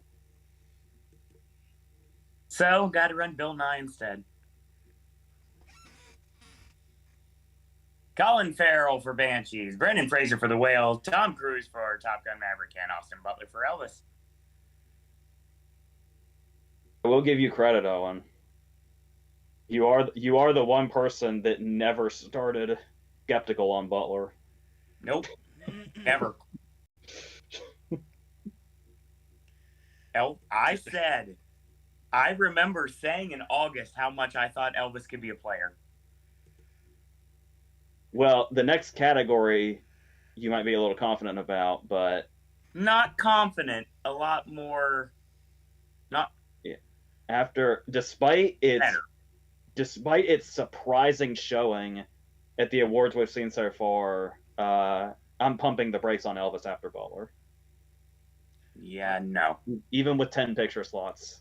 So, got to run Bill Nye instead. Colin Farrell for Banshees, Brendan Fraser for The Whale, Tom Cruise for Top Gun Maverick, and Austin Butler for Elvis. I will give you credit, Owen. You are the one person that never started skeptical on Butler. Nope, never. I remember saying in August how much I thought Elvis could be a player. Well, the next category you might be a little confident about, but not confident, a lot more not despite its better. surprising showing at the awards we've seen so far, I'm pumping the brakes on Elvis after Butler. Yeah, no. Even with 10 picture slots,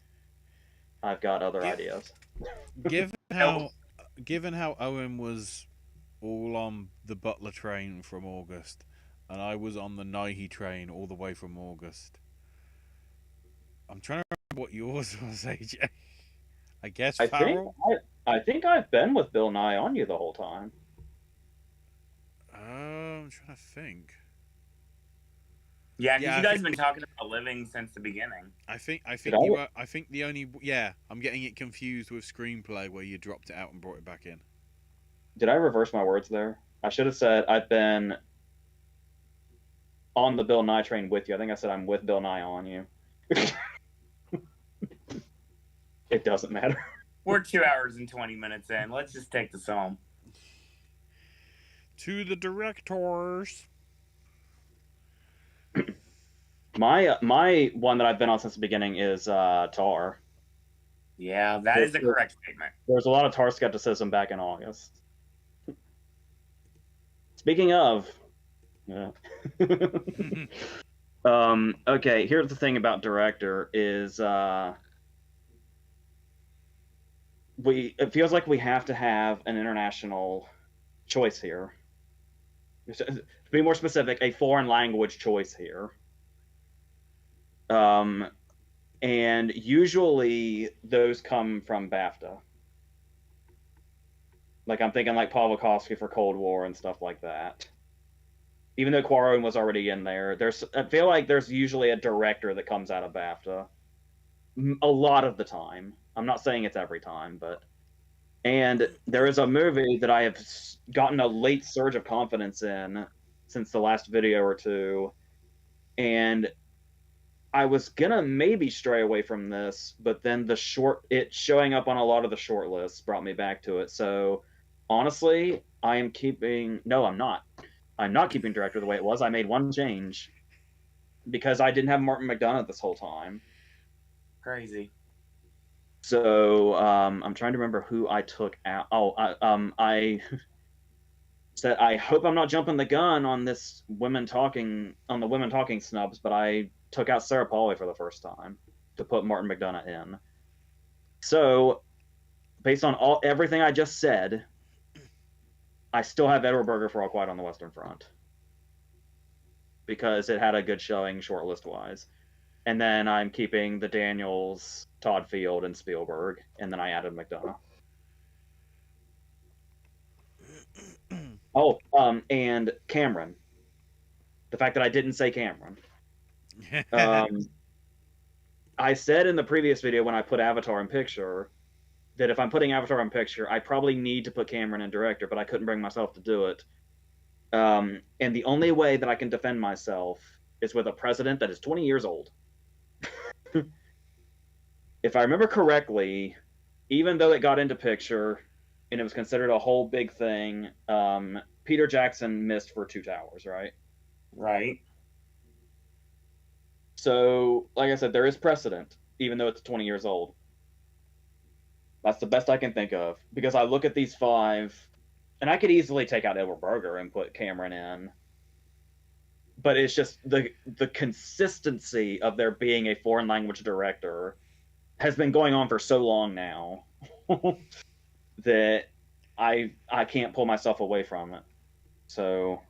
I've got other ideas. Given how Owen was all on the Butler train from August, and I was on the Nighy train all the way from August, I'm trying to remember what yours was, AJ. I guess Farrell? I think I've been with Bill Nye on you the whole time. I'm trying to think. Yeah, because you guys have been talking about living since the beginning. I think the only I'm getting it confused with Screenplay where you dropped it out and brought it back in. Did I reverse my words there? I should have said I've been on the Bill Nye train with you. I think I said I'm with Bill Nye on you. It doesn't matter. We're 2 hours and 20 minutes in. Let's just take this home. To the directors. My one that I've been on since the beginning is Tar. Yeah, that is a correct statement. There was a lot of Tar skepticism back in August. Speaking of, okay, here's the thing about director is it feels like we have to have an international choice here. To be more specific, a foreign language choice here. And usually those come from BAFTA. Like I'm thinking like Paul Wachowski for Cold War and stuff like that. Even though Cuarón was already in there, I feel like there's usually a director that comes out of BAFTA. A lot of the time. I'm not saying it's every time, but... And there is a movie that I have gotten a late surge of confidence in since the last video or two. And I was gonna maybe stray away from this, but then it showing up on a lot of the short lists brought me back to it. So honestly, I'm not. I'm not keeping director the way it was. I made one change because I didn't have Martin McDonagh this whole time. Crazy. So I'm trying to remember who I took out. I said I hope I'm not jumping the gun on the women talking snubs, but I took out Sarah Polley for the first time to put Martin McDonagh in. So based on everything I just said, I still have Edward Berger for All Quiet on the Western Front because it had a good showing shortlist wise. And then I'm keeping the Daniels, Todd Field, and Spielberg, and then I added McDonagh. And Cameron. The fact that I didn't say Cameron. I said in the previous video when I put Avatar in picture that if I'm putting Avatar in picture, I probably need to put Cameron in director, but I couldn't bring myself to do it. And the only way that I can defend myself is with a president that is 20 years old. If I remember correctly, even though it got into picture and it was considered a whole big thing, Peter Jackson missed for Two Towers, right? Right. So, like I said, there is precedent, even though it's 20 years old. That's the best I can think of. Because I look at these 5, and I could easily take out Edward Berger and put Cameron in. but it's just the consistency of there being a foreign language director has been going on for so long now that I can't pull myself away from it. So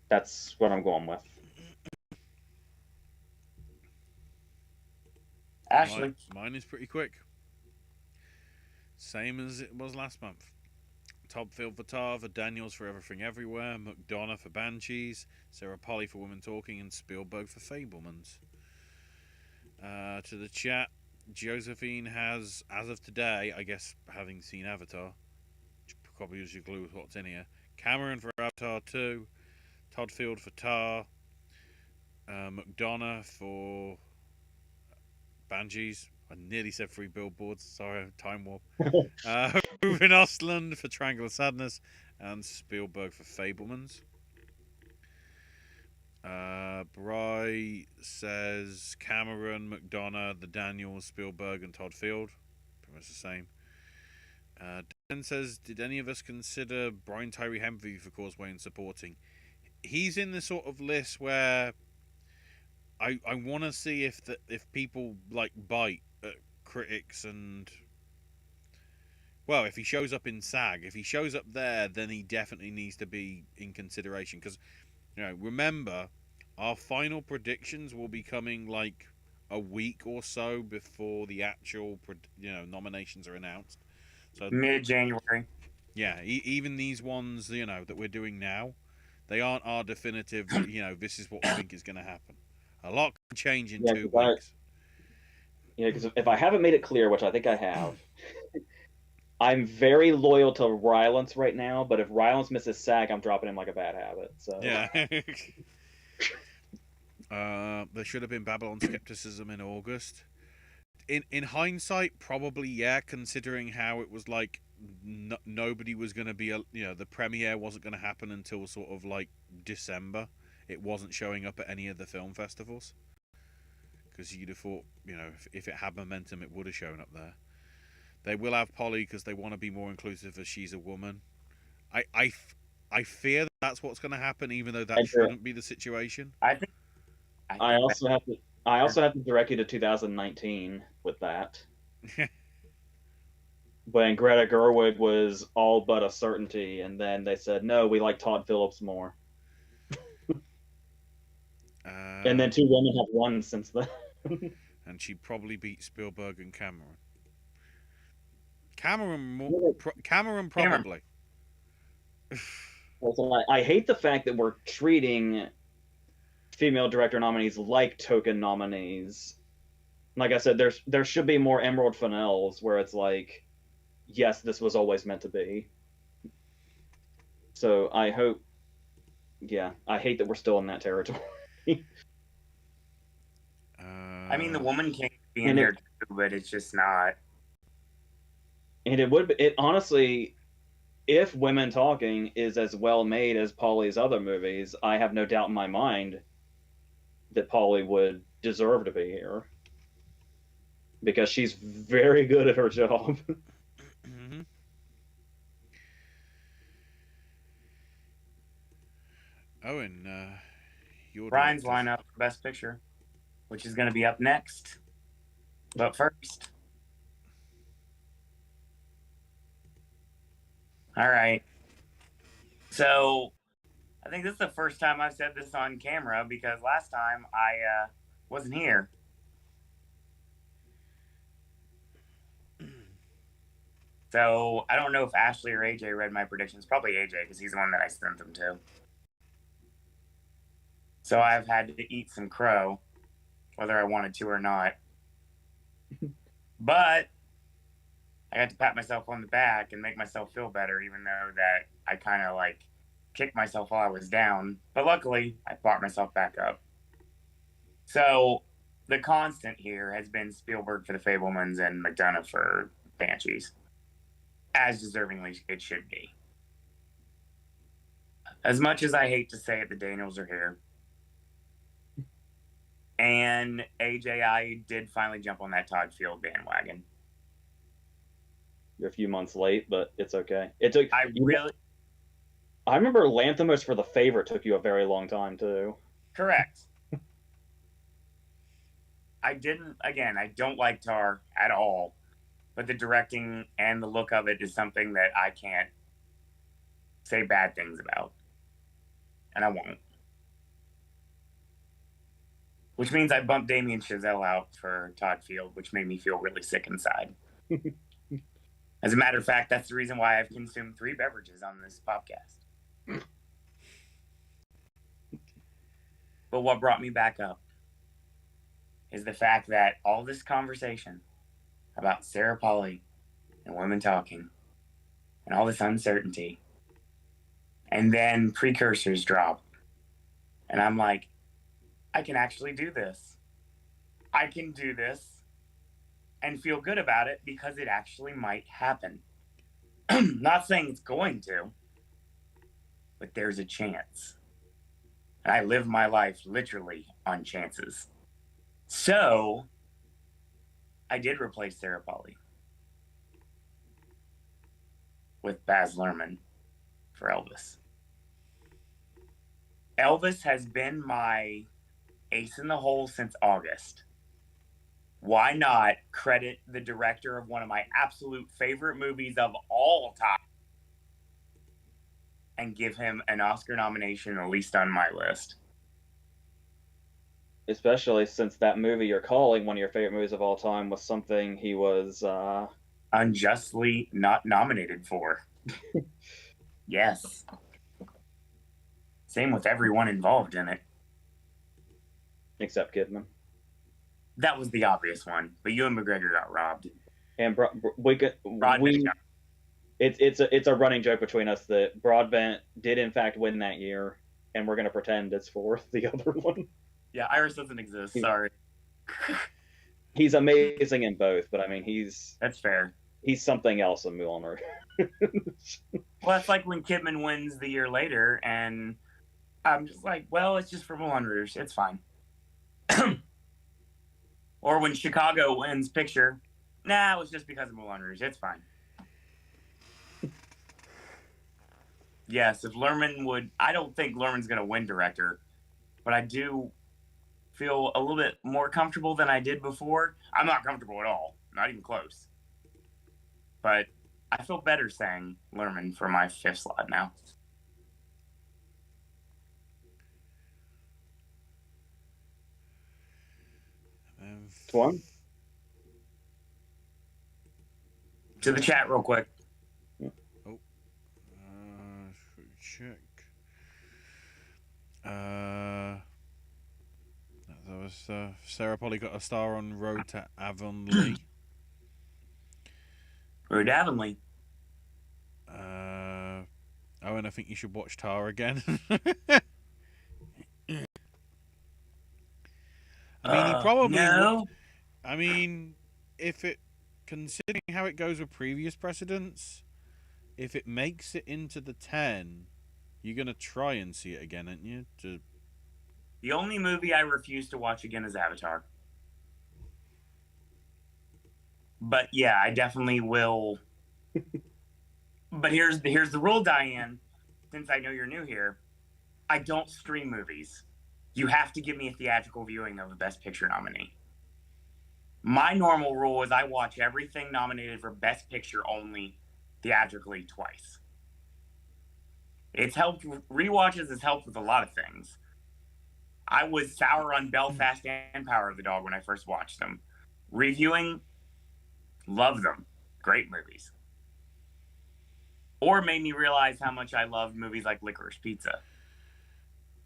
that's what I'm going with. Ashley. Mine is pretty quick. Same as it was last month. Topfield for Tar, for Daniels for Everything Everywhere, McDonough for Banshees, Sarah Polley for Women Talking, and Spielberg for Fablemans. To the chat, Josephine has, as of today, I guess having seen Avatar, probably gives you a clue with what's in here, Cameron for Avatar 2, Todd Field for Tar, McDonough for Banshees. I nearly said 3 billboards. Sorry, time warp. Ruben Ostland for Triangle of Sadness, and Spielberg for Fablemans. Bry says Cameron, McDonough, the Daniels, Spielberg, and Todd Field. Pretty much the same. Dan says, did any of us consider Brian Tyree Henry for Causeway and supporting? He's in the sort of list where I want to see if people like bite at critics and, well, if he shows up in SAG, if he shows up there, then he definitely needs to be in consideration, because, you know, remember, our final predictions will be coming like a week or so before the actual nominations are announced. So mid-January. Yeah, even these ones, that we're doing now, they aren't our definitive, this is what we think is going to happen. A lot can change in 2 weeks. Because if I haven't made it clear, which I think I have, I'm very loyal to Rylance right now, but if Rylance misses SAG, I'm dropping him like a bad habit. So yeah. There should have been Babylon Skepticism in August. In hindsight, probably, yeah, considering how it was like nobody was going to be, the premiere wasn't going to happen until sort of like December. It wasn't showing up at any of the film festivals. Because you'd have thought, if it had momentum, it would have shown up there. They will have Polly because they want to be more inclusive as she's a woman. I fear that's what's going to happen, even though that shouldn't be the situation. I also have to direct you to 2019 with that. When Greta Gerwig was all but a certainty, and then they said, no, we like Todd Phillips more. And then 2 women have won since then. And she probably beat Spielberg and Cameron. Cameron probably. I hate the fact that we're treating female director nominees like token nominees. Like I said, there should be more Emerald Fennells where it's like, yes, this was always meant to be. So I hope, I hate that we're still in that territory. I mean, the woman can't be in there too, but it's just not. And it honestly, if Women Talking is as well made as Polly's other movies, I have no doubt in my mind that Polly would deserve to be here. Because she's very good at her job. Mm-hmm. Owen, Ryan's lineup for Best Picture, which is going to be up next. But first. All right. So, I think this is the first time I've said this on camera because last time I wasn't here. So, I don't know if Ashley or AJ read my predictions. Probably AJ because he's the one that I sent them to. So, I've had to eat some crow, whether I wanted to or not. But I got to pat myself on the back and make myself feel better, even though that I kind of like kicked myself while I was down. But luckily, I brought myself back up. So the constant here has been Spielberg for The Fablemans and McDonough for Banshees, as deservingly it should be. As much as I hate to say it, the Daniels are here. And AJI did finally jump on that Todd Field bandwagon. You're a few months late, but it's okay. I remember Lanthimos for The Favorite took you a very long time, too. Correct. I don't like Tar at all, but the directing and the look of it is something that I can't say bad things about. And I won't. Which means I bumped Damien Chazelle out for Todd Field, which made me feel really sick inside. As a matter of fact, that's the reason why I've consumed 3 beverages on this podcast. But what brought me back up is the fact that all this conversation about Sarah Polley and women talking and all this uncertainty, and then precursors drop. And I'm like, I can actually do this. I can do this and feel good about it because it actually might happen. Not saying it's going to, but there's a chance. And I live my life literally on chances. So I did replace Sarah Polley with Baz Luhrmann for Elvis. Elvis has been my ace in the hole since August. Why not credit the director of one of my absolute favorite movies of all time and give him an Oscar nomination, at least on my list? Especially since that movie you're calling one of your favorite movies of all time was something he was unjustly not nominated for. Yes. Same with everyone involved in it. Except Kidman. That was the obvious one, but Ewan McGregor got robbed. And it's a running joke between us that Broadbent did in fact win that year, and we're going to pretend it's for the other one. Yeah, Iris doesn't exist. Sorry. He's amazing in both, but I mean, that's fair. He's something else in Moulin Rouge. Well, it's like when Kidman wins the year later, and I'm just like, well, it's just for Moulin Rouge. It's fine. Or when Chicago wins picture, nah, it was just because of Moulin Rouge. It's fine. Yes, if Luhrmann would, I don't think Luhrmann's going to win director, but I do feel a little bit more comfortable than I did before. I'm not comfortable at all, not even close. But I feel better saying Luhrmann for my 5th slot now. One. To the chat real quick. Oh, check. That was Sarah Polley got a star on Road to Avonlea. Road to Avonlea. Owen, I think you should watch Tar again. I mean, he probably no. I mean, considering how it goes with previous precedents, if it makes it into the 10, you're gonna try and see it again, aren't you? The only movie I refuse to watch again is Avatar. But yeah, I definitely will. But here's the rule, Diane. Since I know you're new here, I don't stream movies. You have to give me a theatrical viewing of a Best Picture nominee. My normal rule is I watch everything nominated for Best Picture only theatrically twice. It's helped, rewatches has helped with a lot of things. I was sour on Belfast and Power of the Dog when I first watched them. Reviewing, love them. Great movies. Or made me realize how much I loved movies like Licorice Pizza.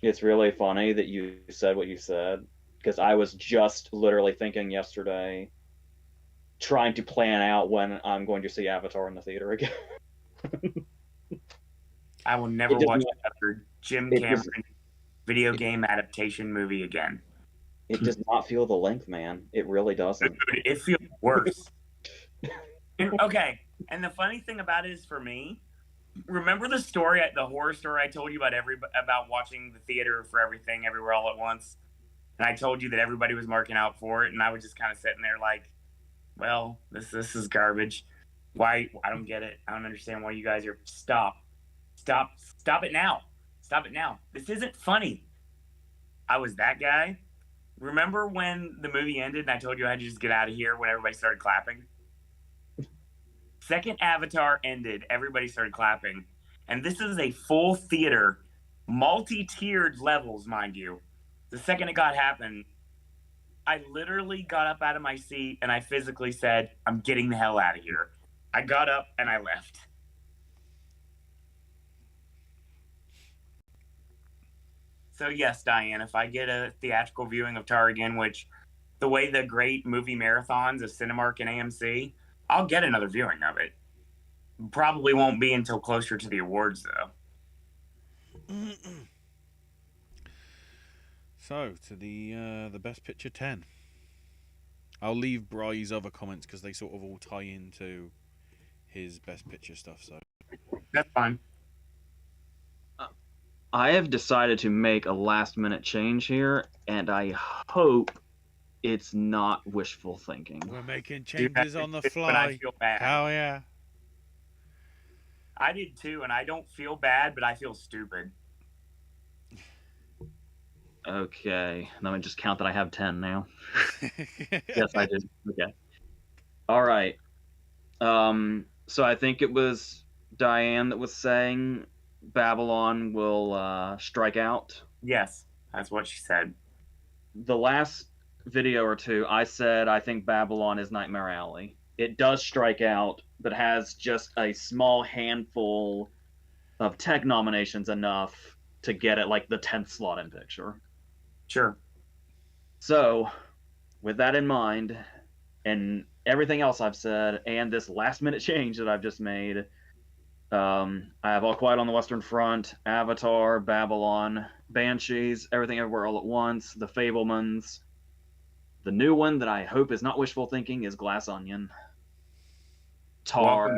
It's really funny that you said what you said, because I was just literally thinking yesterday, trying to plan out when I'm going to see Avatar in the theater again. I will never watch another Jim Cameron video game adaptation movie again. It does not feel the length, man. It really doesn't. Dude, it feels worse. Okay, and the funny thing about it is, for me, remember the horror story I told you about watching the theater for Everything Everywhere All at Once? And I told you that everybody was marking out for it, and I was just kind of sitting there like, well, this is garbage. Why? I don't get it. I don't understand why you guys are... Stop. Stop it now. Stop it now. This isn't funny. I was that guy. Remember when the movie ended and I told you I had to just get out of here when everybody started clapping? Second Avatar ended, everybody started clapping. And this is a full theater, multi-tiered levels, mind you. The second it got happened, I literally got up out of my seat and I physically said, I'm getting the hell out of here. I got up and I left. So yes, Diane, if I get a theatrical viewing of Tar again, which the way the great movie marathons of Cinemark and AMC, I'll get another viewing of it. Probably won't be until closer to the awards, though. So to the best picture 10. I'll leave Bry's other comments because they sort of all tie into his best picture stuff. So That's fine. I have decided to make a last-minute change here, and I hope it's not wishful thinking. we're making changes on the fly. But I feel bad. Hell yeah! I did too, and I don't feel bad, but I feel stupid. Okay, let me just count that I have 10 now. Yes, I did. Okay. All right. So I think it was Diane that was saying Babylon will strike out. Yes, that's what she said. The last video or two, I said I think Babylon is Nightmare Alley. It does strike out, but has just a small handful of tech nominations enough to get it like the 10th slot in picture. Sure. So, with that in mind, and everything else I've said, and this last minute change that I've just made, I have All Quiet on the Western Front, Avatar, Babylon, Banshees, Everything Everywhere All at Once, The Fablemans. The new one that I hope is not wishful thinking is Glass Onion. Tar,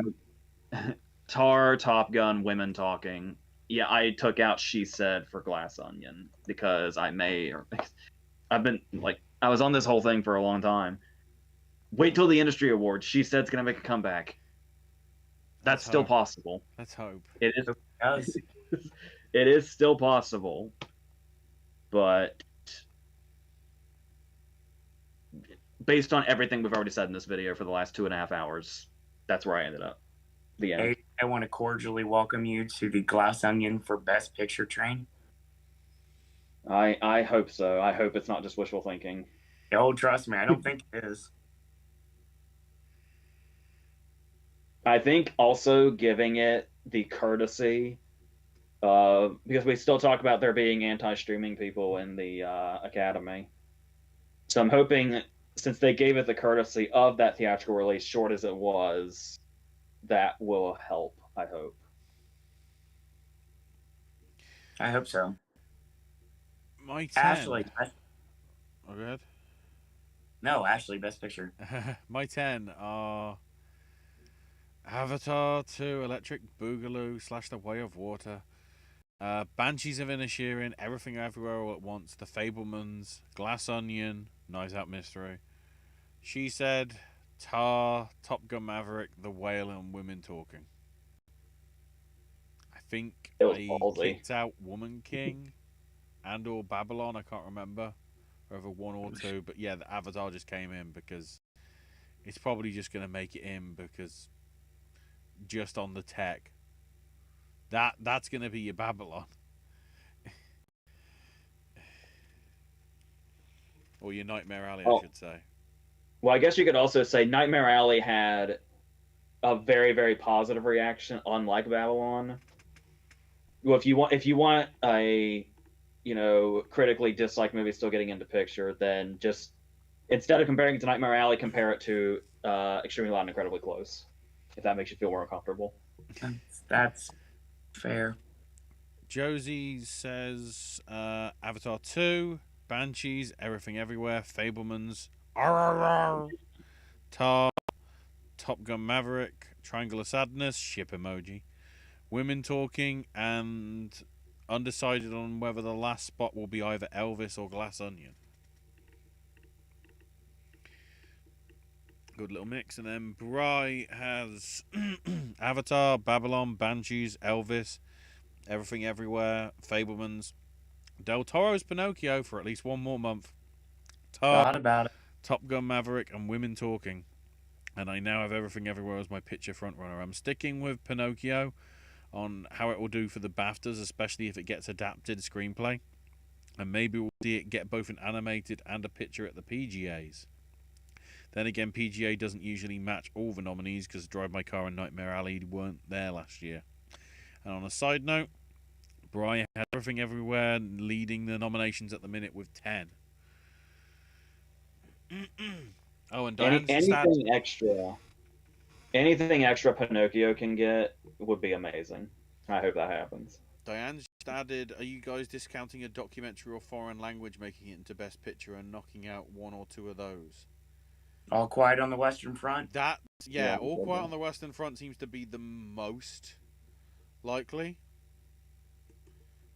Top Gun, Women Talking. Yeah, I took out She Said for Glass Onion because I've been like, I was on this whole thing for a long time. Wait till the industry awards. She Said's gonna make a comeback. That's still possible. Let's hope. It is. It is still possible, but based on everything we've already said in this video for the last 2.5 hours, that's where I ended up. The end. Hey, I want to cordially welcome you to the Glass Onion for Best Picture train. I hope so. I hope it's not just wishful thinking. Oh, trust me, I don't think it is. I think also giving it the courtesy because we still talk about there being anti-streaming people in the Academy. So I'm hoping, since they gave it the courtesy of that theatrical release, short as it was, that will help, I hope. I hope so. My 10. Ashley. Oh, good. No, Ashley, Best Picture. My 10 are Avatar 2, Electric Boogaloo / The Way of Water, Banshees of Inisherin, Everything Everywhere All at Once, The Fablemans, Glass Onion, Knives Out Mystery, She Said, Tar, Top Gun Maverick, The Whale, and Women Talking. I think I kicked out Woman King and or Babylon, I can't remember whether one or two, but yeah, the Avatar just came in because it's probably just going to make it in because just on the tech. That's going to be your Babylon. Or your Nightmare Alley, I should say. Well, I guess you could also say Nightmare Alley had a very, very positive reaction, unlike Babylon. Well, if you want a, critically disliked movie still getting into picture, then just instead of comparing it to Nightmare Alley, compare it to Extremely Loud and Incredibly Close, if that makes you feel more comfortable. That's fair. Josie says Avatar 2, Banshees, Everything Everywhere, Fablemans, RRR, Tar, Top Gun Maverick, Triangle of Sadness, ship emoji, Women Talking, and undecided on whether the last spot will be either Elvis or Glass Onion. Good little mix. And then Bry has Avatar, Babylon, Banshees, Elvis, Everything Everywhere, Fablemans, Del Toro's Pinocchio for at least one more month, Thought about it. Top Gun Maverick, and Women Talking. And I now have Everything Everywhere as my picture frontrunner. I'm sticking with Pinocchio on how it will do for the BAFTAs, especially if it gets adapted screenplay. And maybe we'll see it get both an animated and a picture at the PGAs. Then again, PGA doesn't usually match all the nominees because Drive My Car and Nightmare Alley weren't there last year. And on a side note, Brian has Everything Everywhere leading the nominations at the minute with 10. Oh, and Diane's anything extra Pinocchio can get would be amazing. I hope that happens. Diane's just added, are you guys discounting a documentary or foreign language making it into Best Picture and knocking out one or two of those? All Quiet on the Western Front? All Quiet on the Western Front seems to be the most likely.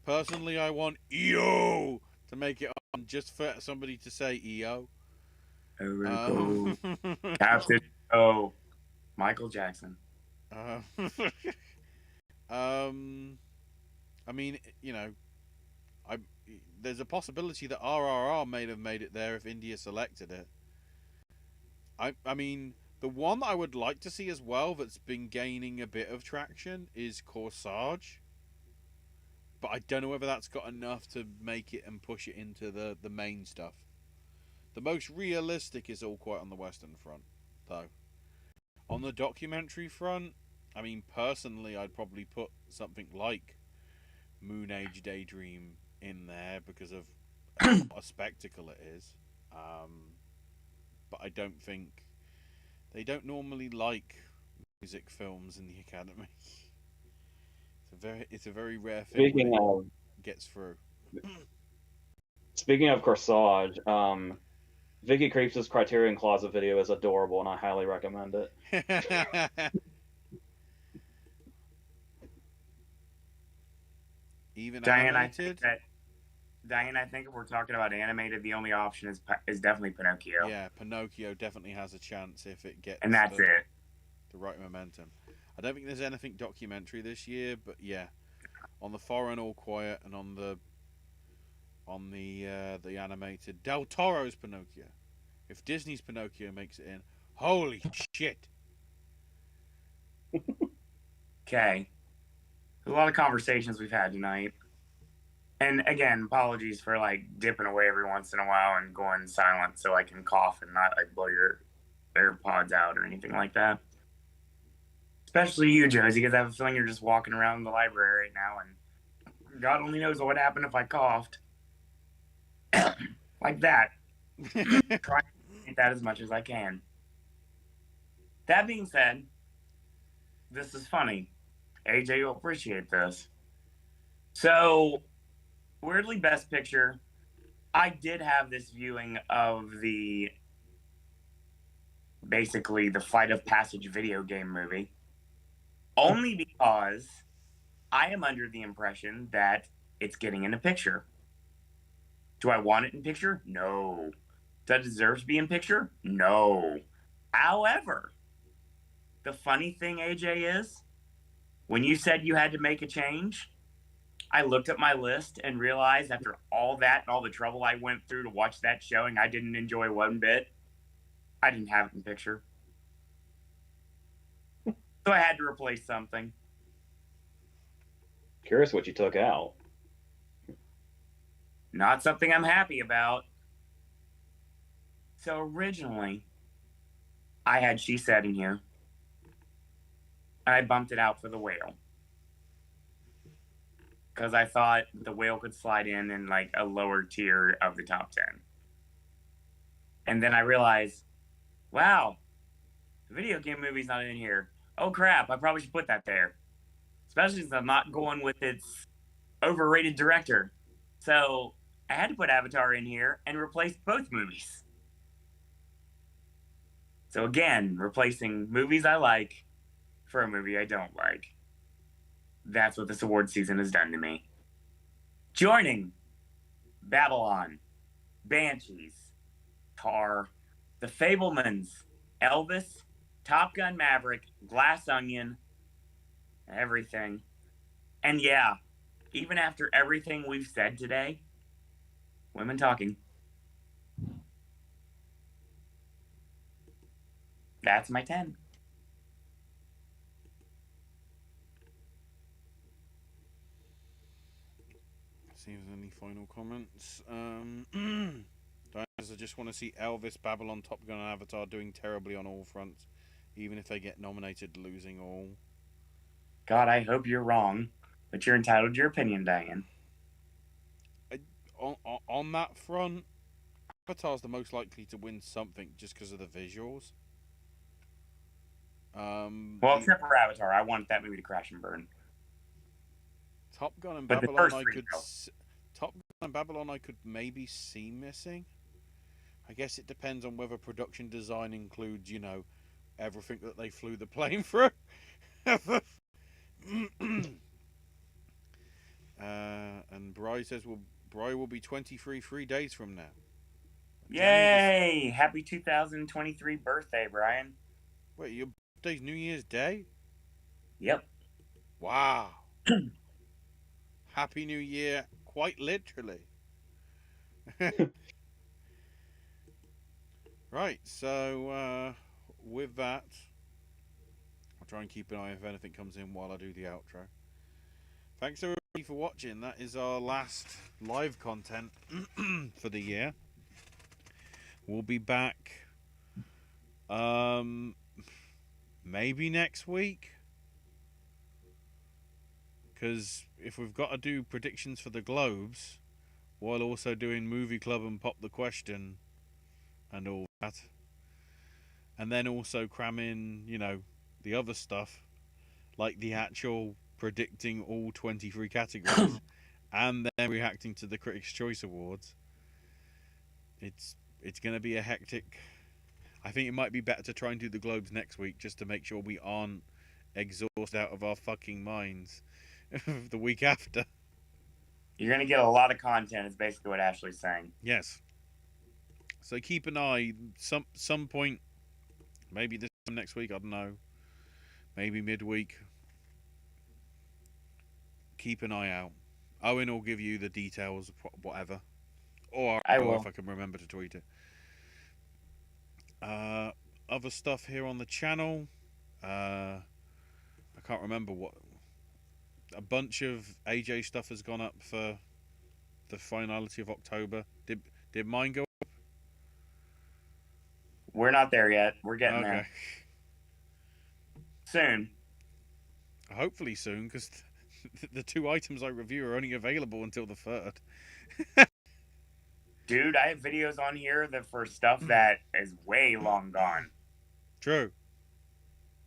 Personally, I want EO to make it on just for somebody to say EO. Captain O. Michael Jackson. I mean, there's a possibility that RRR may have made it there if India selected it. I mean, the one that I would like to see as well that's been gaining a bit of traction is Corsage. But I don't know whether that's got enough to make it and push it into the main stuff. The most realistic is All Quiet on the Western Front, though. On the documentary front, I mean, personally, I'd probably put something like Moon Age Daydream in there because of what a spectacle it is. But I don't think they don't normally like music films in the Academy. It's a very rare thing. Speaking of, gets through. Speaking of Corsage, Vicky Creeps' Criterion Closet video is adorable, and I highly recommend it. Even Diane, animated? I think if we're talking about animated, the only option is definitely Pinocchio. Yeah, Pinocchio definitely has a chance if it gets and that's it. The right momentum. I don't think there's anything documentary this year, but yeah, on the foreign All Quiet and on the animated Del Toro's Pinocchio. If Disney's Pinocchio makes it in, holy shit! Okay, a lot of conversations we've had tonight, and again, apologies for like dipping away every once in a while and going silent so I can cough and not like blow your AirPods out or anything like that. Especially you, Josie, because I have a feeling you're just walking around the library right now, and God only knows what would happen if I coughed. Like that. Try to eat that as much as I can. That being said, this is funny. AJ will appreciate this. So, weirdly, Best Picture, I did have this viewing of basically the Flight of Passage video game movie. Only because I am under the impression that it's getting in a picture. Do I want it in picture? No. Does it deserve to be in picture? No. However, the funny thing, AJ, is when you said you had to make a change, I looked at my list and realized after all that and all the trouble I went through to watch that showing I didn't enjoy one bit, I didn't have it in picture. So I had to replace something. Curious what you took out. Not something I'm happy about. So originally, I had She Said in here. And I bumped it out for The Whale. Because I thought The Whale could slide in like a lower tier of the top 10. And then I realized, wow, the video game movie's not in here. Oh crap, I probably should put that there. Especially since I'm not going with its overrated director. So I had to put Avatar in here and replace both movies. So again, replacing movies I like for a movie I don't like. That's what this award season has done to me. Joining Babylon, Banshees, Tar, The Fablemans, Elvis, Top Gun Maverick, Glass Onion, everything. And yeah, even after everything we've said today, women talking. That's my 10. See if there's any final comments. I just want to see Elvis, Babylon, Top Gun, and Avatar doing terribly on all fronts, even if they get nominated, losing all. God, I hope you're wrong, but you're entitled to your opinion, Diane. On that front, Avatar's the most likely to win something just because of the visuals. Well, except for Avatar, I want that movie to crash and burn. Top Gun and But the Babylon, first three, Top Gun and Babylon, I could maybe see missing. I guess it depends on whether production design includes, you know, everything that they flew the plane through. And Bry says, well, Bry will be 23 3 days from now. Yay! Happy 2023 birthday, Brian. Wait, your birthday's New Year's Day? Yep. Wow. Happy New Year, quite literally. Right, so with that, I'll try and keep an eye if anything comes in while I do the outro. Thanks everybody for watching. That is our last live content for the year. We'll be back maybe next week, because if we've got to do predictions for the Globes while also doing Movie Club and Pop the Question and all that, and then also cram in, you know, the other stuff like the actual predicting all 23 categories and then reacting to the Critics' Choice Awards, it's going to be a hectic. I think it might be better to try and do the Globes next week just to make sure we aren't exhausted out of our fucking minds the week after. You're going to get a lot of content, is basically what Ashley's saying. Yes. So keep an eye. Some point, maybe this time next week, I don't know. Maybe midweek. Keep an eye out. Owen will give you the details, whatever. Or I will, if I can remember to tweet it. Other stuff here on the channel. I can't remember what. A bunch of AJ stuff has gone up for the finality of October. Did mine go up? We're not there yet. We're getting there. Soon. Hopefully soon, because the two items I review are only available until the 3rd. Dude, I have videos on here that for stuff that is way long gone. True.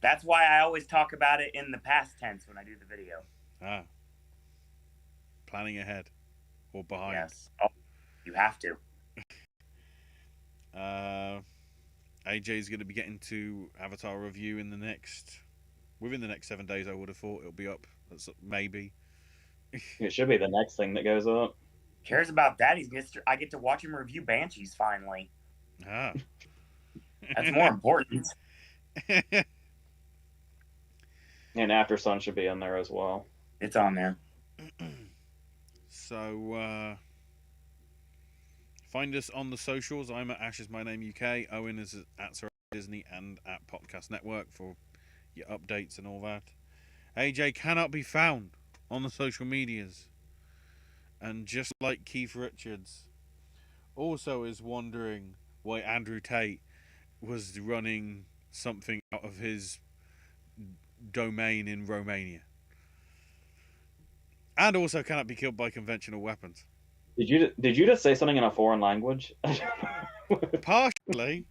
That's why I always talk about it in the past tense when I do the video. Ah. Planning ahead. Or behind. Yes. Oh, you have to. AJ's going to be getting to Avatar review within the next 7 days. I would have thought it'll be up. That's maybe. It should be the next thing that goes up. Cares about that? I get to watch him review Banshees finally. Ah. That's more important. And After Sun should be in there as well. It's on there. So find us on the socials. I'm at Ash is my name UK. Owen is at Sir Disney and at Popcast Network for your updates and all that. AJ cannot be found on the social medias, and just like Keith Richards, also is wondering why Andrew Tate was running something out of his domain in Romania. And also cannot be killed by conventional weapons. Did you just say something in a foreign language? Partially.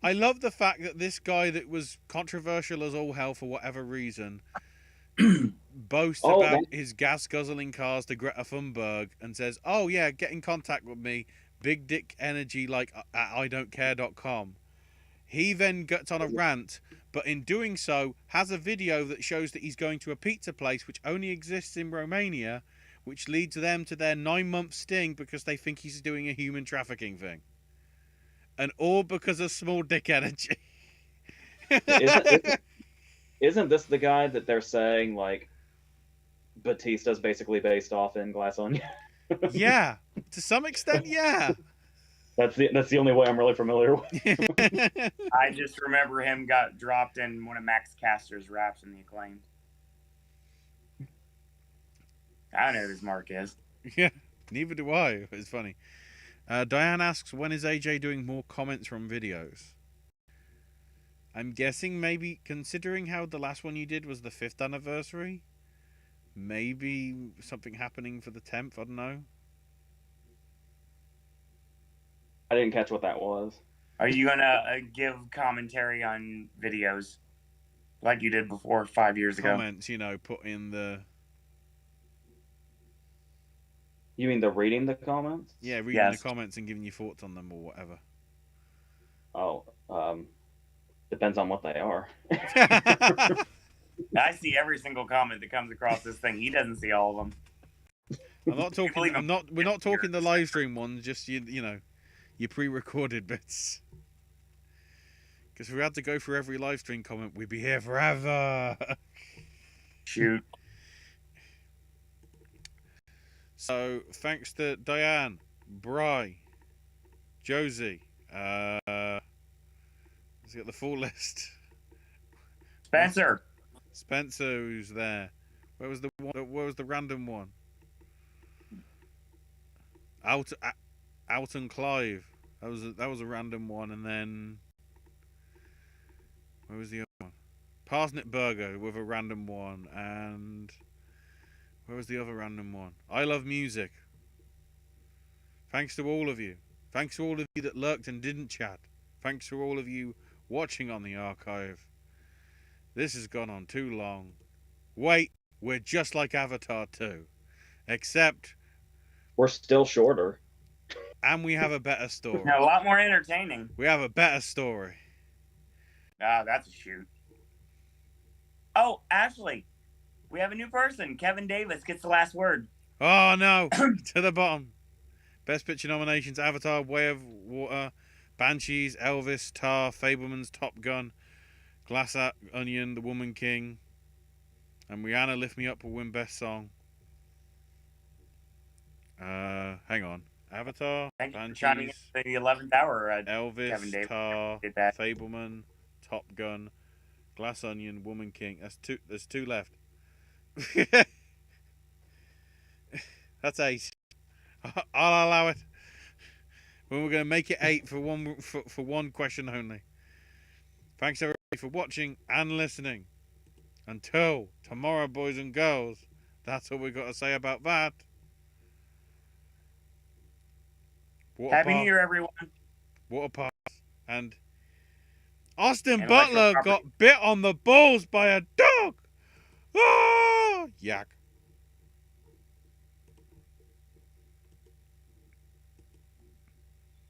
I love the fact that this guy that was controversial as all hell for whatever reason boasts about his gas guzzling cars to Greta Thunberg and says, "Oh yeah, get in contact with me, big dick energy like at idon'tcare.com." He then gets on a rant, but in doing so has a video that shows that he's going to a pizza place which only exists in Romania, which leads them to their 9-month sting because they think he's doing a human trafficking thing. And all because of small dick energy. Isn't this the guy that they're saying, like, Batista's basically based off in Glass Onion. Yeah, to some extent, yeah. That's the only way I'm really familiar with. I just remember him got dropped in one of Max Caster's raps in the Acclaimed. I don't know who his mark is. Yeah, neither do I. It's funny. Diane asks, when is AJ doing more comments from videos? I'm guessing maybe, considering how the last one you did was the 5th anniversary, maybe something happening for the 10th, I don't know. I didn't catch what that was. Are you gonna give commentary on videos like you did before 5 years ago? Comments, put in the... You mean the reading the comments? Yeah, reading Yes. the comments and giving your thoughts on them or whatever. Oh, depends on what they are. I see every single comment that comes across this thing. He doesn't see all of them. I'm not talking. We're not talking the live stream ones. Just your pre-recorded bits. Because if we had to go through every live stream comment, we'd be here forever. Shoot. So thanks to Diane, Bry, Josie. Let's get the full list. Spencer. Spencer, who's there? Where was the random one? Alton Clive. That was a random one, and then where was the other one? Parsnip Burger with a random one, and where was the other random one? I Love Music. Thanks to all of you. Thanks to all of you that lurked and didn't chat. Thanks to all of you watching on the archive. This has gone on too long. Wait, we're just like Avatar 2. Except... we're still shorter. And we have a better story. A lot more entertaining. We have a better story. Ah, that's a shoot. Oh, Ashley. We have a new person. Kevin Davis gets the last word. Oh, no. To the bottom. Best Picture nominations: Avatar, Way of Water, Banshees, Elvis, Tar, Fableman's, Top Gun, Glass Onion, The Woman King, and Rihanna, Lift Me Up will win Best Song. Hang on. Avatar, Thank you for Banshees, chiming in the 11th hour. Elvis, Kevin Davis Tar, did that. Fableman, Top Gun, Glass Onion, Woman King. There's two left. That's 8. I'll allow it. Well, we're going to make it 8 for one question only. Thanks everybody for watching and listening. Until tomorrow, boys and girls. That's all we've got to say about that. Happy New Year, everyone. Water Pass. And Austin And Butler got bit on the balls by a dog. Ah! Yak.